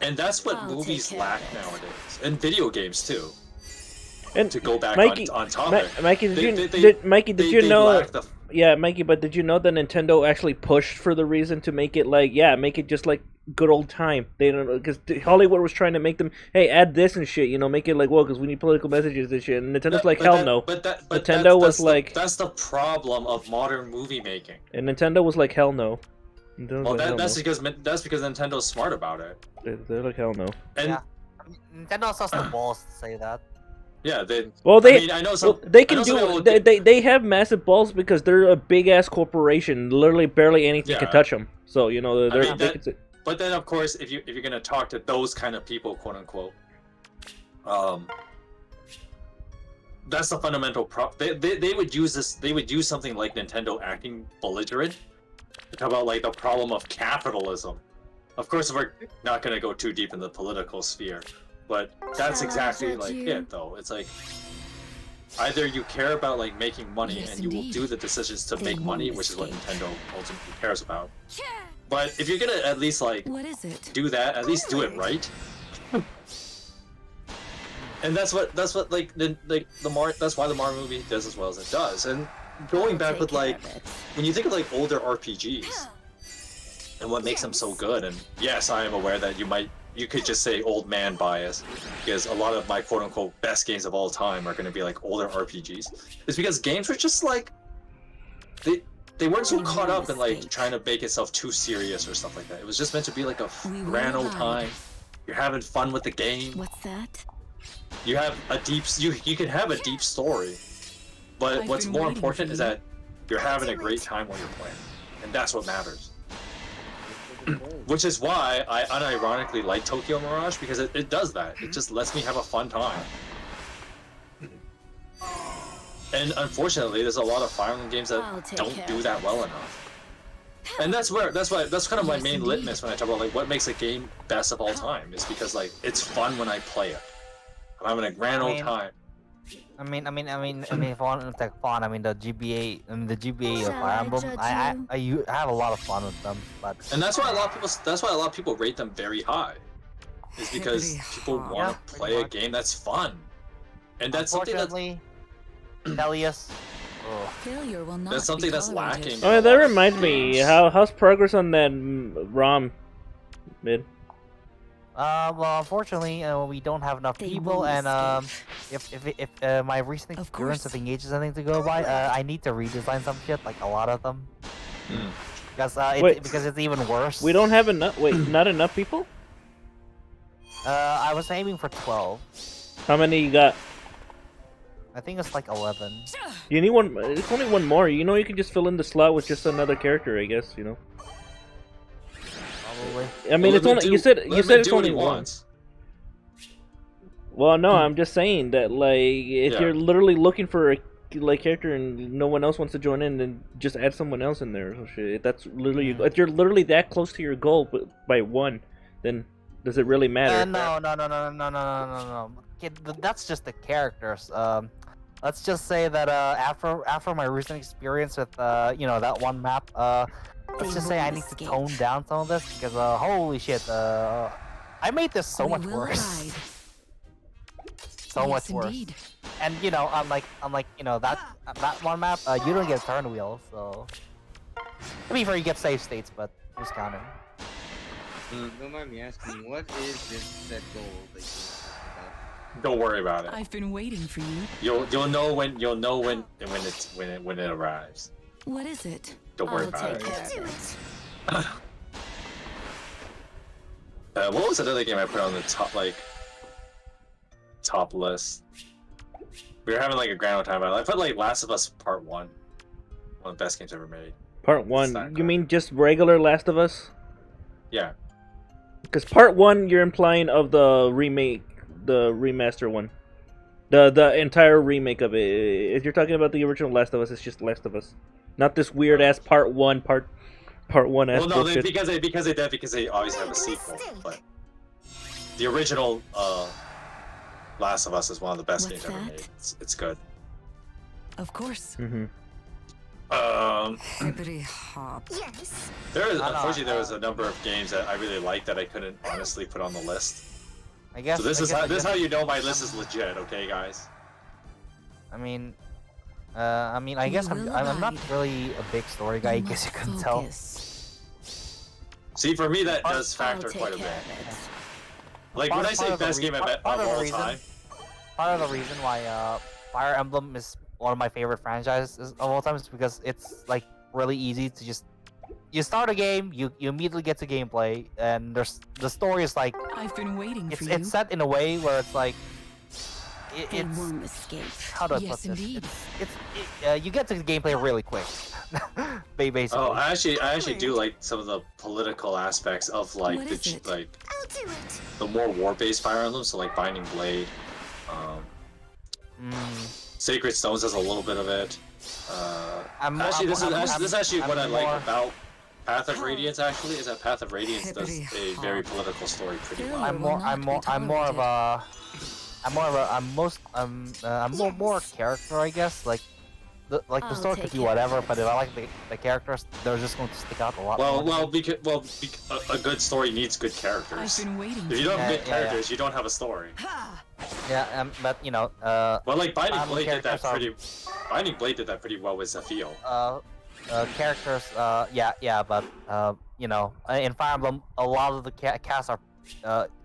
and that's what movies lack nowadays, and video games too. And to go back Mikey, on topic, Mikey, did you know? Yeah, Mikey, but did you know that Nintendo actually pushed for the reason to make it make it just like good old time? They don't because Hollywood was trying to make them, hey, add this and shit, make it like, well, because we need political messages and shit. And Nintendo's hell no. Nintendo was like, that's the problem of modern movie making. And Nintendo was like, hell no. Well, that's because Nintendo's smart about it. They're like, hell no. And yeah. Nintendo has the balls to say that. Yeah, they. Well, I know some. They can do. They have massive balls because they're a big ass corporation. Literally, barely anything can touch them. So But then, of course, if you're gonna talk to those kind of people, quote unquote, that's the fundamental problem. They would use this. They would use something like Nintendo acting belligerent to talk about like the problem of capitalism. Of course, we're not gonna go too deep in the political sphere. But that's exactly like it, though. It's like either you care about like making money and you will do the decisions to make money, which is what Nintendo ultimately cares about. But if you're gonna at least like do that, at least do it right. And that's what like that's why the Mario movie does as well as it does. And going back with like when you think of like older RPGs and what makes them so good, and yes, I am aware that you could just say old man bias, because a lot of my quote-unquote best games of all time are going to be like older RPGs. It's because games were just like, they weren't so caught up in like trying to make itself too serious or stuff like that. It was just meant to be like a grand old time. You're having fun with the game. What's that? You have a you can have a deep story, but what's more important is that you're having a great time while you're playing, and that's what matters. Which is why I unironically like Tokyo Mirage, because it does that. It just lets me have a fun time. And unfortunately, there's a lot of Fire Emblem games that don't do that well enough. And that's kind of my main litmus when I talk about like what makes a game best of all time. Is because like it's fun when I play it. I'm having a grand old time. If I want to take fun, the GBA, the GBA of Fire Emblem, I have a lot of fun with them, but. And that's why a lot of people rate them very high, is because people want to play a game that's fun, and that's something that. Telius, Failure will not There's something be that's tolerated. lacking. Oh, yeah, that reminds me. How's progress on that ROM, Mid? Well, unfortunately, we don't have enough They people, won't and escape. if my recent experience of Engage is anything to go by, I need to redesign some shit, like a lot of them. Because it's even worse. We don't have enough. Wait, not enough people? I was aiming for 12. How many you got? I think it's like 11. You need one. It's only one more. You know, you can just fill in the slot with just another character. I guess you know. Probably. I mean, it's only. You said it's only one. Well, no, I'm just saying that like if you're literally looking for a character and no one else wants to join in, then just add someone else in there. So shit, that's literally if you're literally that close to your goal by one, then does it really matter? No. Okay, that's just the characters. Let's just say that after my recent experience with that one map, let's just say I need to tone down some of this because holy shit, I made this so much worse. So much worse. And unlike that one map, you don't get turn wheel, so to be fair, you get save states, but who's counting? Don't mind me asking, what is this set goal that you Don't worry about it. I've been waiting for you. You'll know when it arrives. What is it? Don't worry I'll about take it. care of it. What was another game I put on the top list? We were having like a grand old time about it. I put like Last of Us Part 1. One of the best games ever made. Part 1. You mean just regular Last of Us? Yeah. Because Part 1, you're implying of the remake, the remaster one. The entire remake of it. If you're talking about the original Last of Us, it's just Last of Us. Not this weird ass Part 1 ass bullshit. because they obviously have a sequel, but the original Last of Us is one of the best games ever made. It's good. Of course. Hippity hop. Yes. Unfortunately, there was a number of games that I really liked that I couldn't honestly put on the list. I guess. So this is how you know my list is legit, okay, guys? I guess I'm not really a big story guy. I guess you can tell. See, for me, that does factor quite a bit. Like when I say best game of all time. Part of the reason why Fire Emblem is one of my favorite franchises of all time is because it's like really easy to just start a game, you immediately get to gameplay, and the story is like I've been waiting for you. It's set in a way where it's like They won't escape. how do I put this? You get to the gameplay really quick. Basically. Oh, I actually do like some of the political aspects of like the more war-based Fire Emblem, so like Binding Blade. Sacred Stones has a little bit of it. This is actually what I like about Path of Radiance. Actually, is that Path of Radiance does a very political story pretty well. I'm more character, I guess. Like the story could be whatever, but if I like the characters, they're just going to stick out a lot. A good story needs good characters. If you don't have good characters, you don't have a story. Yeah, but well, like Binding Blade did that pretty well with Zephiel. Characters, but in Fire Emblem, a lot of the casts are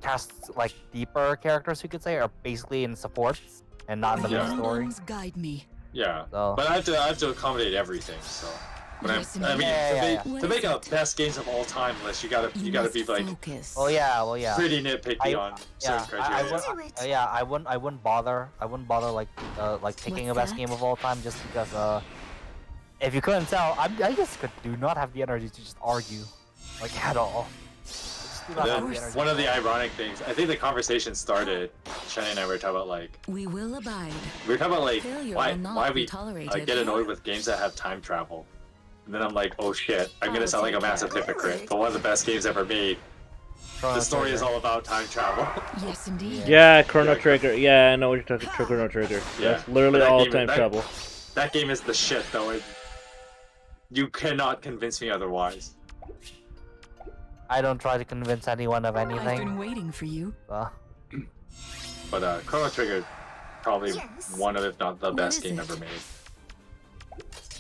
casts like deeper characters, you could say, are basically in supports and not in the main story. Guide me. Yeah, so. But I have to accommodate everything. So, to make a best games of all time list, you gotta be like, pretty nitpicky on certain criteria. I wouldn't bother like picking a best game of all time just because if you couldn't tell, I just do not have the energy to just argue like at all. One of the ironic things, I think the conversation started, Shani and I were talking about like... We will abide. We were talking about like, why we get annoyed with games that have time travel. And then I'm like, oh shit, I'm gonna sound like a massive hypocrite, but one of the best games ever made. The story is all about time travel. Yes, indeed. Yeah, Chrono Trigger. Yeah, I know what you're talking about. Chrono Trigger. Yeah. That's literally all time travel. That game is the shit, though. You cannot convince me otherwise. I don't try to convince anyone of anything. I've been waiting for you. But Chrono Trigger, probably one of, if not the best game ever made.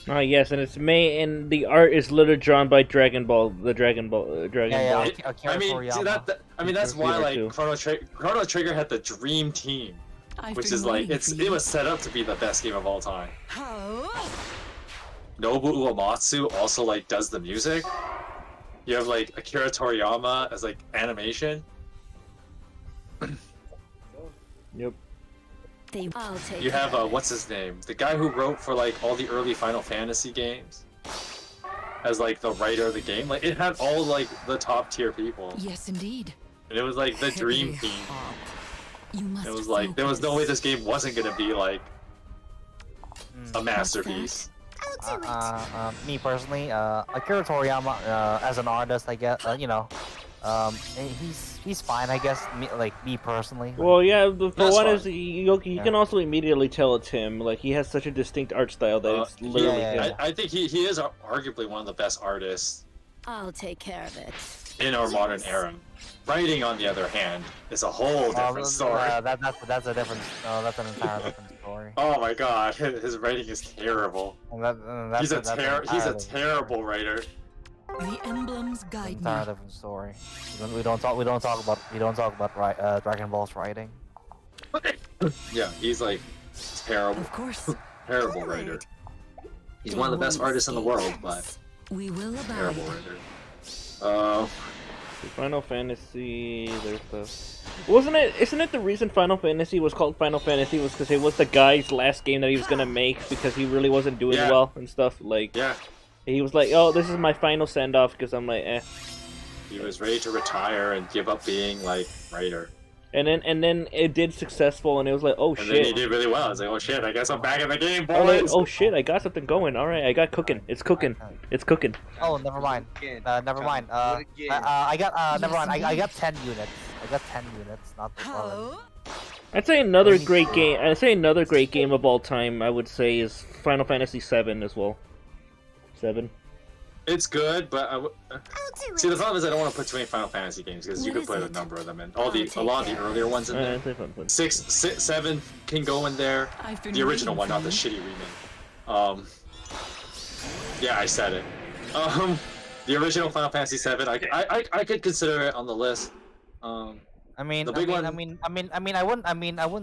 Yes, and it's and the art is literally drawn by Dragon Ball, Dragon Ball. I mean, that's why like Chrono Trigger had the dream team, which is like it was set up to be the best game of all time. Nobu Uematsu also like does the music. You have like Akira Toriyama as like animation. Yep. You have what's his name? The guy who wrote for like all the early Final Fantasy games as like the writer of the game. Like it had all like the top tier people. Yes, indeed. And it was like the dream team. It was like there was no way this game wasn't gonna be like a masterpiece. Me personally, Akira Toriyama as an artist, I guess, you know, he's fine, I guess. Me personally. Well, yeah. The one is you can also immediately tell it's him. Like he has such a distinct art style that it's literally him. I think he is arguably one of the best artists. I'll take care of it. In our modern era. Writing, on the other hand, is a whole different story. That's a different. That's an entirely different story. Oh my god, his writing is terrible. He's a terrible writer. The emblems guide me. Entirely different story. We don't talk about Dragon Ball's writing. Yeah, he's like terrible. Of course. Terrible writer. He's one of the best artists in the world, but we will abide. Terrible writer. Final Fantasy, there's the... Isn't it the reason Final Fantasy was called Final Fantasy was because it was the guy's last game that he was gonna make because he really wasn't doing well and stuff, like... Yeah. He was like, oh, this is my final send-off because I'm like, eh. He was ready to retire and give up being, like, writer. And then it did successful, and it was like, oh shit. And then he did really well. It's like, oh shit, I guess I'm back in the game, boys. Like, oh shit, I got something going. All right, I got cooking. It's cooking. It's cooking. Oh, never mind. Never mind. I got never mind. I got 10 units. I got 10 units, not the 12. I'd say another great game. I'd say another great game of all time. I would say is Final Fantasy VII as well. 7. It's good, but see the problem is I don't want to put too many Final Fantasy games because you could play a number of them and a lot of the earlier ones in there. 6, 7 can go in there. The original one, not the shitty remake. Yeah, I said it. The original Final Fantasy VII, I could consider it on the list. I wouldn't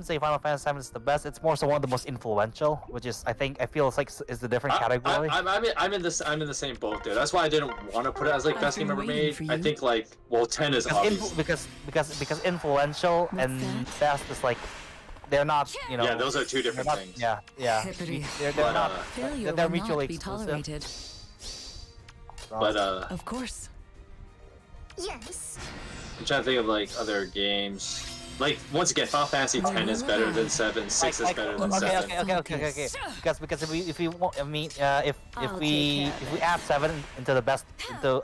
say Final Fantasy VII is the best. It's more so one of the most influential, which is I feel it's like is the different category. I'm in the same boat there. That's why I didn't want to put it as like best game ever made. I think like 10 is obvious. Because influential and best is like they're not, you know. Yeah, those are two different things. Yeah. They're not. They're mutually exclusive. But of course. Yes. I'm trying to think of like other games. Like once again, Final Fantasy X is better than 7. 6 is better than 7. Okay. Because if we add 7 into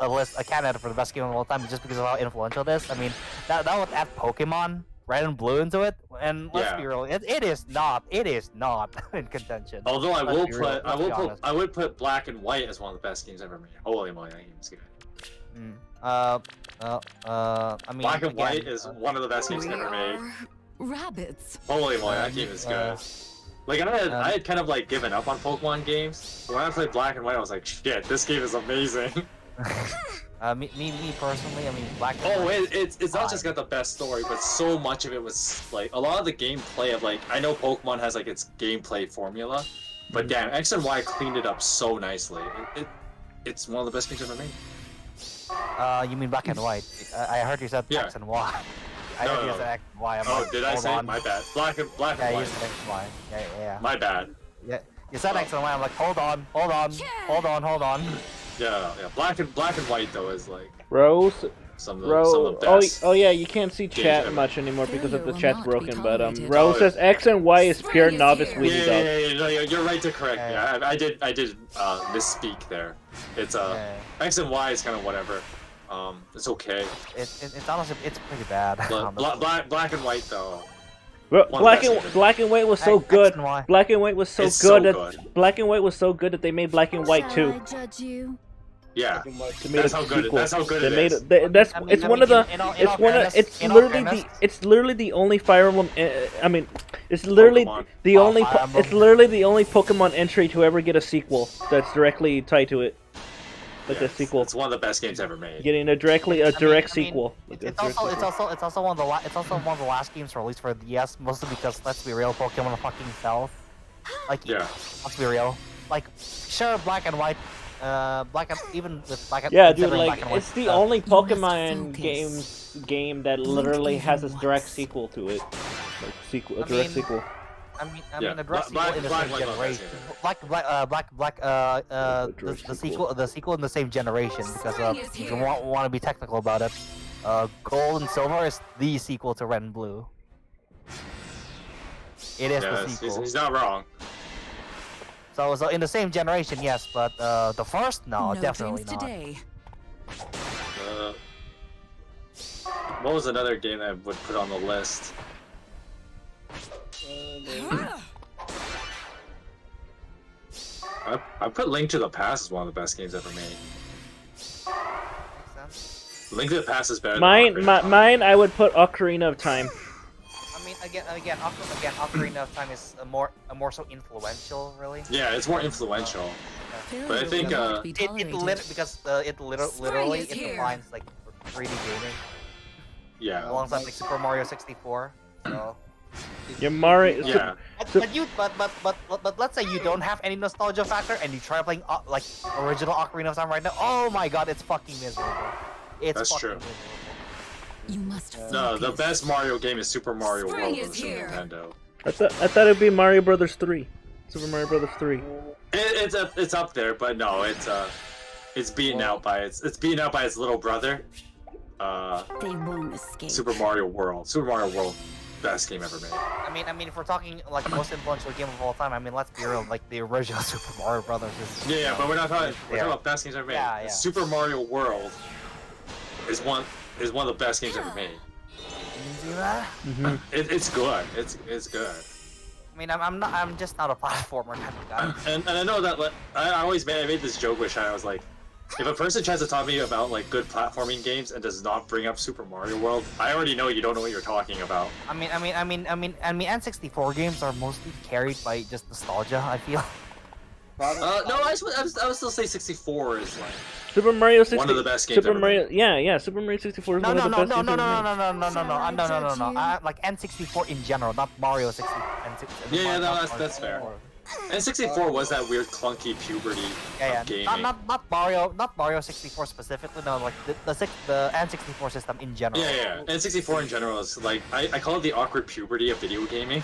a list, a candidate for the best game of all time, just because of how influential it is. I mean, that would add Pokemon Red and Blue into it, and let's be real, it is not in contention. Although I would put Black and White as one of the best games ever made. Holy moly, that game is good. I mean, Black and White is one of the best games ever made. Rabbits. Holy moly, that game is good. Like I had kind of like given up on Pokemon games. When I played Black and White, I was like, shit, this game is amazing. Me personally, I mean, Black and White. Oh, it's not just got the best story, but so much of it was like a lot of the gameplay of like I know Pokemon has like its gameplay formula, but damn, X and Y cleaned it up so nicely. It's one of the best games ever made. You mean Black and White? I heard you said X and Y. I heard you said X and Y. Did I say it? My bad. Black and White. Yeah, you said X and Y. Yeah. My bad. Yeah, you said X and Y. I'm like, hold on. Yeah. Black and White though is like Rose. Some of the best. Oh yeah, you can't see chat much anymore because of the chat's broken. But Rose says X and Y is pure novice weedy dog. Yeah, you're right to correct me. I did misspeak there. It's X and Y is kind of whatever. It's okay. It's honestly pretty bad. Black and White though. Black and White was so good. Black and White was so good that Black and White was so good that they made Black and White 2. Yeah, that's how good it is. It's literally the only Fire Emblem. I mean, It's literally Pokemon. the only. Fire Emblem. It's literally the only Pokemon entry to ever get a sequel that's directly tied to it. Like Yeah, a sequel. It's one of the best games ever made. Getting a direct sequel. It's also one of the last games released for DS, mostly because let's be real, Pokemon fucking sells. Like, Yeah. let's be real. Like, sure, Black and White, even with Black and Yeah, dude, considering like Black and White it's the stuff. only You must Pokemon focus. game that literally has a direct sequel to it. Like a direct sequel. I mean, Yeah, a direct sequel Black- in the Black- same Black- generation. The sequel in the same generation because if you want to be technical about it, Gold and Silver is the sequel to Red and Blue. It is the sequel. He's not wrong. So in the same generation, yes, but the first, no, No definitely dreams not. today. What was another game that I would put on the list? I put Link to the Past as one of the best games ever made. Link to the Past is better. Mine, I would put Ocarina of Time. I mean, again, Ocarina of Time is a more so influential, really. Yeah, it's more influential. But I think it literally is here. defines like 3D gaming yeah. alongside like Super Mario 64. So. Your Mario. Yeah. But let's say you don't have any nostalgia factor and you try playing like original Ocarina of Time right now. Oh my god, it's fucking miserable. It's That's fucking true. miserable. You must No, the focus. best Mario game is Super Mario Spring World is on the Super here. Nintendo. I thought it'd be Mario Brothers 3. Super Mario Brothers 3. It's up there, but no, it's beaten out by its little brother. They won't escape. Super Mario World. Super Mario World, best game ever made. I mean, if we're talking like most influential game of all time, I mean, let's be real, like the original Super Mario Brothers is. Yeah, but we're not talking. We're talking about best games ever made. Yeah, yeah. Super Mario World is one of the best games ever made. You see that? It's good. It's good. I mean, I'm just not a platformer kind of guy. And I know that like, I made this joke with Shai. I was like, if a person tries to talk to me about like good platforming games and does not bring up Super Mario World, I already know you don't know what you're talking about. I mean, N64 games are mostly carried by just nostalgia. I feel. No, I would still say 64 is like Super Mario 64. one of the best games ever made. Yeah. Super Mario 64 is one of the best games ever made. No. Like N64 in general, not Mario 64. Yeah, no, that's fair. N64 was that weird clunky puberty of gaming. Not Mario 64 specifically. No, like the N64 system in general. Yeah. N64 in general is like I call it the awkward puberty of video gaming,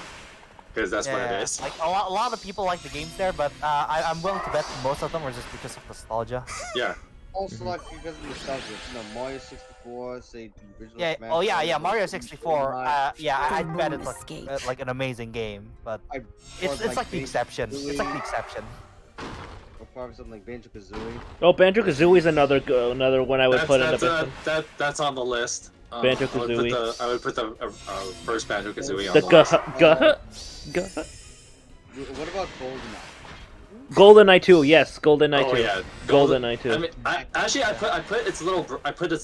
because that's what it is. Like a lot of people like the games there, but I'm willing to bet most of them are just because of nostalgia. Yeah. Also, like because of nostalgia, Mario 64, say the original. Yeah. Smash Oh yeah, Bros. Mario 64. Yeah, They I'd bet won't it's escape. like an amazing game, but Or it's like the exception. It's like the exception. Or probably something like Banjo-Kazooie. Oh, Banjo-Kazooie is another one I would put in the best. That's on the list. Banjo-Kazooie. I would put the first Banjo-Kazooie on The the list. What about GoldenEye? GoldenEye 2, yes, GoldenEye 2. Oh yeah, GoldenEye 2. I mean, I put its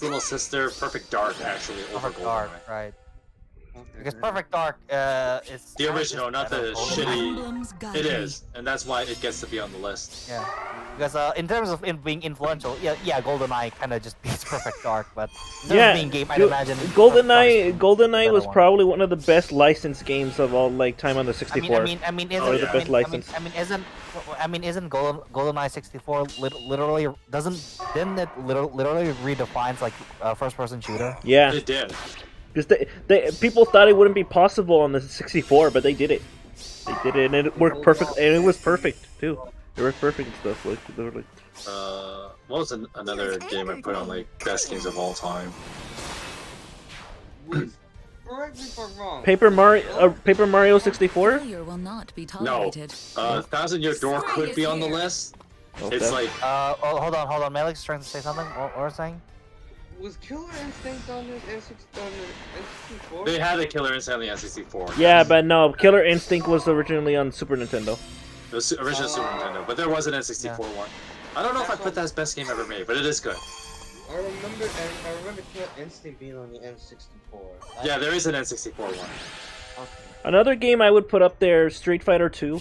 little sister, Perfect Dark, actually over Perfect Dark, GoldenEye. right? Because Perfect Dark is The original, not the shitty. Emblems guide It me. is, and that's why it gets to be on the list. Yeah, because in terms of being influential, yeah, GoldenEye kind of just beats Perfect Dark, but in terms of being game, I'd imagine GoldenEye was probably one of the best licensed games of all time on the 64. Isn't GoldenEye 64 literally didn't it literally redefines like first-person shooter? Yeah. It did. Because people thought it wouldn't be possible on the 64, but they did it. They did it, and it worked perfect, and it was perfect too. It worked perfect and stuff. Like they were like. What was another game I put on like best games of all time? Correct me if I'm wrong. Paper Mario 64? Failure will not be No. tolerated. Thousand Year Door could be on the list. Okay. It's like hold on. Melik's trying to say something. What were you saying? Was Killer Instinct on this N64? they had a Killer Instinct on the N64. Yeah, but no, Killer Instinct was originally on Super Nintendo. It was original Super Nintendo, but there was an N64 one. I don't know if I put that as best game ever made, but it is good. I remember Killer Instinct being on the N64. Yeah, there is an N64 one. Okay. Another game I would put up there, Street Fighter 2.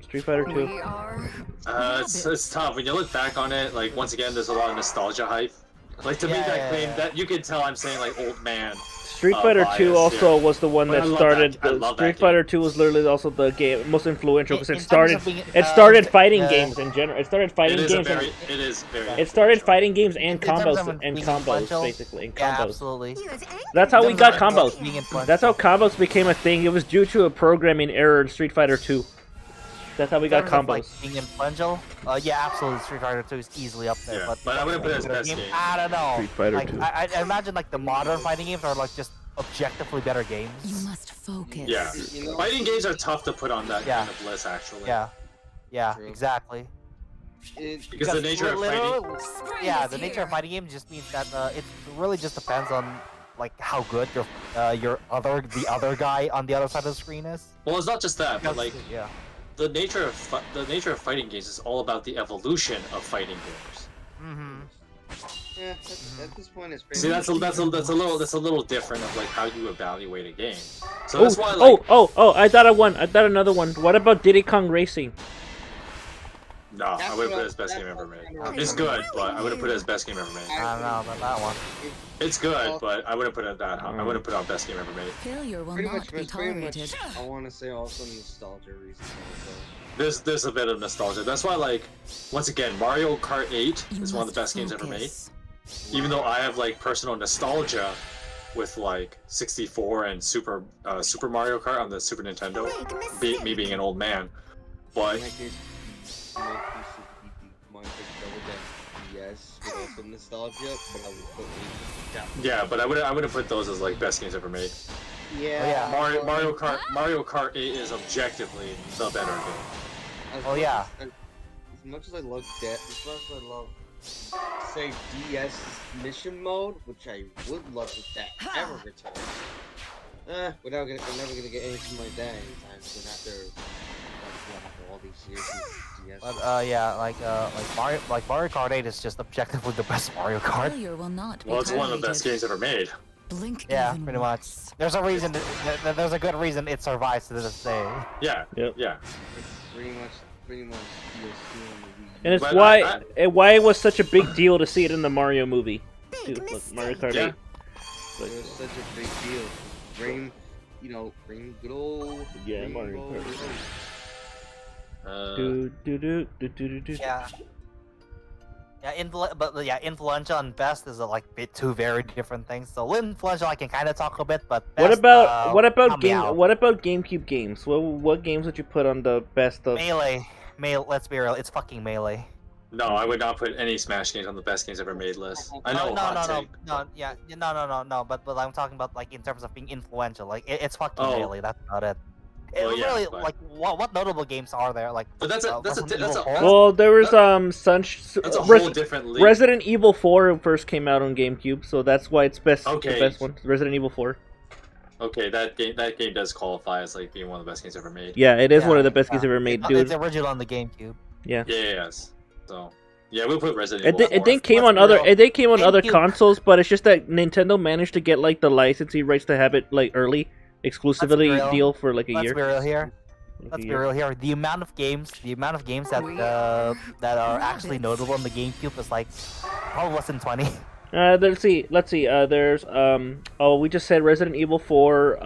Street Fighter 2. It's tough when you look back on it. Like once again, there's a lot of nostalgia hype. Like to make that claim, that you can tell I'm saying like old man. Street Fighter 2 also was the one that started. Street Fighter 2 was literally also the game most influential because it started fighting games in general. It started fighting games. It started fighting games and combos basically. And combos. Yeah, absolutely. That's how we got combos. That's how combos became a thing. It was due to a programming error in Street Fighter 2. That's how we got combos. Like being influential. Yeah, absolutely. Street Fighter 2 is easily up there. Yeah, but I wouldn't put it as best game. I don't know. Street Fighter like, 2. I imagine like the modern fighting games are like just objectively better games. You must focus. Yeah, fighting games are tough to put on that kind of list, actually. Yeah, exactly. Because the nature of fighting. Yeah, the nature of fighting games just means that it really just depends on like how good the other guy on the other side of the screen is. Well, it's not just that, but like the nature of fighting games is all about the evolution of fighting games. Yeah, at this point it's pretty. See, that's a little different of like how you evaluate a game. So Oh, that's why like I thought of one. I thought another one. What about Diddy Kong Racing? no, I wouldn't put it as best game ever made. It's good, but I wouldn't put it as best game ever made. I don't know about that one. It's good, but I wouldn't put it that high. I wouldn't put it on best game ever made. Failure will Pretty not much, be tolerated. I want to say also nostalgia reasons also. There's a bit of nostalgia. That's why like once again Mario Kart 8 is one of the best games ever made. Even though I have like personal nostalgia with like 64 and Super Mario Kart on the Super Nintendo, me being an old man, but In my case, yes, with also nostalgia, but I would put yeah, but I wouldn't put those as like best games ever made. Yeah. Mario Kart 8 is objectively the better game. As much as I love that, as much as I love, say, DS mission mode, which I would love if that ever returns. We're never gonna get anything like that anytime soon after all these years of DS. But yeah, like Mario Kart 8 is just objectively the best Mario Kart. Failure will not be Well, it's one of the tolerated. best games ever made. Blink Yeah, even pretty much. once. There's a reason. There's a good reason it survives to this day. Yeah. Yep. Yeah. It's pretty much DLC on the Wii. And it's But why it was such a big deal to see it in the Mario movie. Dude, look, Mario Kart 8. It was such a big deal. Bring good old. Yeah, Mario Kart. Yeah. Yeah, influential and best is like two very different things. So influential I can kind of talk a bit, but best, What about Meow. what about GameCube games? What games would you put on the best of? Melee. Let's be real, it's fucking Melee. No, I would not put any Smash games on the best games ever made list. I know. No. But I'm talking about like in terms of being influential. Like it's fucking Oh. Melee. That's about it. Oh, yeah, really, but- like what notable games are there? Like, But that's a Well, there was that's a whole different league. Resident Evil 4 first came out on GameCube, so that's why it's best. Okay. The best one, Resident Evil 4. Okay, that game does qualify as like being one of the best games ever made. Yeah, it is one of the best games ever made, dude. It's original on the GameCube. Yeah. Yes. So yeah, we'll put Resident Evil 4. It did came on other. It did came on other GameCube. consoles, but it's just that Nintendo managed to get like the licensing rights to have it like early exclusivity real. deal for like a Let's year. be real here. Like Let's a be year. real here. The amount of games that are actually notable on the GameCube is like probably less than 20. Let's see. There's we just said Resident Evil 4.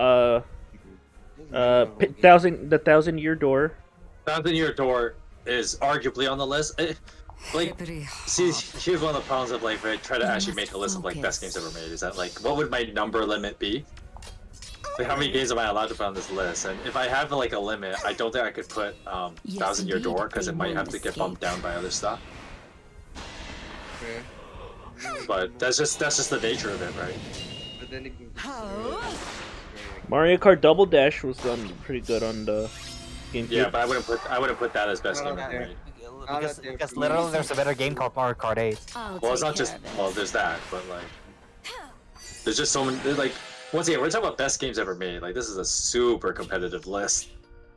The 1,000 Year Door. 1,000 Year Door is arguably on the list. See, here's one of the problems of like when I try to actually make a list of like best games ever made. Is that like what would my number limit be? Like how many games am I allowed to put on this list? And if I have like a limit, I don't think I could put 1,000 Year Door because it might have to get bumped down by other stuff. But that's just the nature of it, right? But then it can Mario Kart Double Dash was pretty good on the GameCube. Yeah, but I wouldn't put that as best game ever made. Because literally there's a better game called Mario Kart 8. Well, it's not just there's that, but like there's just so many. Like once again, we're talking about best games ever made. Like this is a super competitive list.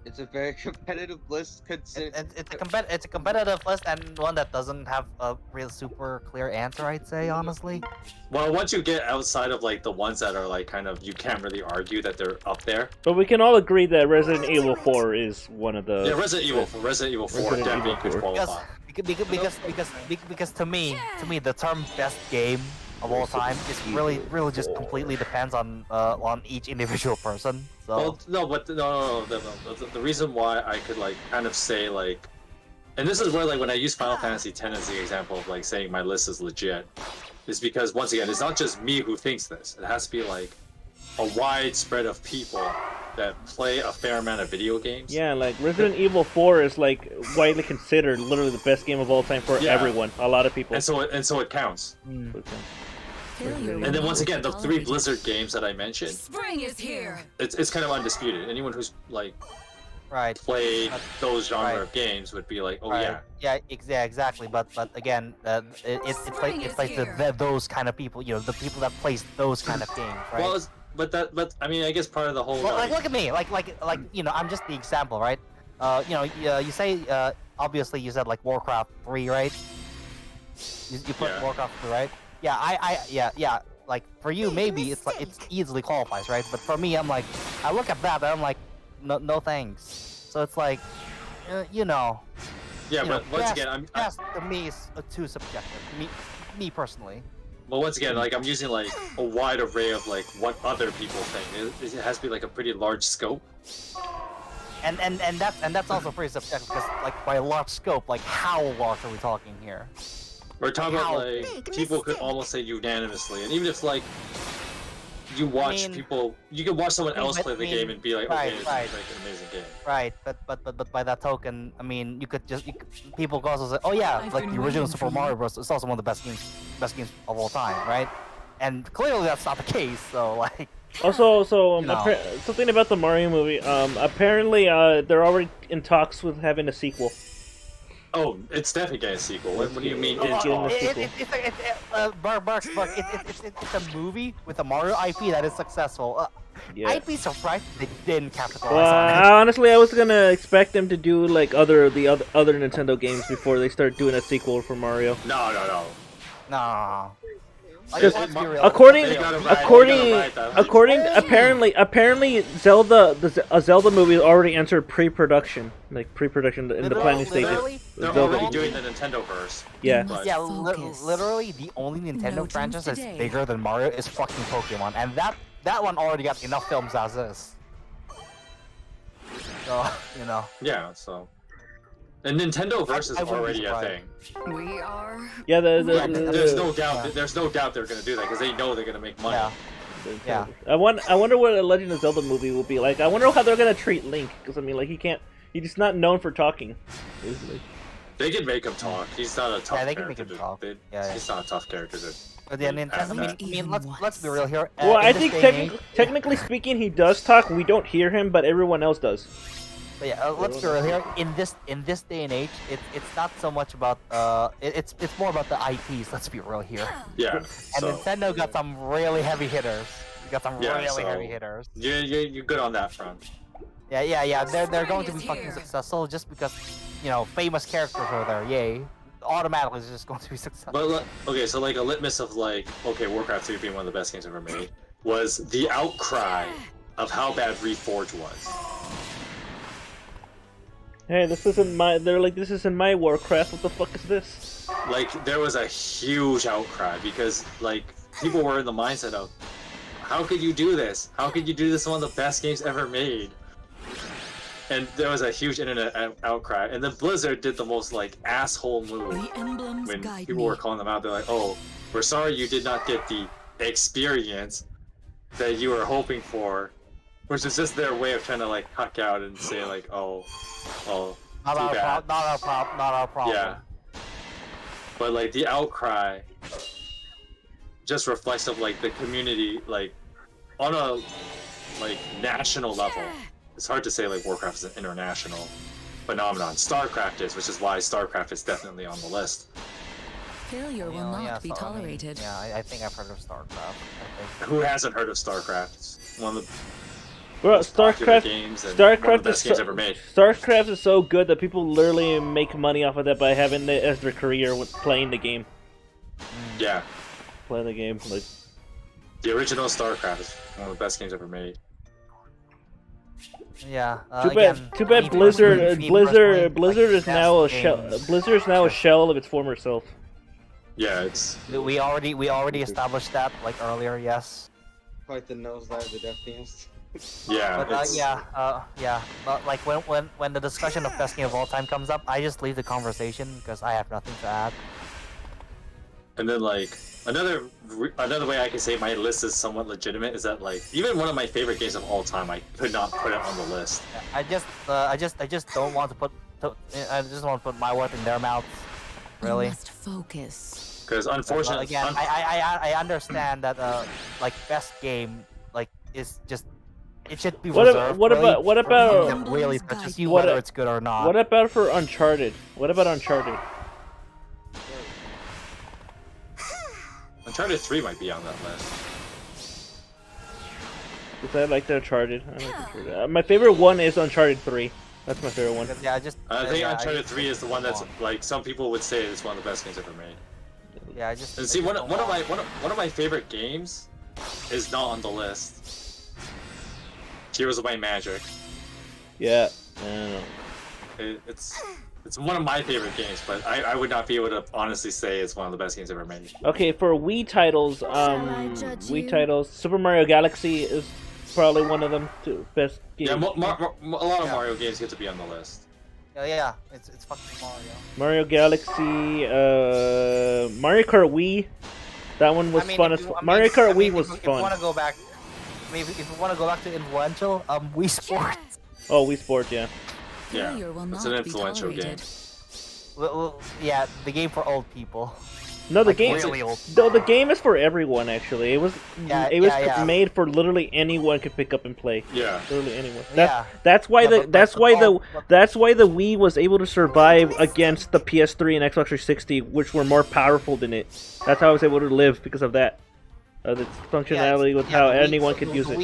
It's a very competitive list. It's a competitive list and one that doesn't have a real super clear answer. I'd say honestly. Well, once you get outside of like the ones that are like kind of you can't really argue that they're up there. But we can all agree that Resident Evil 4 is one of the. Yeah, Resident Evil 4 definitely could qualify. Because to me, the term best game of all time is really just completely depends on each individual person. So. Well, no, but no. The reason why I could like kind of say like, and this is where like when I use Final Fantasy X as the example of like saying my list is legit, is because once again it's not just me who thinks this. It has to be like a wide spread of people that play a fair amount of video games. Yeah, like Resident Evil 4 is like widely considered literally the best game of all time for everyone. A lot of people. And so it counts. And then once again, the 3 Blizzard games that I mentioned, Spring is here. It's kind of undisputed. Anyone who's like played those genre of games would be like, oh yeah, exactly. But again, it's like those kind of people, you know, the people that plays those kind of games, right? Well, but I mean, I guess part of the whole. Well, like look at me, like you know, I'm just the example, right? You know, you say obviously you said like Warcraft 3, right? You put Warcraft 3, right? Yeah, yeah. Like for you, maybe it's like it's easily qualifies, right? But for me, I'm like, I look at that and I'm like, no thanks. So it's like, you know. Yeah, but once again, best to me is too subjective. Me personally. But once again, like I'm using like a wide array of like what other people think. It has to be like a pretty large scope. And that's also pretty subjective because like by large scope, like how large are we talking here? We're talking about like people could almost say unanimously, and even if like you watch people, you can watch someone else play the game and be like, okay, this is like an amazing game. Right, but by that token, I mean, people can also say, oh yeah, like the original Super Mario Bros. Is also one of the best games of all time, right? And clearly that's not the case. So like. Also, something about the Mario movie. Apparently, they're already in talks with having a sequel. Oh, it's definitely getting a sequel. What do you mean? It's a movie with a Mario IP that is successful. I'd be surprised if they didn't capitalize on it. Honestly, I was gonna expect them to do like other Nintendo games before they start doing a sequel for Mario. No. Apparently, a Zelda movie already entered pre-production, in the planning stages. They're already doing the Nintendo verse. Yeah. Yeah, literally the only Nintendo franchise that's bigger than Mario is fucking Pokemon, and that one already got enough films as is. So you know. Yeah. So. And Nintendo verse is already a thing. We are. Yeah, there's no doubt. There's no doubt they're gonna do that because they know they're gonna make money. Yeah. I wonder what a Legend of Zelda movie will be like. I wonder how they're gonna treat Link, because I mean, like he's just not known for talking. Basically. They can make him talk. He's not a tough character. Yeah, they can make him talk. He's not a tough character. But yeah, Nintendo. I mean, let's be real here. Well, I think technically speaking, he does talk. We don't hear him, but everyone else does. But yeah, let's be real here. In this day and age, it's not so much about it's more about the IPs. Let's be real here. Yeah. And Nintendo got some really heavy hitters. Heavy hitters. You're good on that front. Yeah. They're going to be fucking successful just because you know famous characters are there. Yay. Automatically, it's just going to be successful. But okay, so like a litmus of like Warcraft 3 being one of the best games ever made was the outcry of how bad Reforged was. Hey, this isn't my Warcraft. What the fuck is this? Like, there was a huge outcry because, like, people were in the mindset of, how could you do this? How could you do this in one of the best games ever made? And there was a huge internet outcry. And then Blizzard did the most, like, asshole move when people were calling them out. They're like, oh, we're sorry you did not get the experience that you were hoping for. Which is just their way of trying to, like, huck out and say, like, oh, not our problem. Yeah. But, like, the outcry just reflects of, like, the community, like, on a, like, national level. It's hard to say, like, Warcraft is an international phenomenon. StarCraft is, which is why StarCraft is definitely on the list. Failure will not be tolerated. I think I've heard of StarCraft. Who hasn't heard of StarCraft? It's one of the Bro, most popular StarCraft, games and one of the best games ever made. StarCraft is so good that people literally make money off of that by having it as their career with playing the game. Yeah. Play the game, like the original StarCraft is one of the best games ever made. Yeah. Too bad Blizzard. Blizzard is now a shell. Blizzard is now a shell of its former self. Yeah, it's. We already established that like earlier. Yes. Quite the nosedive the Death Teams. Yeah. But yeah. But like when the discussion of best game of all time comes up, I just leave the conversation because I have nothing to add. And then like another way I can say my list is somewhat legitimate is that like even one of my favorite games of all time I could not put it on the list. I just don't want to put I just want to put my words in their mouths. Really. You must focus. Because unfortunately, again, I understand that like best game like is just it should be reserved. What about really touches you whether it's good or not? What about for Uncharted? What about Uncharted? Uncharted 3 might be on that list. Because I like the Uncharted. I like Uncharted. My favorite one is Uncharted 3. That's my favorite one. Yeah, I think Uncharted 3 is the one that's like some people would say is one of the best games ever made. Yeah, I just. And see, one of my favorite games is not on the list. Heroes of Might and Magic. Yeah, I don't know. It's one of my favorite games, but I would not be able to honestly say it's one of the best games ever made. Okay, for Wii titles, Super Mario Galaxy is probably one of them too. Best games. Yeah, a lot of Mario games get to be on the list. Yeah, it's fucking Mario. Mario Galaxy, Mario Kart Wii. That one was fun as Mario Kart Wii was fun. If you want to go back, if you want to go back to influential, Wii Sports. Oh, Wii Sports, yeah. Yeah, it's an influential game. Well, yeah, the game for old people. No, the like game. Really old. No, the game is for everyone. Actually, it was made for literally anyone could pick up and play. Yeah, literally anyone. Yeah. That's why the Wii was able to survive against the PS3 and Xbox 360, which were more powerful than it. That's how I was able to live because of that. Its functionality with how anyone could use it.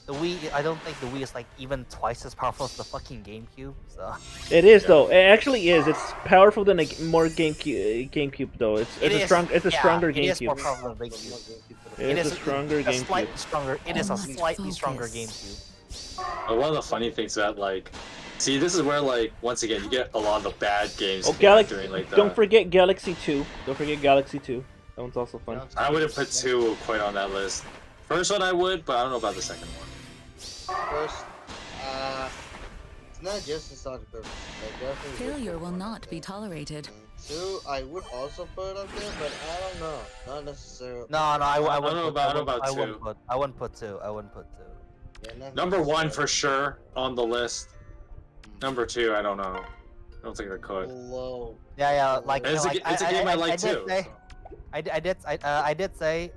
The Wii, I don't think the Wii is like even twice as powerful as the fucking GameCube. So. It is though. It actually is. It's powerful than a more GameCube though. It's a stronger GameCube. It is more powerful than GameCube. It is a stronger GameCube. It is a slightly stronger GameCube. One of the funny things that like, see, this is where like once again you get a lot of the bad games. During, like, don't forget Galaxy 2. Don't forget Galaxy 2. That one's also fun. I wouldn't put 2 quite on that list. First one I would, but I don't know about the second one. First, it's not just the Sonic purpose. Failure will not be tolerated. 2, I would also put up there, but I don't know. Not necessarily. No, I wouldn't put 2. I wouldn't put 2. Yeah, Number 1 for sure on the list. Number 2, I don't know. I don't think I could. Low. Yeah, like it's a game I like too. I did say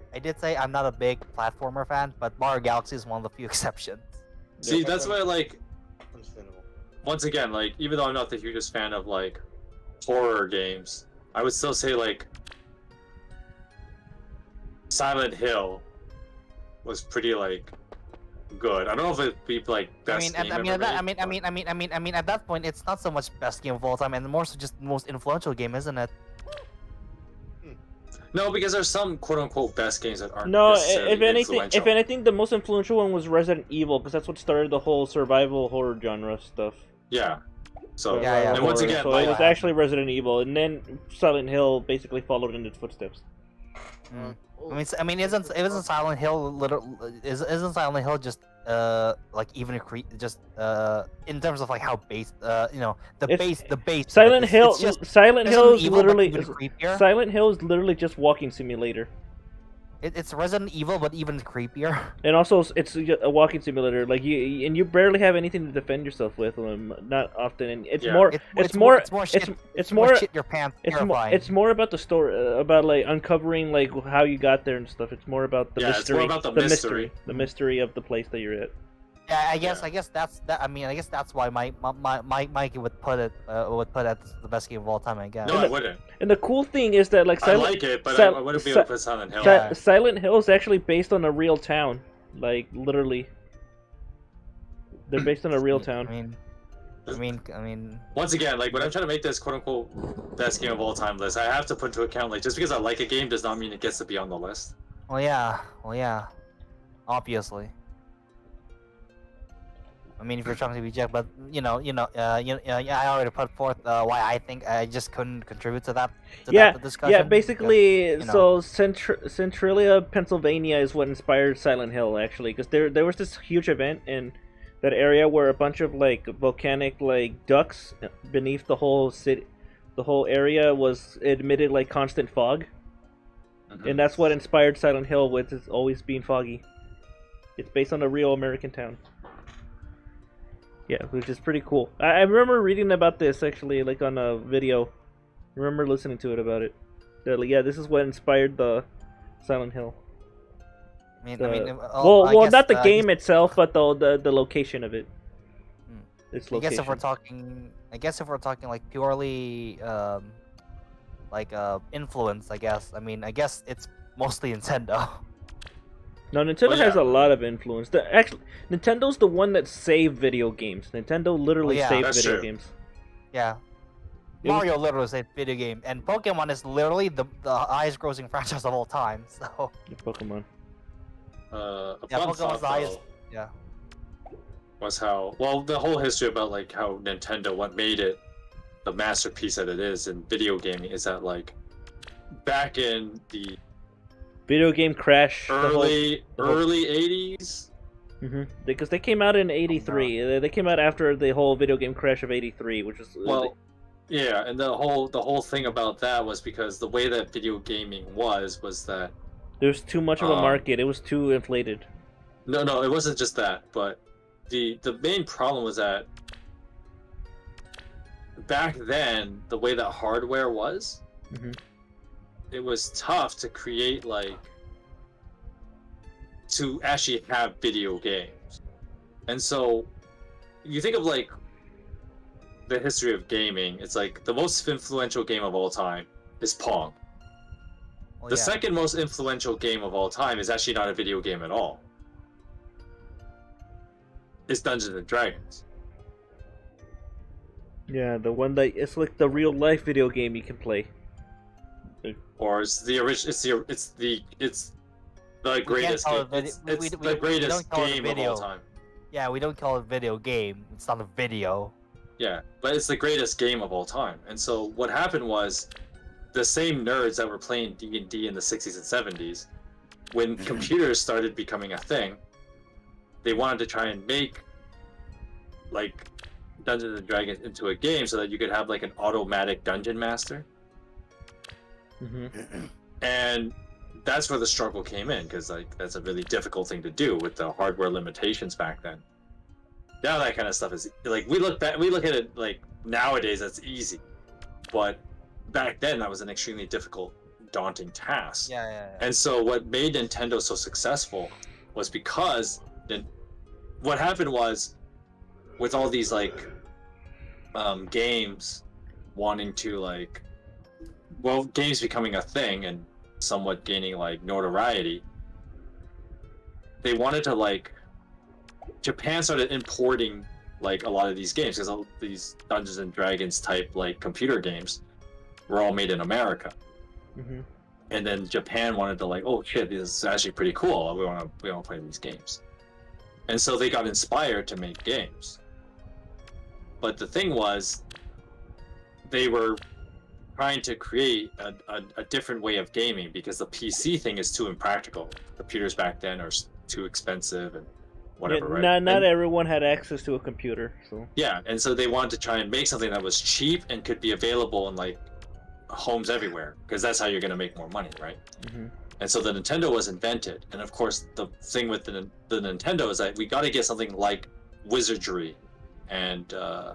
I'm not a big platformer fan, but Mario Galaxy is one of the few exceptions. See, that's why like. Once again, like even though I'm not the hugest fan of like horror games, I would still say like Silent Hill was pretty like good. I don't know if it'd be like best game ever made. At that point, it's not so much best game of all time, and more so just the most influential game, isn't it? No, because there's some quote-unquote best games that aren't no, necessarily if anything, the most influential one was Resident Evil, because that's what started the whole survival horror genre stuff. Yeah. So, yeah. And once again, so like, it was actually Resident Evil, and then Silent Hill basically followed in its footsteps. Isn't Silent Hill isn't Silent Hill just like even in terms of like how base the base Silent Hill is literally Silent Hill is literally just walking simulator. It's Resident Evil, but even creepier. And also, it's a walking simulator. Like you barely have anything to defend yourself with. Not often. And it's more shit your pants. It's more about the story, about like uncovering like how you got there and stuff. It's more about the mystery. It's more about the mystery of the place that you're at. Yeah, I guess that's that. I guess that's why Mikey would put it as the best game of all time. I guess. No, I wouldn't. And the cool thing is that like I like it, but I wouldn't be able to put Silent Hill. Silent Hill is actually based on a real town, like literally. They're based on a real town. I mean. Once again, like when I'm trying to make this quote unquote best game of all time list, I have to put into account like just because I like a game does not mean it gets to be on the list. Well, yeah. Obviously. I mean, if you're trying to be Jack, but I already put forth why I think I just couldn't contribute to that. Discussion. Yeah. Basically, because, so Centralia, Pennsylvania, is what inspired Silent Hill actually, because there was this huge event in that area where a bunch of like volcanic like ducts beneath the whole city, the whole area was emitted like constant fog, and that's what inspired Silent Hill, with it always being foggy. It's based on a real American town. Yeah, which is pretty cool. I remember reading about this actually, like on a video. I remember listening to it about it. Yeah, this is what inspired the Silent Hill. Well, not the game itself, but the location of it. Its location. I guess if we're talking like purely influence, I guess. I mean, I guess it's mostly Nintendo. No, Nintendo has a lot of influence. Nintendo's the one that saved video games. Nintendo literally saved video games. Yeah. Mario literally saved video game, and Pokemon is literally the highest grossing franchise of all time. So. Pokemon. Pokemon's the highest. Yeah. Was how the whole history about like how Nintendo, what made it the masterpiece that it is in video gaming, is that like back in the video game crash. Early 80s. Because they came out in '83. They came out after the whole video game crash of '83, which was yeah, and the whole thing about that was because the way that video gaming was that there's too much of a market. It was too inflated. No, it wasn't just that, but the main problem was that back then the way that hardware was. It was tough to create to actually have video games. And so you think of like the history of gaming, it's like the most influential game of all time is Pong. The second most influential game of all time is actually not a video game at all. It's Dungeons and Dragons. Yeah, the one that it's like the real life video game you can play. Or it's the original. It's the greatest game. It's the greatest game of all time. Yeah, we don't call it video game. It's not a video. Yeah, but it's the greatest game of all time. And so what happened was, the same nerds that were playing D&D in the 60s and 70s, when computers started becoming a thing, they wanted to try and make like Dungeons and Dragons into a game so that you could have like an automatic dungeon master. And that's where the struggle came in, because like that's a really difficult thing to do with the hardware limitations back then. Now that kind of stuff is like we look at it like nowadays that's easy, but back then that was an extremely difficult, daunting task. Yeah. And so what made Nintendo so successful was because what happened was, with all these like games wanting to like, well, games becoming a thing and somewhat gaining like notoriety, they wanted to like, Japan started importing like a lot of these games, because these Dungeons and Dragons type like computer games were all made in America. And then Japan wanted to like, oh shit, this is actually pretty cool. We want to play these games. And so they got inspired to make games. But the thing was, they were trying to create a different way of gaming, because the PC thing is too impractical. Computers back then are too expensive and whatever, yeah, right? Not everyone had access to a computer, so. Yeah, and so they wanted to try and make something that was cheap and could be available in like homes everywhere, because that's how you're going to make more money, right? And so the Nintendo was invented, and of course the thing with the Nintendo is that we got to get something like wizardry and I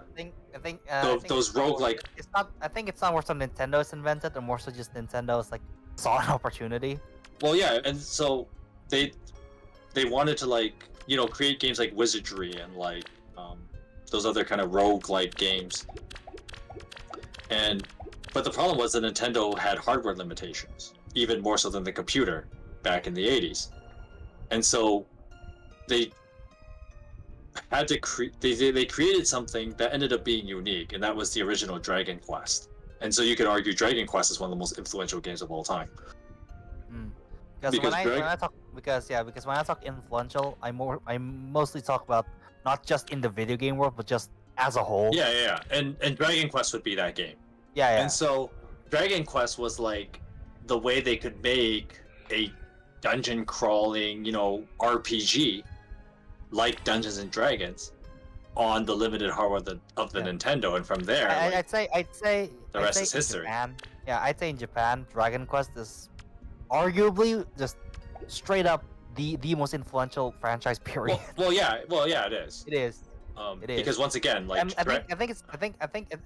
think those roguelike. It's not. I think it's not more so Nintendo's invented, or more so just Nintendo's like saw an opportunity. Well, yeah, and so they wanted to like create games like wizardry and like those other kind of roguelike games. But the problem was that Nintendo had hardware limitations, even more so than the computer back in the 80s. And so had to they created something that ended up being unique, and that was the original Dragon Quest. And so you could argue Dragon Quest is one of the most influential games of all time. Because when I talk influential, I mostly talk about not just in the video game world, but just as a whole. Yeah. And Dragon Quest would be that game. Yeah. And so Dragon Quest was like the way they could make a dungeon crawling, RPG like Dungeons and Dragons on the limited hardware of the Nintendo, and from there, I'd say the rest is history. I'd say in Japan, Dragon Quest is arguably just straight up the most influential franchise. Period. Well, yeah, it is. It is. It is because once again, like I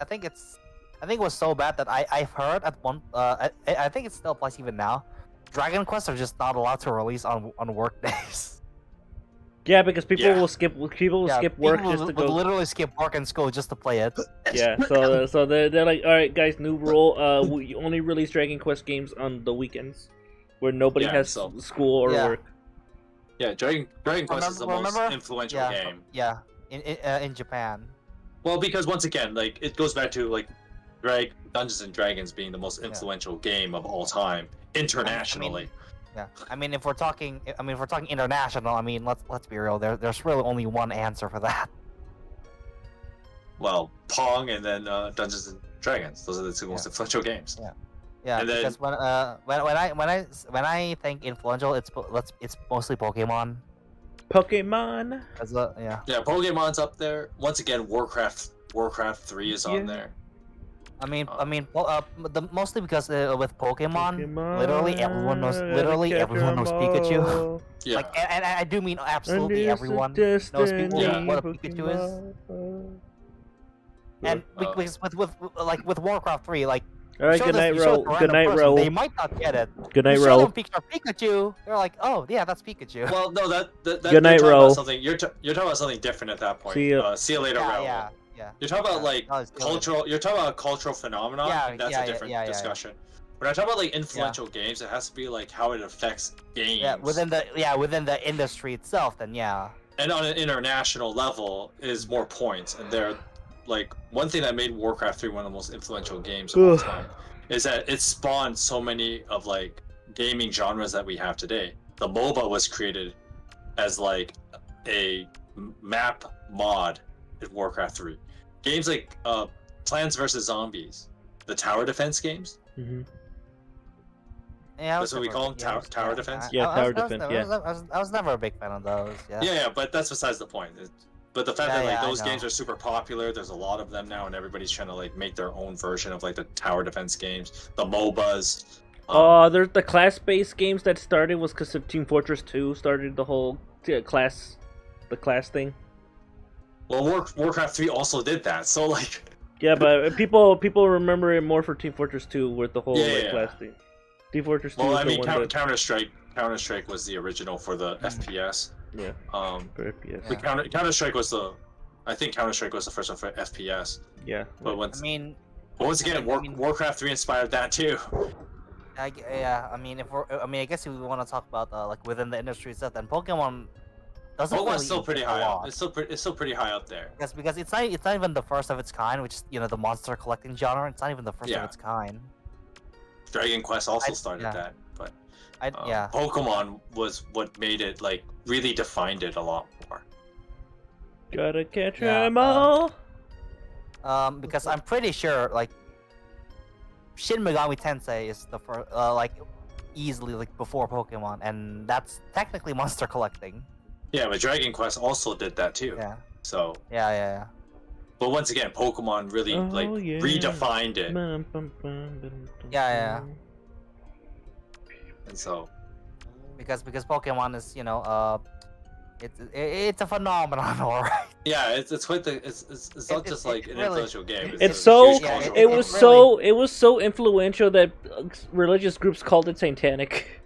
think it was so bad that I've heard at one. I think it still applies even now. Dragon Quest are just not allowed to release on work days. Yeah, because people will skip work just to go. Literally skip work and school just to play it. Yeah, so they're like, all right, guys, new rule. We only release Dragon Quest games on the weekends, where nobody has school or work. Yeah, Dragon Quest is the most influential game. Yeah, in Japan. Well, because once again, like it goes back to like Dungeons and Dragons being the most influential game of all time internationally. I mean, if we're talking international, I mean, let's be real. There's really only one answer for that. Well, Pong and then Dungeons and Dragons. Those are the two most influential games. Yeah. And because when I think influential, it's mostly Pokemon. Pokemon. Yeah, Pokemon's up there. Once again, Warcraft 3 is on there. Mostly because with Pokemon, literally everyone knows Pikachu. Yeah. And I do mean absolutely everyone knows what a Pikachu is. And with Warcraft 3, like. All right, good night, Ro. They might not get it. Good night, Ro. Ro. Show them Pikachu. They're like, oh yeah, that's Pikachu. Well, no, that good night, Ro. You're talking about something different at that point. See you Later, Ro. Yeah. You're talking about like cultural. You're talking about a cultural phenomenon. And that's a different discussion. When I talk about like influential games, it has to be like how it affects games. Yeah, within the industry itself, then yeah. And on an international level is more points, and they're like one thing that made Warcraft 3 one of the most influential games of all time is that it spawned so many of like gaming genres that we have today. The MOBA was created as like a map mod in Warcraft 3. Games like Plants vs Zombies, the tower defense games. Mm-hmm. Yeah, that's what we call them, tower defense. Tower defense. I was never a big fan of those. Yeah, but that's besides the point. But the fact that like those games are super popular, there's a lot of them now, and everybody's trying to like make their own version of like the tower defense games, the MOBAs. There's the class-based games that started was because of Team Fortress 2 started the whole class thing. Well, Warcraft 3 also did that, so like. Yeah, but people remember it more for Team Fortress 2 with the whole class thing. Team Fortress 2. Well, I mean, Counter-Strike was the original for the FPS. Yeah. For FPS. The Counter-Strike was I think Counter-Strike was the first one for FPS. Yeah. But once again, Warcraft 3 inspired that too. I guess if we want to talk about like within the industry itself, then Pokemon doesn't. Pokemon's still pretty high up. It's still pretty high up there. Yes, because it's not even the first of its kind, which is the monster collecting genre. It's not even the first of its kind. Dragon Quest also started that, but Pokemon was what made it like really defined it a lot more. Gotta catch 'em all. Because I'm pretty sure like Shin Megami Tensei is the first, like easily like before Pokemon, and that's technically monster collecting. Yeah, but Dragon Quest also did that too. Yeah. So. Yeah. But once again, Pokemon really redefined it. Yeah. And so. Because Pokemon is it's a phenomenon, alright. Yeah, it's quite it's not just like an influential game. It was so influential that religious groups called it satanic.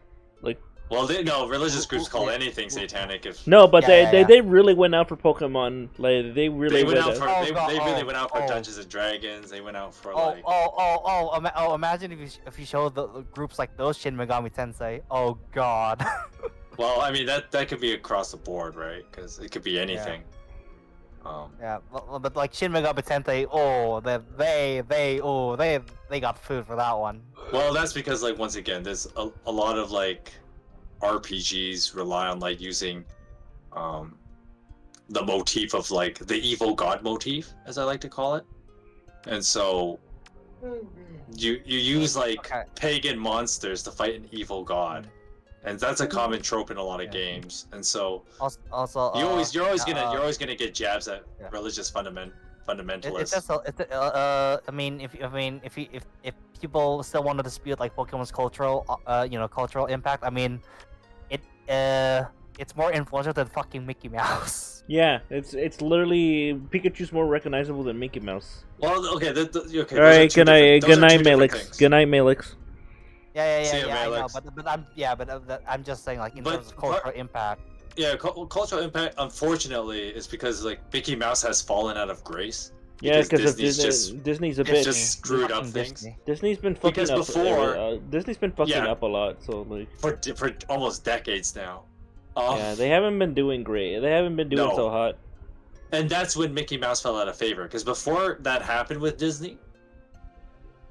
Well, religious groups call anything satanic if. No, but they really went out for Pokemon. Like they really went out for really went out for Dungeons and Dragons. They went out for like. Imagine if you show the groups like those Shin Megami Tensei. Oh God. Well, I mean that could be across the board, right? Because it could be anything. Yeah, but like Shin Megami Tensei, they got food for that one. Well, that's because like once again, there's a lot of like RPGs rely on like using the motif of like the evil god motif, as I like to call it, and so you use like pagan monsters to fight an evil god, and that's a common trope in a lot of games. And so also you're always gonna get jabs at religious fundamentalists. It's just I mean if people still want to dispute like Pokemon's cultural impact, I mean it's more influential than fucking Mickey Mouse. Yeah, it's literally Pikachu's more recognizable than Mickey Mouse. Well, okay, okay. All right, good night, Malix. Good night, Malix. Yeah, I know, but I'm just saying, like, in terms of cultural impact. Yeah, cultural impact, unfortunately, is because like Mickey Mouse has fallen out of grace. Yeah, because Disney's a bit just screwed up things. Disney's been fucking up. Before Disney's been fucking up a lot, so like for almost decades now. Yeah, they haven't been doing great. They haven't been doing so hot. And that's when Mickey Mouse fell out of favor. Because before that happened with Disney,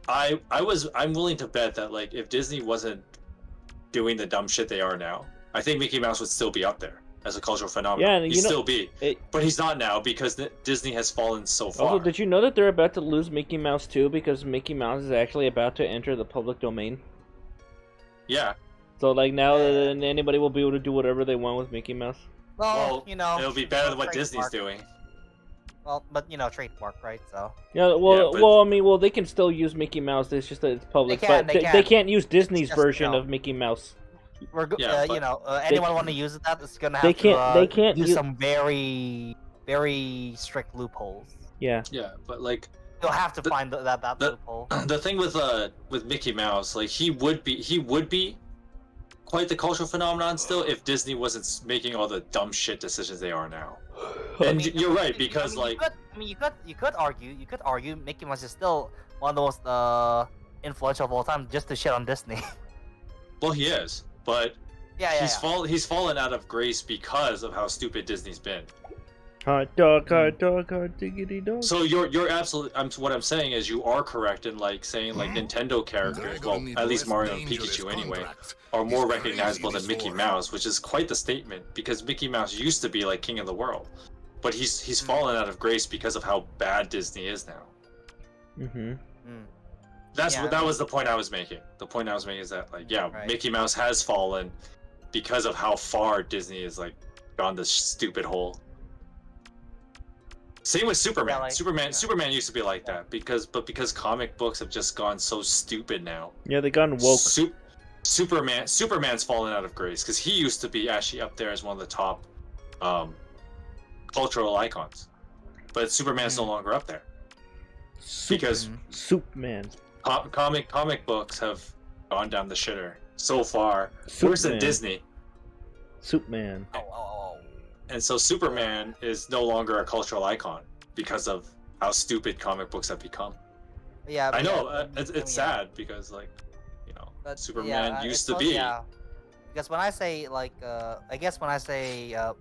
I'm willing to bet that like if Disney wasn't doing the dumb shit they are now, I think Mickey Mouse would still be up there as a cultural phenomenon. Yeah, he'd still be, but he's not now because Disney has fallen so far. Also, did you know that they're about to lose Mickey Mouse too because Mickey Mouse is actually about to enter the public domain? Yeah. So like now anybody will be able to do whatever they want with Mickey Mouse. Well, you know, it'll be better than what Disney's doing. Well, but you know, trademark, right? So. Yeah, well, they can still use Mickey Mouse. It's just that it's public, they can't use Disney's version of Mickey Mouse. Anyone want to use that? It's gonna have to use some very, very strict loopholes. Yeah. Yeah, but like you'll have to find that loophole. The thing with Mickey Mouse, like he would be quite the cultural phenomenon still if Disney wasn't making all the dumb shit decisions they are now. And you're right because you could argue Mickey Mouse is still one of the most influential of all time just to shit on Disney. Well, he is, but he's fallen out of grace because of how stupid Disney's been. Hot dog, diggity dog. So you're absolutely. What I'm saying is you are correct in like saying like Nintendo characters, well at least Mario and Pikachu anyway, are more recognizable than Mickey Mouse, which is quite the statement because Mickey Mouse used to be like king of the world, but he's fallen out of grace because of how bad Disney is now. Mm-hmm. That was the point I was making. The point I was making is that like Mickey Mouse has fallen because of how far Disney is like gone this stupid hole. Same with Superman. Superman used to be like that because comic books have just gone so stupid now. Yeah, they gone woke. Superman's fallen out of grace because he used to be actually up there as one of the top cultural icons, but Superman's no longer up there because Superman. Comic books have gone down the shitter so far. Worse than Disney. Superman. And so Superman is no longer a cultural icon because of how stupid comic books have become. Yeah, I know it's sad because like Superman used to be. Yeah. Because when I say like,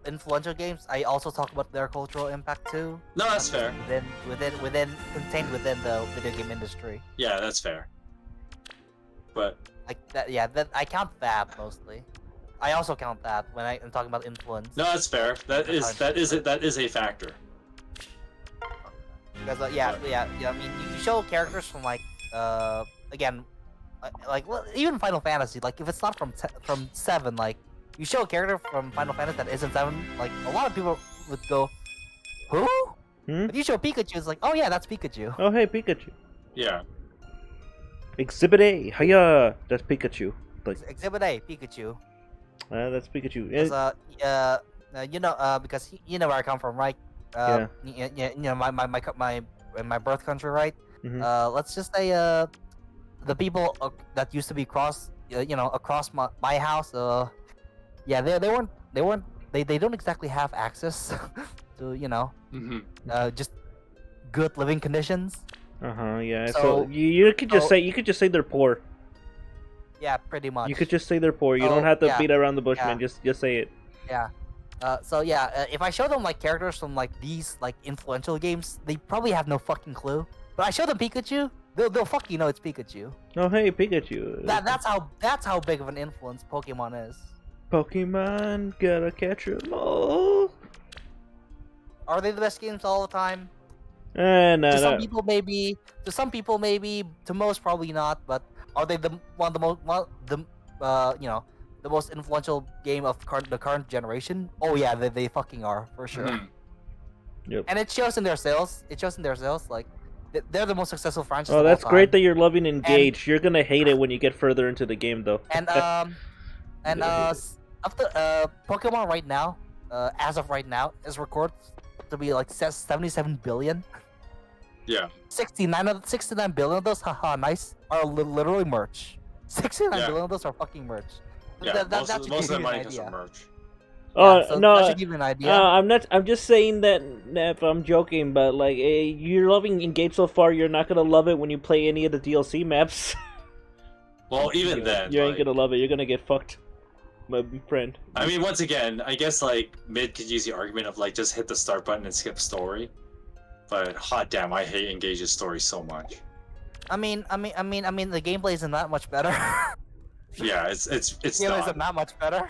influential games, I also talk about their cultural impact too. No, that's fair. Contained within the video game industry. Yeah, that's fair. But like that, I count that mostly. I also count that when I'm talking about influence. No, that's fair. That is a factor. Because I mean, you show characters from like even Final Fantasy. Like if it's not from 7, like you show a character from Final Fantasy that isn't 7, like a lot of people would go, "Who?" But you show Pikachu, it's like, "Oh yeah, that's Pikachu." Oh hey, Pikachu. Yeah. Exhibit A, hiya! That's Pikachu. Like Exhibit A, Pikachu. That's Pikachu. Because you know where I come from, right? My birth country, right? Mm-hmm. Let's just say the people that used to be across my house. They don't exactly have access to just good living conditions. Yeah. So you could just say they're poor. Yeah, pretty much. You could just say they're poor. You don't have to beat around the bush, man. Just say it. Yeah. So yeah, if I show them like characters from like these like influential games, they probably have no fucking clue. But I show them Pikachu, they'll fucking know it's Pikachu. Oh hey, Pikachu. That's how big of an influence Pokemon is. Pokemon, gotta catch 'em all. Are they the best games all the time? No, To some people maybe. To some people maybe. To most probably not. But are they the the most influential game of the current generation? Oh yeah, they fucking are for sure. Yep. And it shows in their sales. It shows in their sales. Like they're the most successful franchise. Oh, of that's all great time. that you're loving Engage. You're gonna hate it when you get further into the game, though. After Pokemon right now, as of right now, is recorded to be like 77 billion. Yeah. 69 billion of those, haha, nice, are literally merch. 69 billion of those are fucking merch. Yeah, that should most of give the you money an comes idea. from merch. Oh so no! that should give you an idea. I'm not. I'm just saying that. If I'm joking, but like, you're loving Engage so far, you're not gonna love it when you play any of the DLC maps. Well, even then, you ain't gonna love it. You're gonna get fucked, my friend. I mean, once again, I guess like mid could use the argument of like just hit the start button and skip story, but hot damn, I hate Engage's story so much. I mean, the gameplay isn't that much better. Yeah, it's Gameplay not. isn't that much better.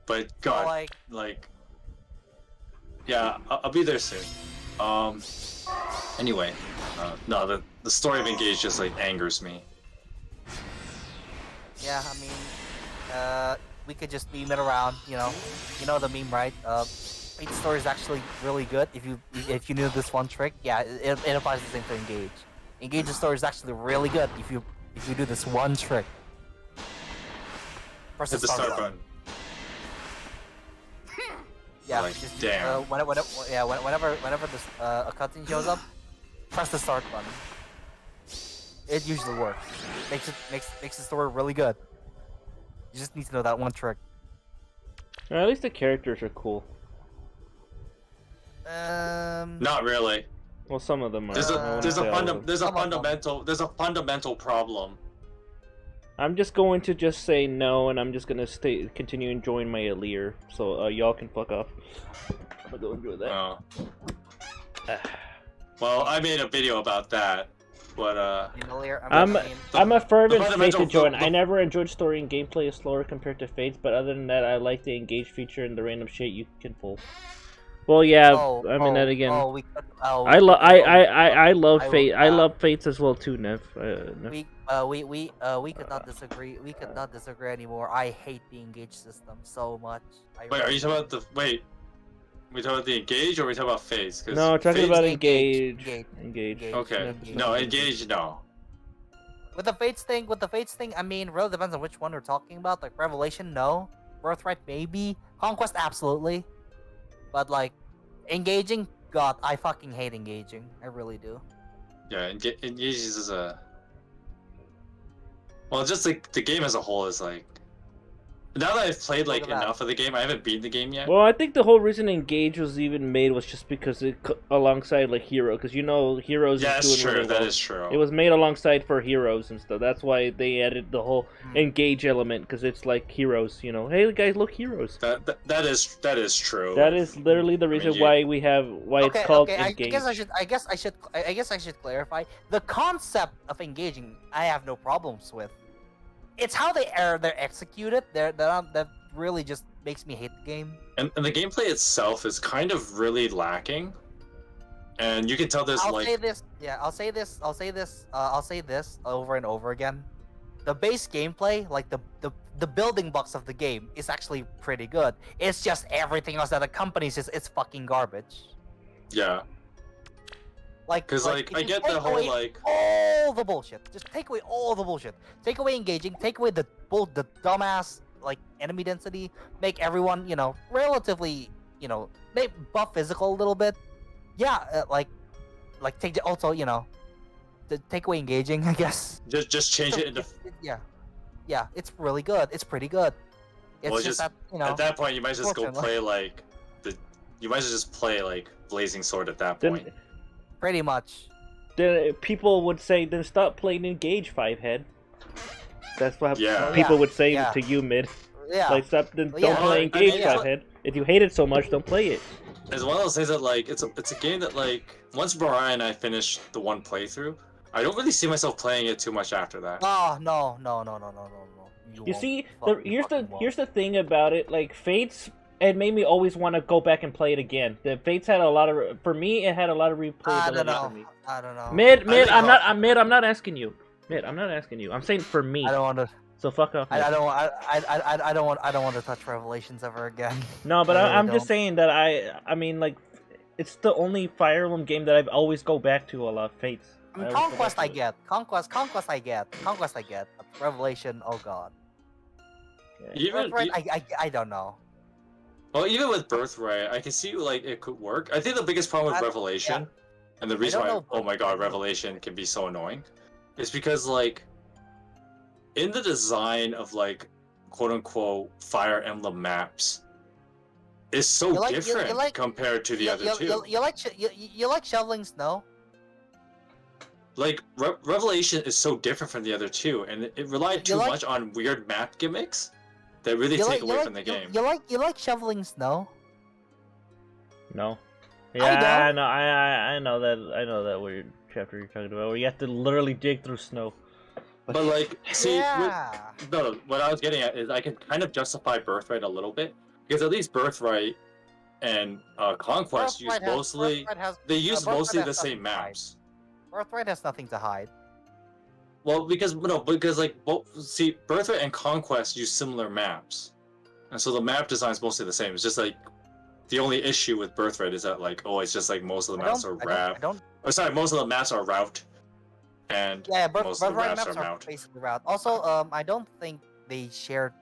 But God, like, yeah, I'll be there soon. Anyway, no, the story of Engage just like angers me. yeah, I mean, we could just meme it around, you know the meme, right? Fate story is actually really good if you knew this one trick. Yeah, it applies the same to Engage. Engage's story is actually really good if you do this one trick. Press Hit the start button. Yeah, like, just, damn. whenever this a cutscene shows up, press the start button. It usually works. Makes the story really good. You just need to know that one trick. At least the characters are cool. Not really. Well, some of them are. There's a fundamental problem. I'm just going to just say no, and I'm just gonna continue enjoying my Alear. So y'all can fuck off. I'm gonna go enjoy that. Well, I made a video about that, but I'm a fervent Fates enjoyer. I never enjoyed story and gameplay is slower compared to Fates, but other than that, I like the Engage feature and the random shit you can pull. Well, yeah, I mean that again. I love Fate. I love Fates as well too, Nev. We could not disagree. We could not disagree anymore. I hate the Engage system so much. Wait, are you talking about the We talking about the Engage or we talking about Fates? No, we're talking about Engage. Okay. No, Engage. No. With the Fates thing, I mean, really depends on which one we're talking about. Like Revelation, no. Birthright, maybe. Conquest, absolutely. But like, engaging, God, I fucking hate engaging. I really do. Yeah, Engage is a. Well, just like the game as a whole is like. Now that I've played like enough of the game, I haven't beaten the game yet. Well, I think the whole reason Engage was even made was just because it alongside like Hero, because you know Heroes. Yeah, is doing true. really well. That is true. It was made alongside for Heroes and stuff. That's why they added the whole Engage element, because it's like Heroes. You know, hey guys, look, Heroes. That is true. That is literally the reason why it's called Engage. I guess I should clarify the concept of engaging. I have no problems with. It's how they're executed. That really just makes me hate the game. And the gameplay itself is kind of really lacking. And you can tell there's I'll say this over and over again. The base gameplay, like the building blocks of the game, is actually pretty good. It's just everything else that accompanies it's fucking garbage. Yeah. Because I get the whole like all the bullshit. Just take away all the bullshit. Take away engaging. Take away the dumbass like enemy density. Make everyone relatively make buff physical a little bit. Yeah, like take also take away engaging. I guess. Just change it into. Yeah. It's really good. It's pretty good. It's well, just that at that point you might just go play like you might just play like Blazing Sword at that point. Pretty much. Then people would say, then stop playing Engage, 5-head. That's what people would say to you, Mid. Yeah. Like, don't play Engage, 5-head. If you hate it so much, don't play it. It's one of those things that like it's a game that like once Mariah and I finished the one playthrough, I don't really see myself playing it too much after that. Oh no. You see, here's the thing about it. Like Fates, it made me always want to go back and play it again. The Fates had a lot of, for me, it had a lot of replayability for me. I don't know. Mid, I'm not asking you. Mid, I'm not asking you. I'm saying for me. I don't want to. So fuck off. I don't want to touch Revelations ever again. No, but I'm just saying that I mean like, it's the only Fire Emblem game that I've always go back to a lot. Fates. I mean, Conquest I get. Conquest I get. Revelation, oh god. Even I don't know. Well, even with Birthright, I can see like it could work. I think the biggest problem with Revelation, and the reason why, oh my god, Revelation can be so annoying, is because like, in the design of like, quote unquote, Fire Emblem maps, is so different compared to the other two. You like shoveling snow? Like Revelation is so different from the other two, and it relied too much on weird map gimmicks that really take away from the game. You like shoveling snow? No. Yeah, I know that weird chapter you're talking about, where you have to literally dig through snow. But like, see, no, what I was getting at is I can kind of justify Birthright a little bit, because at least Birthright and Conquest use mostly the same maps. Birthright has nothing to hide. Well, because like Birthright and Conquest use similar maps, and so the map design is mostly the same. It's just like the only issue with Birthright is that like it's just like most of the maps are most of the maps are route, and most of the maps are mount. Basically route. Also, I don't think they share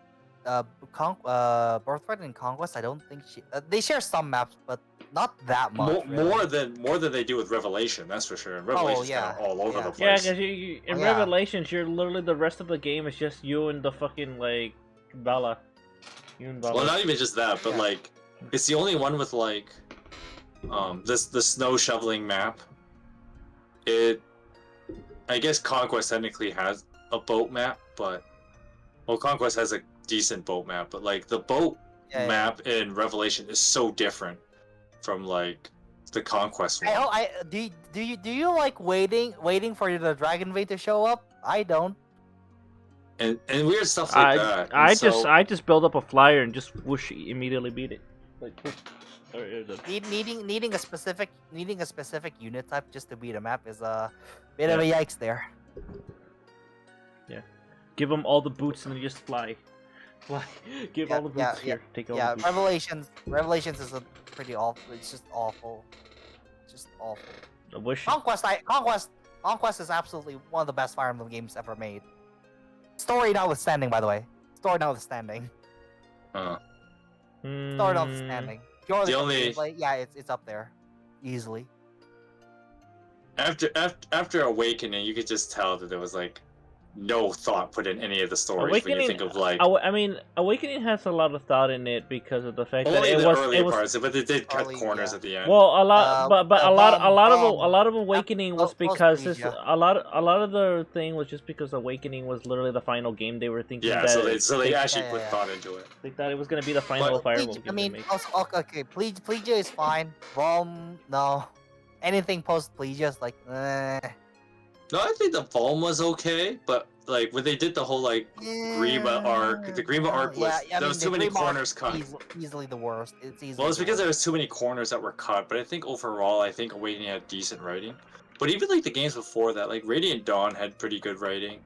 Birthright and Conquest. I don't think they share some maps, but not that much. More than they do with Revelation, that's for sure. And Revelation's kind of all over the place. Yeah, because in Revelations, you're literally the rest of the game is just you and the fucking like Bella. You and Bella. Well, not even just that, but like it's the only one with like the snow shoveling map. I guess Conquest technically has a boat map, but Conquest has a decent boat map, but like the boat map in Revelation is so different from like the Conquest one. Do you like waiting for the Dragon Bait to show up? I don't. And weird stuff like that. I just build up a flyer and just whoosh immediately beat it. Like needing a specific unit type just to beat a map is a bit of a yikes there. Yeah. Give them all the boots and then just fly. Give all the boots here. Take all the boots. Revelations is a pretty awful. It's just awful. Just awful. I wish. Conquest is absolutely one of the best Fire Emblem games ever made. Story notwithstanding, by the way. Story notwithstanding. Story notwithstanding. The only it's up there, easily. After Awakening, you could just tell that there was like no thought put in any of the stories. Awakening, when you think of like, I mean, Awakening has a lot of thought in it because of the fact that it was parts, but they did cut corners at the end. Well, a lot, but a lot of Awakening was because a lot of the thing was just because Awakening was literally the final game they were thinking. Yeah, so they actually put thought into it. They thought it was gonna be the final Fire Emblem game. I mean, okay, Plegia is fine. Vom, no, anything post Plegia is like, No, I think the Falm was okay, but like when they did the whole like Grima arc, the Grima arc was there was too many corners cut. Easily the worst. Well, it's because there was too many corners that were cut, but I think overall, I think Awakening had decent writing. But even like the games before that, like Radiant Dawn had pretty good writing.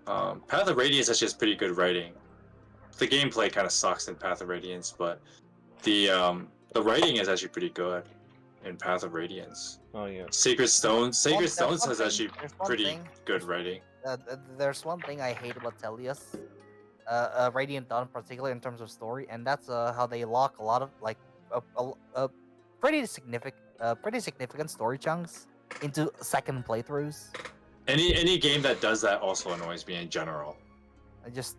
Path of Radiance has just pretty good writing. The gameplay kind of sucks in Path of Radiance, but the writing is actually pretty good in Path of Radiance. Oh yeah. Sacred Stones has actually pretty good writing. There's one thing I hate about Tellius, Radiant Dawn, particularly in terms of story, and that's how they lock a lot of like pretty significant story chunks into second playthroughs. Any game that does that also annoys me in general. I just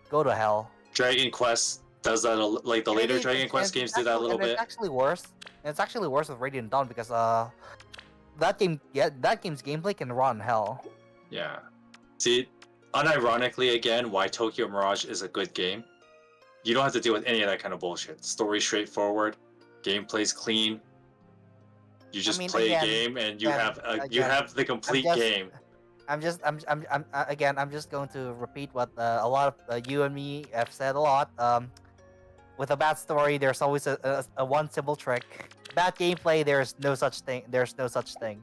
go to hell. Dragon Quest does that, like the later Dragon Quest games do that a little bit. It's actually worse. It's actually worse with Radiant Dawn because that game's gameplay can run hell. Yeah. See, unironically again, why Tokyo Mirage is a good game you don't have to deal with any of that kind of bullshit. Story straightforward, gameplay's clean. You just play a game and you have the complete game. I'm just going to repeat what a lot of you and me have said a lot. With a bad story, there's always a one simple trick. Bad gameplay, there's no such thing. There's no such thing.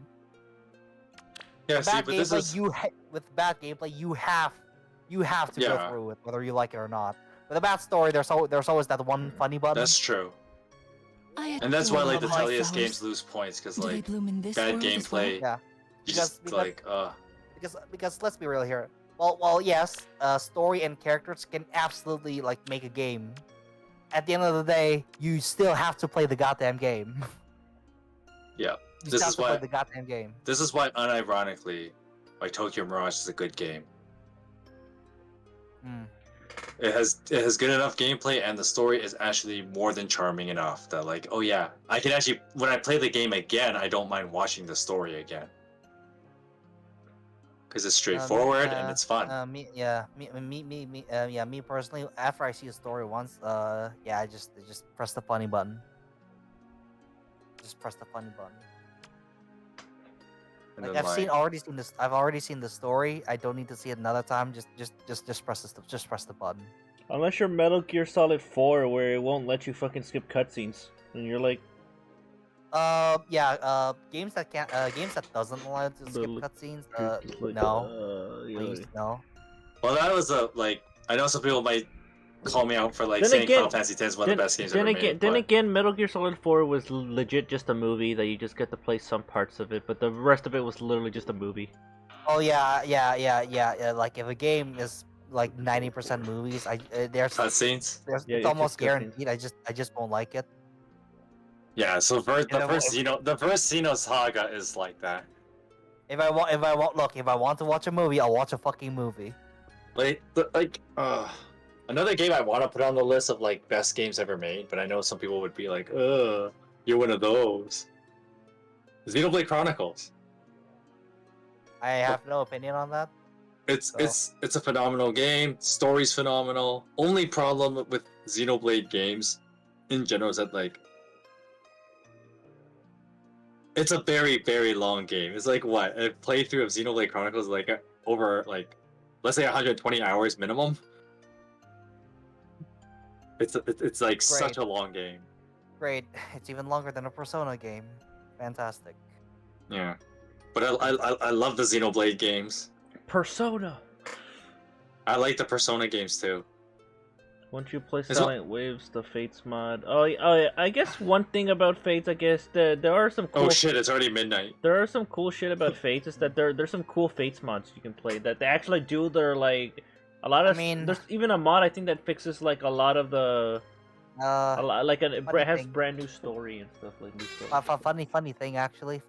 Yeah, with see, bad but gameplay, this is with bad gameplay, you have to go through it, whether you like it or not. With a bad story, there's always that one funny button. That's true. And that's why like the Tellius games lose points because like bad gameplay. Yeah. You just like because let's be real here. Well, yes, story and characters can absolutely like make a game. At the end of the day, you still have to play the goddamn game. Yeah, This is why the goddamn game. This is why, unironically, like Tokyo Mirage is a good game. It has good enough gameplay, and the story is actually more than charming enough that like, oh yeah, I can actually when I play the game again, I don't mind watching the story again. Because it's straightforward and it's fun. Me personally, after I see a story once, I just press the funny button. Just press the funny button. Like I've already seen the story. I don't need to see it another time. Just press the button. Unless you're Metal Gear Solid 4, where it won't let you fucking skip cutscenes, and you're like, games that doesn't allow you to skip cutscenes. No, please, no. Well, that was I know some people might call me out for like saying Final Fantasy X is one of the best games ever made. Then again, Metal Gear Solid 4 was legit just a movie that you just get to play some parts of it, but the rest of it was literally just a movie. Oh yeah. Like if a game is like 90% movies, there's cutscenes. It's almost guaranteed. I just won't like it. Yeah, so the first Xeno Saga is like that. If I want to watch a movie, I'll watch a fucking movie. Another game I want to put on the list of like best games ever made, but I know some people would be like, you're one of those. Xenoblade Chronicles. I have no opinion on that. It's a phenomenal game. Story's phenomenal. Only problem with Xenoblade games in general is that like it's a very, very long game. It's like what? A playthrough of Xenoblade Chronicles is like over like let's say 120 hours minimum. It's like Great. such a long game. Great. It's even longer than a Persona game. Fantastic. Yeah. But I love the Xenoblade games. Persona. I like the Persona games too. Once you play Silent Waves, the Fates mod. Oh, yeah, I guess one thing about Fates, I guess there are some cool... Oh shit, it's already midnight. There are some cool shit about Fates, is that there's some cool Fates mods you can play, that they actually do their, like... A lot of... there's even a mod, I think, that fixes, like, a lot of the... it has brand new story and stuff, like new story. Funny thing, actually.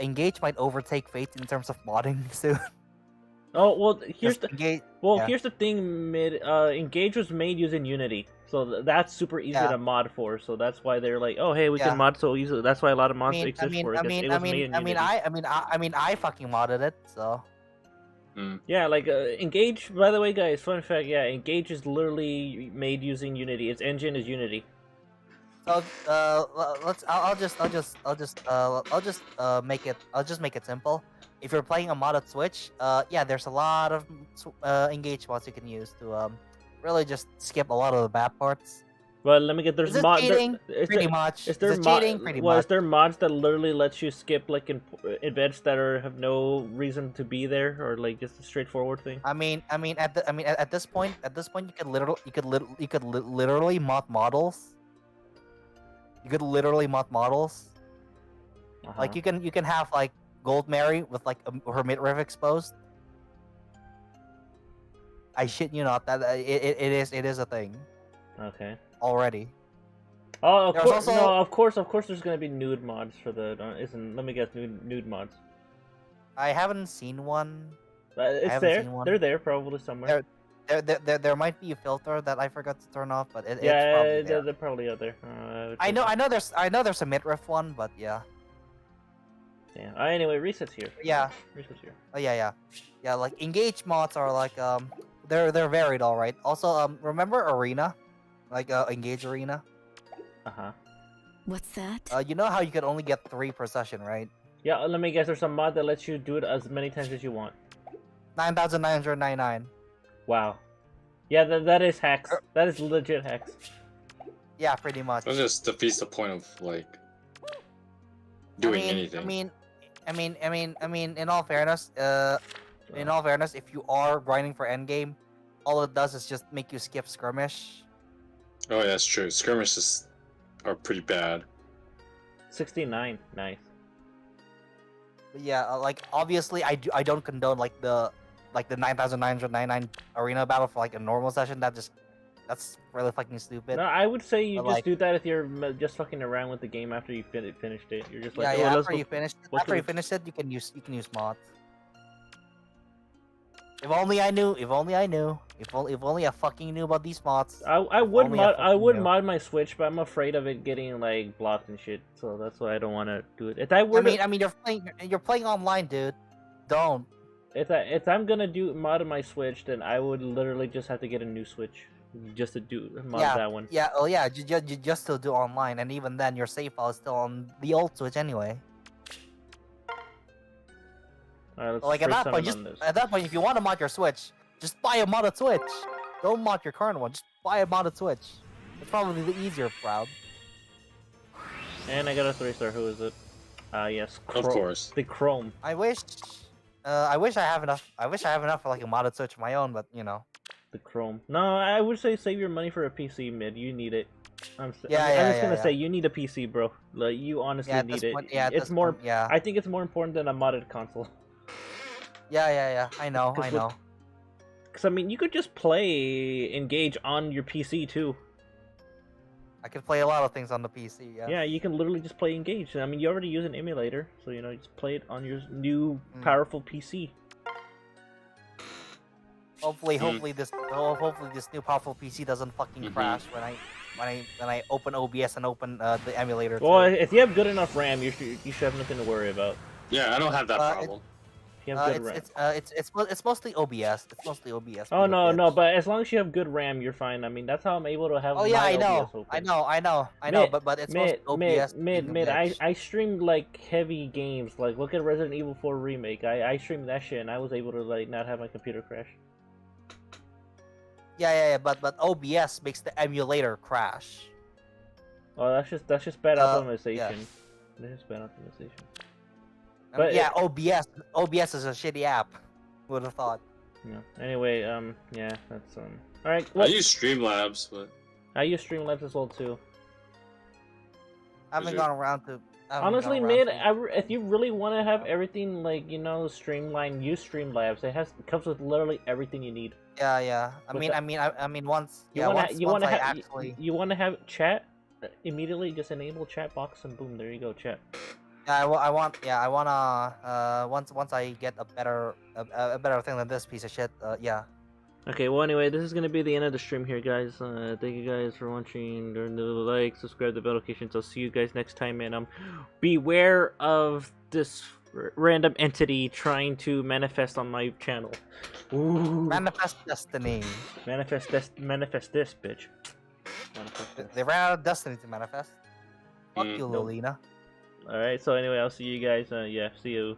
Engage might overtake Fates in terms of modding soon. Oh well, here's the thing. Engage was made using Unity, so that's super easy to mod for. So that's why they're like, oh hey, we can mod so easily. That's why a lot of mods exist for it. I fucking modded it. So. Yeah, like Engage. By the way, guys, fun fact. Yeah, Engage is literally made using Unity. Its engine is Unity. So I'll just make it simple. If you're playing a modded Switch, there's a lot of Engage mods you can use to really just skip a lot of the bad parts. Well, let me get there's mods. Pretty much. Is there mods that literally lets you skip like events that have no reason to be there, or like just a straightforward thing? At this point, you could literally mod models. You could literally mod models. Like you can have like Gold Mary with like her midriff exposed. I shit you not, that it is a thing. Okay. Already. Oh, of course. No, of course. There's gonna be nude mods for the. Let me guess, nude mods. I haven't seen one. It's there. They're there probably somewhere. There might be a filter that I forgot to turn off, but it's probably there. They're probably out there. I know there's a midriff one, but yeah. Yeah. Anyway, Reset's here. Yeah. Reset's here. Oh yeah. Like Engage mods are like they're varied, all right. Also, remember Arena, like Engage Arena? Uh-huh. What's that? You know how you could only get 3 per session, right? Yeah, let me guess. There's a mod that lets you do it as many times as you want. 9,999. Wow. Yeah, that is hacks. That is legit hacks. Yeah, pretty much. That just defeats the point of like doing anything. I mean, in all fairness, if you are grinding for endgame, all it does is just make you skip skirmish. Oh, yeah, that's true. Skirmishes are pretty bad. 69, nice. But yeah, like obviously, I don't condone like the 9,999 arena battle for like a normal session. That's really fucking stupid. No, I would say you But, just like, do that if you're just fucking around with the game after you finished it. You're just like, yeah, oh, after you finish it, you can use mods. If only I knew. If only I fucking knew about these mods. I would mod my Switch, but I'm afraid of it getting like blocked and shit. So that's why I don't want to do it. If I were I mean, you're playing online, dude. Don't. If I'm gonna mod my Switch, then I would literally just have to get a new Switch just to mod that one. Yeah. Oh yeah. You just still do online, and even then, your save file is still on the old Switch anyway. Alright, Like at that point, if you want to mod your Switch, just buy a modded Switch. Don't mod your current one. Just buy a modded Switch. It's probably the easier route. And I got a 3-star. Who is it? Yes. Of course. The Chrome. I wish I have enough. I wish I have enough for like a modded Switch of my own, but you know. The Chrome. No, I would say save your money for a PC, mid. You need it. I'm just gonna say you need a PC, bro. Like you honestly need it. It's more. I think it's more important than a modded console. Yeah. I know. Because I mean, you could just play Engage on your PC too. I can play a lot of things on the PC. Yeah. Yeah, you can literally just play Engage. I mean, you already use an emulator, so you know, just play it on your new powerful PC. Hopefully this new powerful PC doesn't fucking crash when I open OBS and open the emulator. Well, if you have good enough RAM, you should have nothing to worry about. Yeah, I don't have that problem. It's mostly OBS. It's mostly OBS. Oh no, but as long as you have good RAM, you're fine. I mean, that's how I'm able to have. Oh yeah, I know. But it's mostly OBS. Mid. I streamed like heavy games. Like look at Resident Evil 4 remake. I streamed that shit and I was able to like not have my computer crash. Yeah. But OBS makes the emulator crash. Oh, that's just bad optimization. Yeah. That's just bad optimization. But yeah, OBS is a shitty app. Would have thought. Yeah. Anyway, yeah, that's All right. I use Streamlabs, but I use Streamlabs as well too. I haven't gone around to. Honestly, mid, if you really want to have everything like streamlined, use Streamlabs. It comes with literally everything you need. Yeah. I mean, once. You want to have chat immediately. Just enable chat box and boom, there you go, chat. Yeah, I wanna once I get a better thing than this piece of shit. Yeah. Okay, well anyway, this is gonna be the end of the stream here, guys. Thank you guys for watching. Don't forget to like, subscribe to the notifications. I'll see you guys next time, and beware of this random entity trying to manifest on my channel. Ooh. Manifest destiny. Manifest this, bitch. They ran out of destiny to manifest. Fuck you, Lolina. Alright, so anyway, I'll see you guys. Yeah, see you.